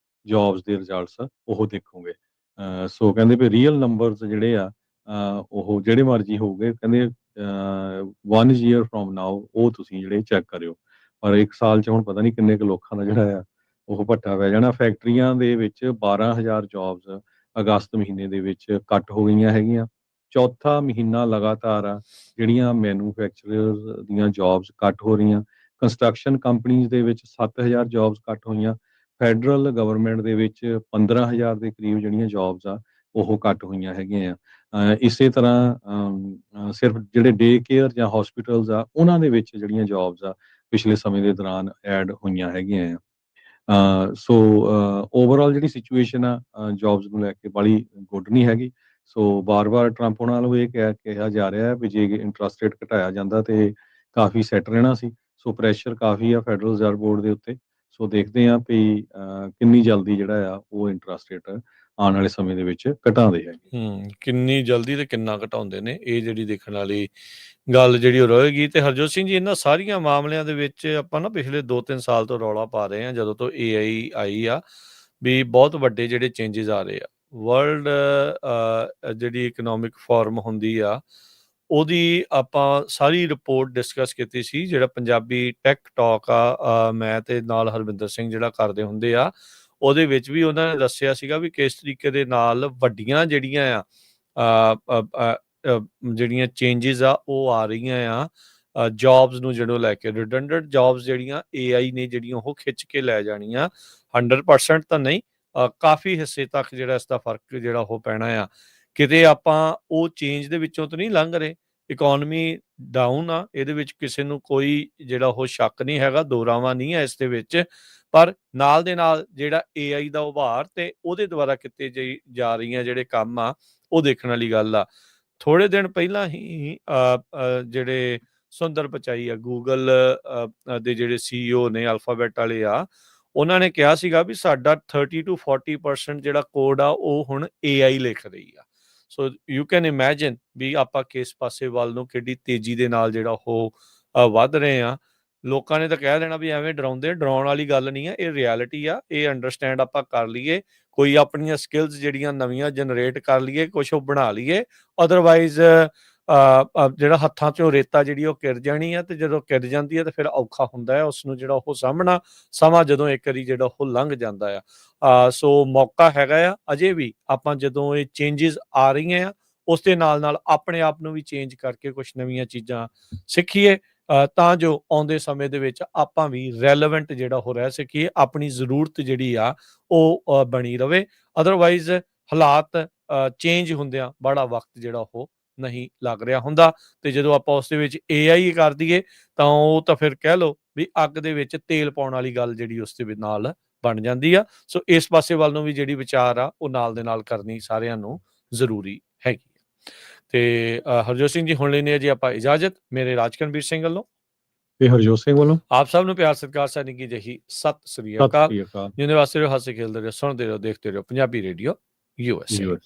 ਜੌਬਸ ਦੇ ਰਿਜ਼ਲਟਸ ਉਹ ਦੇਖੋਗੇ। ਸੋ ਕਹਿੰਦੇ ਵੀ ਰੀਅਲ ਨੰਬਰਸ ਜਿਹੜੇ ਆ ਉਹ ਜਿਹੜੇ ਮਰਜ਼ੀ ਹੋਊਗੇ, ਕਹਿੰਦੇ 1 year from now ਉਹ ਤੁਸੀਂ ਜਿਹੜੇ ਚੈੱਕ ਕਰਿਓ। ਪਰ 1 ਸਾਲ 'ਚ ਹੁਣ ਪਤਾ ਨਹੀਂ ਕਿੰਨੇ ਕੁ ਲੋਕਾਂ ਦਾ ਜਿਹੜਾ ਆ ਉਹ ਭੱਠਾ ਪੈ ਜਾਣਾ। ਫੈਕਟਰੀਆਂ ਦੇ ਵਿੱਚ 12,000 ਜੌਬਸ ਅਗਸਤ ਮਹੀਨੇ ਦੇ ਵਿੱਚ ਕੱਟ ਹੋ ਗਈਆਂ ਹੈਗੀਆਂ। ਚੌਥਾ ਮਹੀਨਾ ਲਗਾਤਾਰ ਆ ਜਿਹੜੀਆਂ ਮੈਨੂਫੈਕਚਰਰਸ ਦੀਆਂ ਜੌਬਸ ਕੱਟ ਹੋ ਰਹੀਆਂ। ਕੰਸਟਰਕਸ਼ਨ ਕੰਪਨੀਜ਼ ਦੇ ਵਿੱਚ 7,000 ਜੌਬਸ ਕੱਟ ਹੋਈਆਂ। ਫੈਡਰਲ ਗਵਰਨਮੈਂਟ ਦੇ ਵਿੱਚ 15,000 ਦੇ ਕਰੀਬ ਜਿਹੜੀਆਂ ਜੌਬਸ ਆ ਉਹ ਕੱਟ ਹੋਈਆਂ ਹੈਗੀਆਂ ਆ। ਇਸੇ ਤਰ੍ਹਾਂ ਸਿਰਫ ਜਿਹੜੇ ਡੇ ਕੇਅਰ ਜਾਂ ਹੌਸਪੀਟਲਸ ਆ ਉਹਨਾਂ ਦੇ ਵਿੱਚ ਜਿਹੜੀਆਂ ਜੌਬਸ ਆ ਪਿਛਲੇ ਸਮੇਂ ਦੇ ਦੌਰਾਨ ਐਡ ਹੋਈਆਂ ਹੈਗੀਆਂ ਆ। ਸੋ ਓਵਰਆਲ ਜਿਹੜੀ ਸਿਚੁਏਸ਼ਨ ਆ ਜੌਬਸ ਨੂੰ ਲੈ ਕੇ ਬੜੀ ਗੁੱਡ ਨਹੀਂ ਹੈਗੀ। ਸੋ ਬਾਰ-ਬਾਰ ਟਰੰਪ ਉਹਨਾਂ ਨੂੰ ਇਹ ਕਿਹਾ ਜਾ ਰਿਹਾ ਹੈ ਵੀ ਜੇ ਇੰਟਰਸਟ ਰੇਟ ਘਟਾਇਆ ਜਾਂਦਾ ਤੇ ਕਾਫੀ ਸੈੱਟ ਰਹਿਣਾ ਸੀ। ਸੋ ਪ੍ਰੈਸ਼ਰ ਕਾਫੀ ਆ ਫੈਡਰਲ ਰਿਜ਼ਰਵ ਬੋਰਡ ਦੇ ਉੱਤੇ। ਸੋ ਦੇਖਦੇ ਹਾਂ ਵੀ ਕਿੰਨੀ ਜਲਦੀ ਜਿਹੜਾ ਆ ਉਹ ਇੰਟਰਸਟ ਰੇਟ ਆਉਣ ਵਾਲੇ ਸਮੇਂ ਦੇ ਵਿੱਚ ਘਟਾਉਂਦੇ ਹੈਗੇ। ਕਿੰਨੀ ਜਲਦੀ ਤੇ ਕਿੰਨਾ ਘਟਾਉਂਦੇ ਨੇ, ਇਹ ਜਿਹੜੀ ਦੇਖਣ ਵਾਲੀ ਗੱਲ ਜਿਹੜੀ ਉਹ ਰਹੇਗੀ। ਤੇ ਹਰਜੋਤ ਸਿੰਘ ਜੀ, ਇਹਨਾਂ ਸਾਰੀਆਂ ਮਾਮਲਿਆਂ ਦੇ ਵਿੱਚ ਆਪਾਂ ਨਾ ਪਿਛਲੇ 2-3 ਸਾਲ ਤੋਂ ਰੌਲਾ ਪਾ ਰਹੇ ਹਾਂ, ਜਦੋਂ ਤੋਂ AI ਆਈ ਆ, ਵੀ ਬਹੁਤ ਵੱਡੇ ਜਿਹੜੇ ਚੇਂਜਸ ਆ ਰਹੇ ਆ। ਵਰਲਡ ਜਿਹੜੀ ਇਕਨੋਮਿਕ ਫੋਰਮ ਹੁੰਦੀ ਆ ਉਹਦੀ ਆਪਾਂ ਸਾਰੀ ਰਿਪੋਰਟ ਡਿਸਕਸ ਕੀਤੀ ਸੀ। ਜਿਹੜਾ ਪੰਜਾਬੀ ਟੈਕ ਟਾਕ ਆ ਮੈਂ ਤੇ ਨਾਲ ਹਰਵਿੰਦਰ ਸਿੰਘ ਜਿਹੜਾ ਕਰਦੇ ਹੁੰਦੇ ਆ, ਉਹਦੇ ਵਿੱਚ ਵੀ ਉਹਨਾਂ ਨੇ ਦੱਸਿਆ ਸੀਗਾ ਵੀ ਕਿਸ ਤਰੀਕੇ ਦੇ ਨਾਲ ਵੱਡੀਆਂ ਜਿਹੜੀਆਂ ਆ ਜਿਹੜੀਆਂ ਚੇਂਜਸ ਆ ਉਹ ਆ ਰਹੀਆਂ ਆ ਜੌਬਸ ਨੂੰ ਜਿਹੜੋਂ ਲੈ ਕੇ। ਰਿਡੰਡੈਂਟ ਜੌਬਸ ਜਿਹੜੀਆਂ AI ਨੇ ਜਿਹੜੀਆਂ ਉਹ ਖਿੱਚ ਕੇ ਲੈ ਜਾਣੀਆਂ, 100% ਤਾਂ ਨਹੀਂ, ਕਾਫੀ ਹਿੱਸੇ ਤੱਕ ਜਿਹੜਾ ਇਸ ਦਾ ਫਰਕ ਜਿਹੜਾ ਉਹ ਪੈਣਾ ਆ। ਕਿਤੇ ਆਪਾਂ ਉਹ ਚੇਂਜ ਦੇ ਵਿੱਚੋਂ ਤਾਂ ਨਹੀਂ ਲੰਘ ਰਹੇ। ਇਕੋਨਮੀ ਡਾਊਨ ਆ, ਇਹਦੇ ਵਿੱਚ ਕਿਸੇ ਨੂੰ ਕੋਈ ਜਿਹੜਾ ਉਹ ਸ਼ੱਕ ਨਹੀਂ ਹੈਗਾ, ਦੋਰਾਵਾਂ ਨਹੀਂ ਹੈ ਇਸ ਦੇ ਵਿੱਚ। ਪਰ ਨਾਲ ਦੇ ਨਾਲ ਜਿਹੜਾ AI ਦਾ ਉਭਾਰ ਤੇ ਉਹਦੇ ਦੁਆਰਾ ਕੀਤੇ ਜਾ ਰਹੀਆਂ ਜਿਹੜੇ ਕੰਮ ਆ ਉਹ ਦੇਖਣ ਵਾਲੀ ਗੱਲ ਆ। ਥੋੜੇ ਦਿਨ ਪਹਿਲਾਂ ਹੀ ਜਿਹੜੇ ਸੁੰਦਰ ਪਿਚਾਈ ਆ ਗੂਗਲ ਦੇ ਜਿਹੜੇ CEO ਨੇ ਅਲਫਾਬੈਟ ਵਾਲੇ ਆ, ਉਹਨਾਂ ਨੇ ਕਿਹਾ ਸੀਗਾ ਵੀ ਸਾਡਾ 30 to 40% ਜਿਹੜਾ ਕੋਡ ਆ ਉਹ ਹੁਣ AI ਲਿਖ ਰਹੀ ਆ। ਸੋ ਯੂ ਕੈਨ ਇਮੈਜਿਨ ਵੀ ਆਪਾਂ ਕਿਸ ਪਾਸੇ ਵੱਲ ਨੂੰ ਕਿੱਡੀ ਤੇਜ਼ੀ ਦੇ ਨਾਲ ਜਿਹੜਾ ਉਹ ਵੱਧ ਰਹੇ ਆ। ਲੋਕਾਂ ਨੇ ਤਾਂ ਕਹਿ ਦੇਣਾ ਵੀ ਐਵੇਂ ਡਰਾਉਣ ਵਾਲੀ ਗੱਲ ਨਹੀਂ ਆ, ਇਹ ਰਿਐਲਿਟੀ ਆ। ਇਹ ਅੰਡਰਸਟੈਂਡ ਆਪਾਂ ਕਰ ਲਈਏ, ਕੋਈ ਆਪਣੀਆਂ ਸਕਿੱਲਸ ਜਿਹੜੀਆਂ ਨਵੀਆਂ ਜਨਰੇਟ ਕਰ ਲਈਏ, ਕੁਛ ਉਹ ਬਣਾ ਲਈਏ। ਅਦਰਵਾਈਜ਼ ਜਿਹੜਾ ਹੱਥਾਂ 'ਚੋਂ ਰੇਤਾ ਜਿਹੜੀ ਉਹ ਕਿਰ ਜਾਣੀ ਆ, ਤੇ ਜਦੋਂ ਕਿਰ ਜਾਂਦੀ ਹੈ ਤਾਂ ਫਿਰ ਔਖਾ ਹੁੰਦਾ ਹੈ ਉਸਨੂੰ ਜਿਹੜਾ ਉਹ ਸਾਹਮਣਾ। ਸਮਾਂ ਜਦੋਂ ਇੱਕ ਵਾਰੀ ਜਿਹੜਾ ਉਹ ਲੰਘ ਜਾਂਦਾ ਆ, ਸੋ ਮੌਕਾ ਹੈਗਾ ਆ ਅਜੇ ਵੀ। ਆਪਾਂ ਜਦੋਂ ਇਹ ਚੇਂਜਿਸ ਆ ਰਹੀਆਂ ਆ, ਉਸ ਦੇ ਨਾਲ ਆਪਣੇ ਆਪ ਨੂੰ ਵੀ ਚੇਂਜ ਕਰਕੇ ਕੁਛ ਨਵੀਆਂ ਚੀਜ਼ਾਂ ਸਿੱਖੀਏ, ਤਾਂ ਜੋ ਆਉਂਦੇ ਸਮੇਂ ਦੇ ਵਿੱਚ ਆਪਾਂ ਵੀ ਰੈਲੇਵੈਂਟ ਜਿਹੜਾ ਉਹ ਰਹਿ ਸਕੀਏ, ਆਪਣੀ ਜ਼ਰੂਰਤ ਜਿਹੜੀ ਆ ਉਹ ਬਣੀ ਰਵੇ। ਅਦਰਵਾਈਜ਼ ਹਾਲਾਤ ਚੇਂਜ ਹੁੰਦਿਆਂ ਬੜਾ ਵਕਤ ਜਿਹੜਾ ਉਹ ਨਹੀਂ ਲੱਗ ਰਿਹਾ ਹੁੰਦਾ, ਤੇ ਜਦੋਂ ਆਪਾਂ ਉਸ ਦੇ ਵਿੱਚ AI ਕਰ ਦਈਏ ਤਾਂ ਉਹ ਤਾਂ ਫਿਰ ਕਹਿ ਲਓ ਵੀ ਅੱਗ ਦੇ ਵਿੱਚ ਤੇਲ ਪਾਉਣ ਵਾਲੀ ਗੱਲ ਜਿਹੜੀ ਉਸ ਦੇ ਨਾਲ ਬਣ ਜਾਂਦੀ ਆ। ਸੋ ਇਸ ਪਾਸੇ ਵੱਲ ਨੂੰ ਵੀ ਜਿਹੜੀ ਵਿਚਾਰ ਆ ਉਹ ਨਾਲ ਦੇ ਨਾਲ ਕਰਨੀ ਸਾਰਿਆਂ ਨੂੰ ਜ਼ਰੂਰੀ ਹੈਗੀ। ਤੇ ਹਰਜੋਤ ਸਿੰਘ ਜੀ, ਹੁਣ ਲੈਣੇ ਜੀ ਆਪਾਂ ਇਜਾਜ਼ਤ। ਮੇਰੇ ਰਾਜਕਨਵੀਰ ਸਿੰਘ ਵੱਲੋਂ ਤੇ ਹਰਜੋਤ ਸਿੰਘ ਵੱਲੋਂ ਆਪ ਸਭ ਨੂੰ ਪਿਆਰ ਸਤਿਕਾਰ ਸਾਡੀ ਕੀ ਜਹੀ ਸਤਿ ਸ੍ਰੀ ਅਕਾਲ। ਜਿਹਦੇ ਵਾਸਤੇ ਰਹੋ, ਹੱਸੇ ਖੇਲਦੇ ਰਹੋ, ਸੁਣਦੇ ਰਹੋ, ਦੇਖਦੇ ਰਹੋ ਪੰਜਾਬੀ ਰੇਡੀਓ USA।